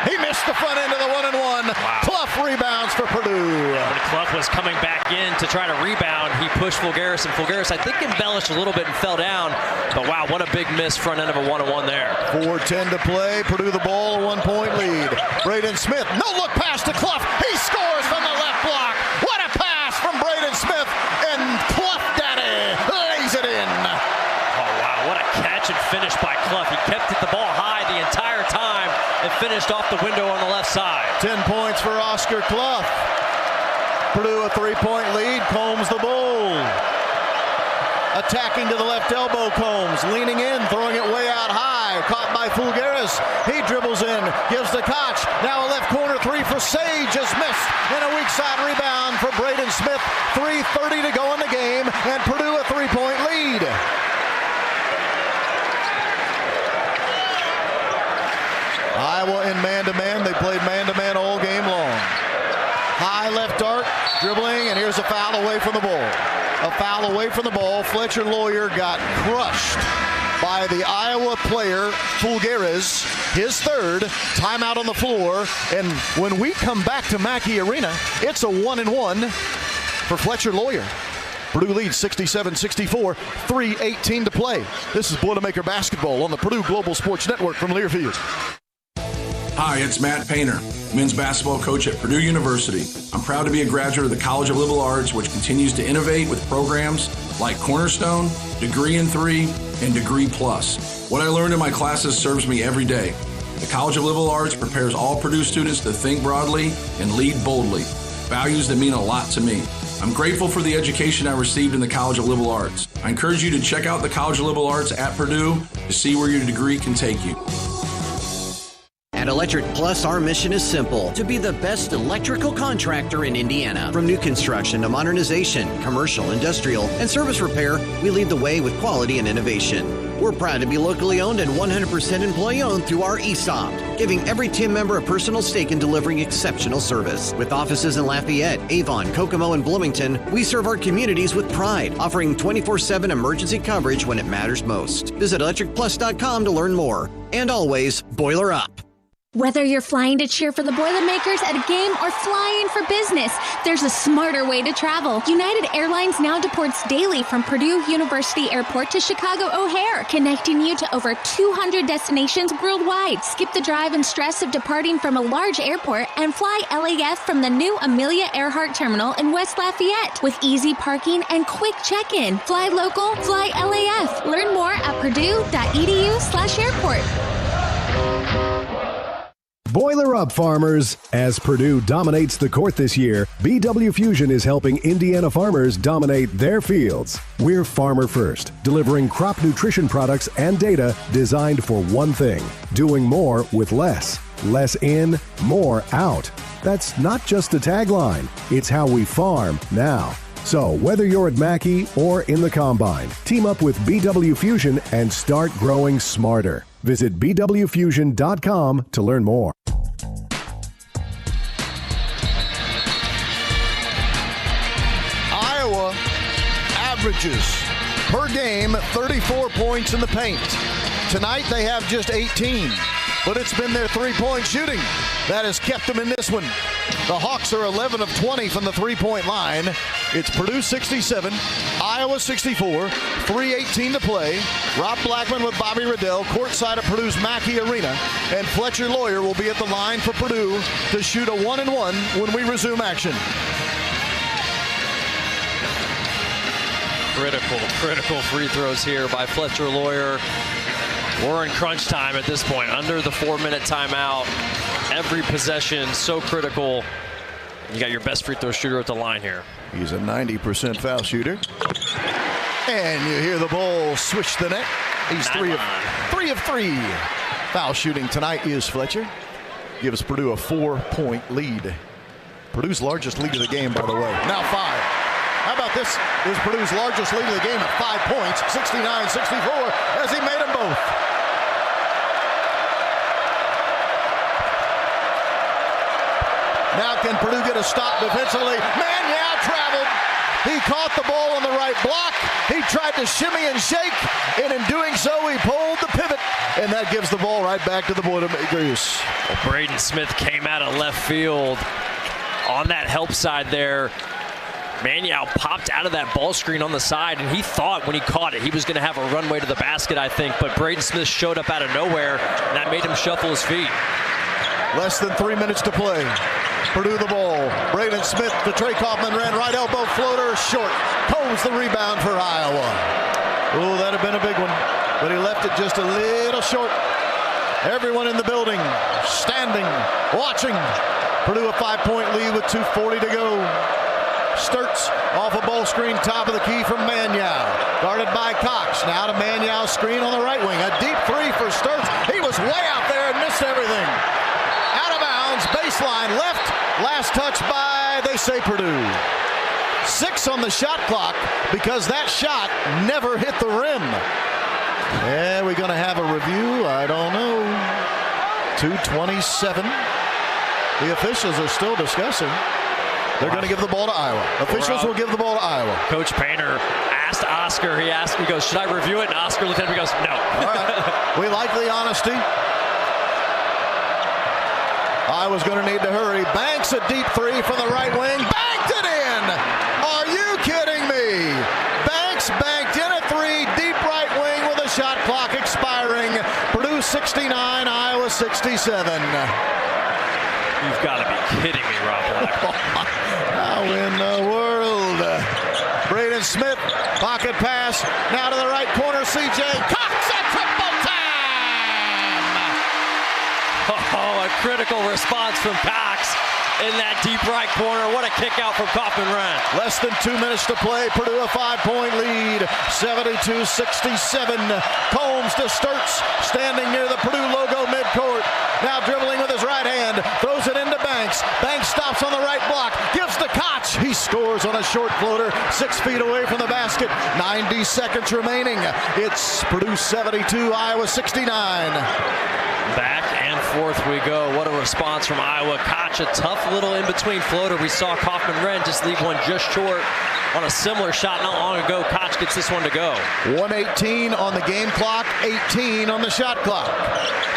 S13: He missed the front end of the 1-and-1.
S14: Wow.
S13: Clough rebounds for Purdue.
S14: When Clough was coming back in to try to rebound, he pushed Fulgaris, and Fulgaris, I think, embellished a little bit and fell down. But wow, what a big miss front end of a 1-on-1 there.
S13: 4:10 to play. Purdue the ball, a 1-point lead. Braden Smith, no look pass to Clough. He scores from the left block. What a pass from Braden Smith, and Clough Daddy lays it in.
S14: Oh wow, what a catch and finish by Clough. He kept the ball high the entire time and finished off the window on the left side.
S13: 10 points for Oscar Clough. Purdue a 3-point lead. Combs the bull. Attacking to the left elbow, Combs. Leaning in, throwing it way out high. Caught by Fulgaris. He dribbles in, gives to Koch. Now a left corner 3 for Sage. Just missed. And a weak side rebound for Braden Smith. 3:30 to go in the game, and Purdue a 3-point lead. Iowa in man-to-man. They played man-to-man all game long. High left arc, dribbling, and here's a foul away from the ball. A foul away from the ball. Fletcher Lawyer got crushed by the Iowa player, Fulgaris, his 3rd. Timeout on the floor. And when we come back to Mackey Arena, it's a 1-and-1 for Fletcher Lawyer. Purdue leads 67-64, 3:18 to play. This is Boilermaker Basketball on the Purdue Global Sports Network from Learfield.
S12: Hi, it's Matt Painter, men's basketball coach at Purdue University. I'm proud to be a graduate of the College of Liberal Arts, which continues to innovate with programs like Cornerstone, Degree in 3, and Degree Plus. What I learned in my classes serves me every day. The College of Liberal Arts prepares all Purdue students to think broadly and lead boldly, values that mean a lot to me. I'm grateful for the education I received in the College of Liberal Arts. I encourage you to check out the College of Liberal Arts at Purdue to see where your degree can take you.
S16: At Electric Plus, our mission is simple: to be the best electrical contractor in Indiana. From new construction to modernization, commercial, industrial, and service repair, we lead the way with quality and innovation. We're proud to be locally owned and 100% employee-owned through our ESOP, giving every team member a personal stake in delivering exceptional service. With offices in Lafayette, Avon, Kokomo, and Bloomington, we serve our communities with pride, offering 24/7 emergency coverage when it matters most. Visit electricplus.com to learn more. And always, boiler up.
S17: Whether you're flying to cheer for the Boilermakers at a game or flying for business, there's a smarter way to travel. United Airlines now deports daily from Purdue University Airport to Chicago O'Hare, connecting you to over 200 destinations worldwide. Skip the drive and stress of departing from a large airport and fly LAF from the new Amelia Earhart Terminal in West Lafayette with easy parking and quick check-in. Fly local, fly LAF. Learn more at purdue.edu/airport.
S22: Boiler up, farmers! As Purdue dominates the court this year, BW Fusion is helping Indiana farmers dominate their fields. We're farmer first, delivering crop nutrition products and data designed for one thing: doing more with less. Less in, more out. That's not just a tagline, it's how we farm now. So whether you're at Mackey or in the Combine, team up with BW Fusion and start growing smarter. Visit bwfusion.com to learn more.
S13: Iowa averages per game 34 points in the paint. Tonight they have just 18, but it's been their three-point shooting that has kept them in this one. The Hawks are 11 of 20 from the three-point line. It's Purdue 67, Iowa 64, 3:18 to play. Rob Blackman with Bobby Riddell, courtside at Purdue's Mackey Arena, and Fletcher Lawyer will be at the line for Purdue to shoot a 1-and-1 when we resume action.
S14: Critical free throws here by Fletcher Lawyer. We're in crunch time at this point, under the 4-minute timeout. Every possession so critical. You got your best free throw shooter at the line here.
S13: He's a 90% foul shooter. And you hear the ball swish the net. He's three of three. Foul shooting tonight is Fletcher. Gives Purdue a 4-point lead. Purdue's largest lead of the game, by the way. Now 5. How about this? Is Purdue's largest lead of the game at 5 points, 69-64, as he made them both. Now can Purdue get a stop defensively? Manyow traveled. He caught the ball on the right block. He tried to shimmy and shake, and in doing so, he pulled the pivot, and that gives the ball right back to the Boilermakers.
S14: Well, Braden Smith came out of left field on that help side there. Manyow popped out of that ball screen on the side, and he thought when he caught it he was going to have a runway to the basket, I think, but Braden Smith showed up out of nowhere, and that made him shuffle his feet.
S13: Less than 3 minutes to play. Purdue the ball. Braden Smith to Trey Kaufman, ran right elbow floater, short. Combs the rebound for Iowa. Oh, that'd have been a big one, but he left it just a little short. Everyone in the building standing, watching. Purdue a 5-point lead with 2:40 to go. Sturts off a ball screen, top of the key from Manyow. Guarded by Cox. Now to Manyow's screen on the right wing. A deep three for Sturts. He was way out there and missed everything. Out of bounds, baseline left. Last touch by, they say, Purdue. 6 on the shot clock because that shot never hit the rim. Yeah, we're going to have a review. I don't know. 2:27. The officials are still discussing. They're going to give the ball to Iowa. Officials will give the ball to Iowa.
S14: Coach Painter asked Oscar, he goes, should I review it? And Oscar looked at him and goes, no.
S13: All right. We like the honesty. Iowa's going to need to hurry. Banks a deep three from the right wing. Banked it in! Are you kidding me? Banks banked in a three, deep right wing with a shot clock expiring. Purdue 69, Iowa 67.
S14: You've got to be kidding me, Rob Black.
S13: How in the world? Braden Smith, pocket pass. Now to the right corner, C.J. Cox, a triple time!
S14: Oh, a critical response from Cox in that deep right corner. What a kick out from Kaufman-Renn.
S13: Less than 2 minutes to play. Purdue a 5-point lead, 72-67. Combs to Sturts, standing near the Purdue logo midcourt. Now dribbling with his right hand, throws it into Banks. Banks stops on the right block, gives to Koch. He scores on a short floater, 6 feet away from the basket. 90 seconds remaining. It's Purdue 72, Iowa 69.
S14: Back and forth we go. What a response from Iowa. Koch, a tough little in-between floater. We saw Kaufman-Renn just leave one just short. on a similar shot not long ago. Koch gets this one to go.
S13: 1:18 on the game clock, 18 on the shot clock.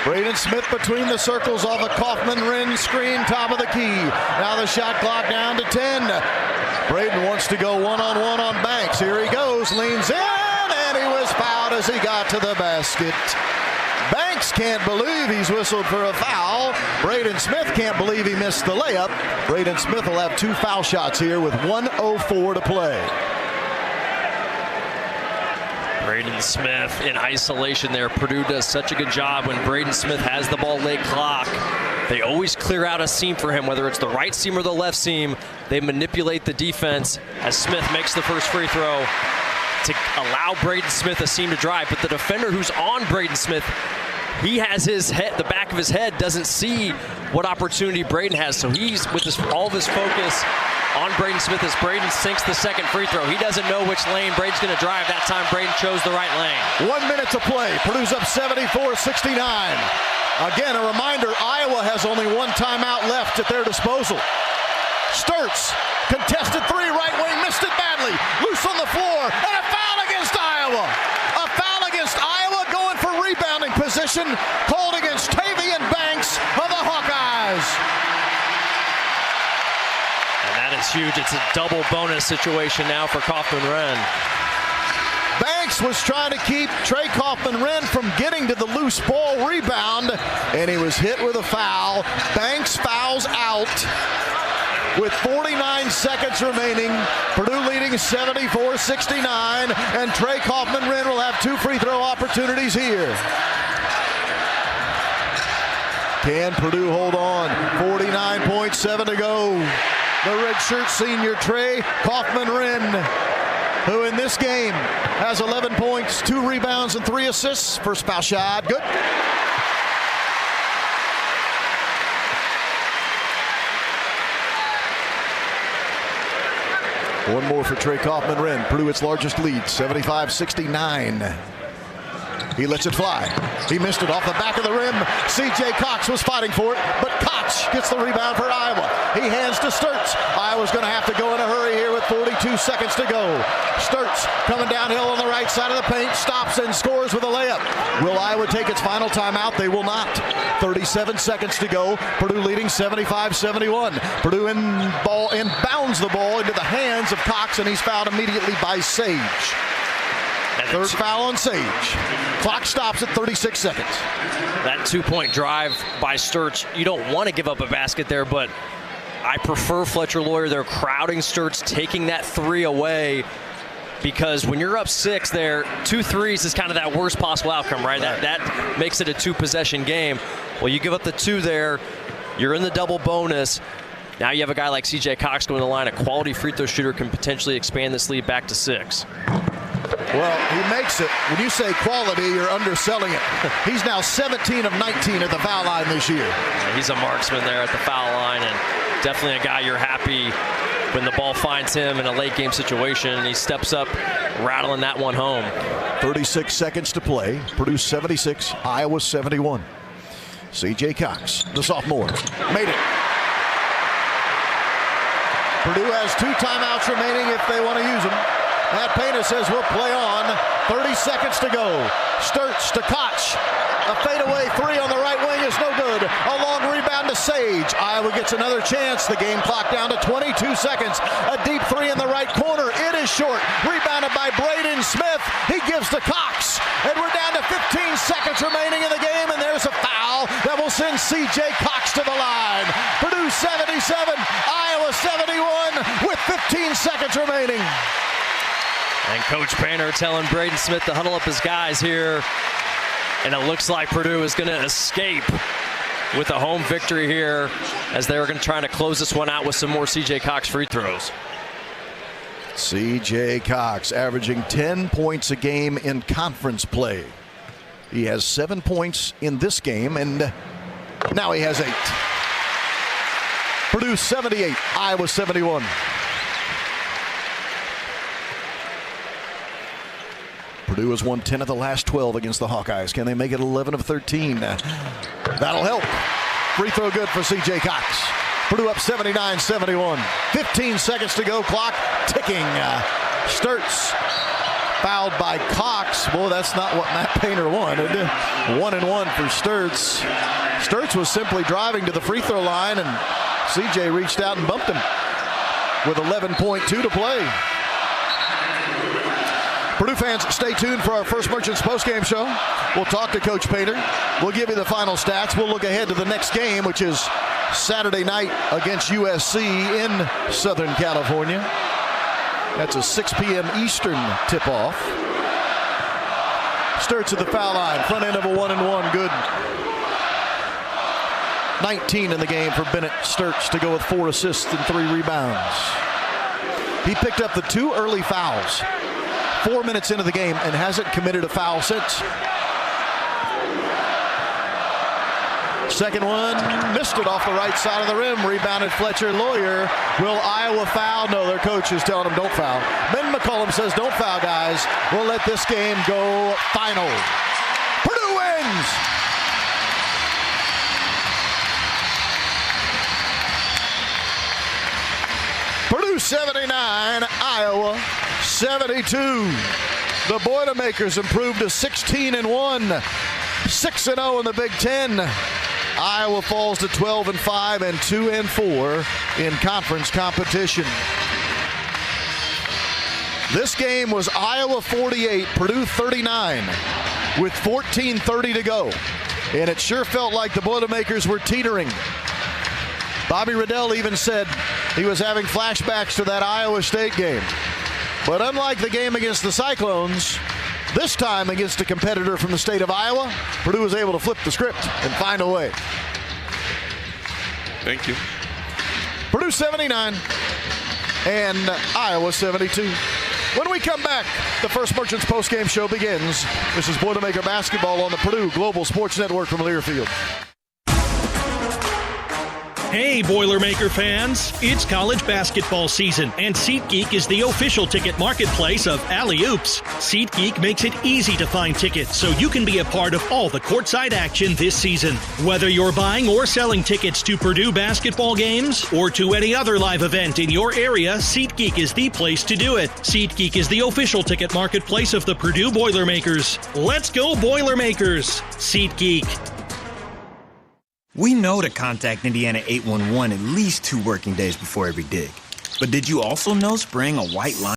S13: Braden Smith between the circles off a Kaufman-Wren screen, top of the key. Now the shot clock down to 10. Braden wants to go one-on-one on Banks. Here he goes, leans in, and he was fouled as he got to the basket. Banks can't believe he's whistled for a foul. Braden Smith can't believe he missed the layup. Braden Smith will have 2 foul shots here with 1:04 to play.
S14: Braden Smith in isolation there. Purdue does such a good job when Braden Smith has the ball late clock. They always clear out a seam for him, whether it's the right seam or the left seam. They manipulate the defense as Smith makes the first free throw to allow Braden Smith a seam to drive. But the defender who's on Braden Smith, he has his head, the back of his head doesn't see what opportunity Braden has. So he's with all of his focus on Braden Smith as Braden sinks the second free throw. He doesn't know which lane Braden's going to drive. That time Braden chose the right lane.
S13: 1 minute to play. Purdue's up 74-69. Again, a reminder, Iowa has only 1 timeout left at their disposal. Sturts, contested 3, right wing, missed it badly. Loose on the floor, and a foul against Iowa. A foul against Iowa going for rebounding position, called against Tavian Banks of the Hawkeyes.
S14: And that is huge. It's a double bonus situation now for Kaufman-Wren.
S13: Banks was trying to keep Trey Kaufman-Wren from getting to the loose ball rebound, and he was hit with a foul. Banks fouls out with 49 seconds remaining. Purdue leading 74-69, and Trey Kaufman-Wren will have 2 free throw opportunities here. Can Purdue hold on? 49.7 to go. The redshirt senior Trey Kaufman-Wren, who in this game has 11 points, 2 rebounds, and 3 assists. First foul shot, good. One more for Trey Kaufman-Wren. Purdue its largest lead, 75-69. He lets it fly. He missed it off the back of the rim. C.J. Cox was fighting for it, but Koch gets the rebound for Iowa. He hands to Sturts. Iowa's going to have to go in a hurry here with 42 seconds to go. Sturts coming downhill on the right side of the paint, stops and scores with a layup. Will Iowa take its final timeout? They will not. 37 seconds to go. Purdue leading 75-71. Purdue inbounds the ball into the hands of Cox, and he's fouled immediately by Sage. Third foul on Sage. Clock stops at 36 seconds.
S14: That 2-point drive by Sturts, you don't want to give up a basket there, but I prefer Fletcher Lawyer. They're crowding Sturts, taking that 3 away, because when you're up 6 there, 2 threes is kind of that worst possible outcome, right? That makes it a 2-possession game. Well, you give up the 2 there, you're in the double bonus. Now you have a guy like C.J. Cox going to the line. A quality free throw shooter can potentially expand this lead back to 6.
S13: Well, he makes it. When you say quality, you're underselling it. He's now 17 of 19 at the foul line this year.
S14: Yeah, he's a marksman there at the foul line, and definitely a guy you're happy when the ball finds him in a late game situation, and he steps up, rattling that one home.
S13: 36 seconds to play. Purdue 76, Iowa 71. C.J. Cox, the sophomore, made it. Purdue has 2 timeouts remaining if they want to use them. Matt Painter says we'll play on. 30 seconds to go. Sturts to Koch. A fadeaway 3 on the right wing is no good. A long rebound to Sage. Iowa gets another chance. The game clock down to 22 seconds. A deep 3 in the right corner. It is short. Rebounded by Braden Smith. He gives to Cox. And we're down to 15 seconds remaining in the game. And there's a foul that will send C.J. Cox to the line. Purdue 77, Iowa 71 with 15 seconds remaining.
S14: And Coach Painter telling Braden Smith to huddle up his guys here. And it looks like Purdue is going to escape with a home victory here, as they're going to try to close this one out with some more C.J. Cox free throws.
S13: C.J. Cox averaging 10 points a game in conference play. He has 7 points in this game, and now he has 8. Purdue 78, Iowa 71. Purdue has won 10 of the last 12 against the Hawkeyes. Can they make it 11 of 13? That'll help. Free throw good for C.J. Cox. Purdue up 79-71. 15 seconds to go. Clock ticking. Sturts fouled by Cox. Boy, that's not what Matt Painter wanted. 1-1 for Sturts. Sturts was simply driving to the free throw line, and CJ reached out and bumped him with 11.2 to play. Purdue fans, stay tuned for our First Merchants postgame show. We'll talk to Coach Painter. We'll give you the final stats. We'll look ahead to the next game, which is Saturday night against USC in Southern California. That's a 6 p.m. Eastern tip-off. Sturts at the foul line. Front end of a 1-and-1. Good. 19 in the game for Bennett Sturts to go with 4 assists and 3 rebounds. He picked up the 2 early fouls 4 minutes into the game and hasn't committed a foul since. Second one, missed it off the right side of the rim. Rebounded Fletcher Lawyer. Will Iowa foul? No, their coach is telling them don't foul. Ben McCollum says don't foul, guys. We'll let this game go final. Purdue wins! Purdue 79, Iowa 72. The Boilermakers improved to 16-1, 6-0 in the Big Ten. Iowa falls to 12-5 and 2-4 in conference competition. This game was Iowa 48, Purdue 39, with 14:30 to go. And it sure felt like the Boilermakers were teetering. Bobby Riddell even said he was having flashbacks to that Iowa State game. But unlike the game against the Cyclones, this time against a competitor from the state of Iowa, Purdue was able to flip the script and find a way.
S4: Thank you.
S13: Purdue 79 and Iowa 72. When we come back, the First Merchants postgame show begins. This is Boilermaker basketball on the Purdue Global Sports Network from Learfield.
S24: Hey, Boilermaker fans! It's college basketball season, and SeatGeek is the official ticket marketplace of Alley Oops. SeatGeek makes it easy to find tickets so you can be a part of all the courtside action this season. Whether you're buying or selling tickets to Purdue basketball games or to any other live event in your area, SeatGeek is the place to do it. SeatGeek is the official ticket marketplace of the Purdue Boilermakers. Let's go, Boilermakers! SeatGeek.
S1: We know to contact Indiana 811 at least 2 working days before every dig. But did you also know spraying a white line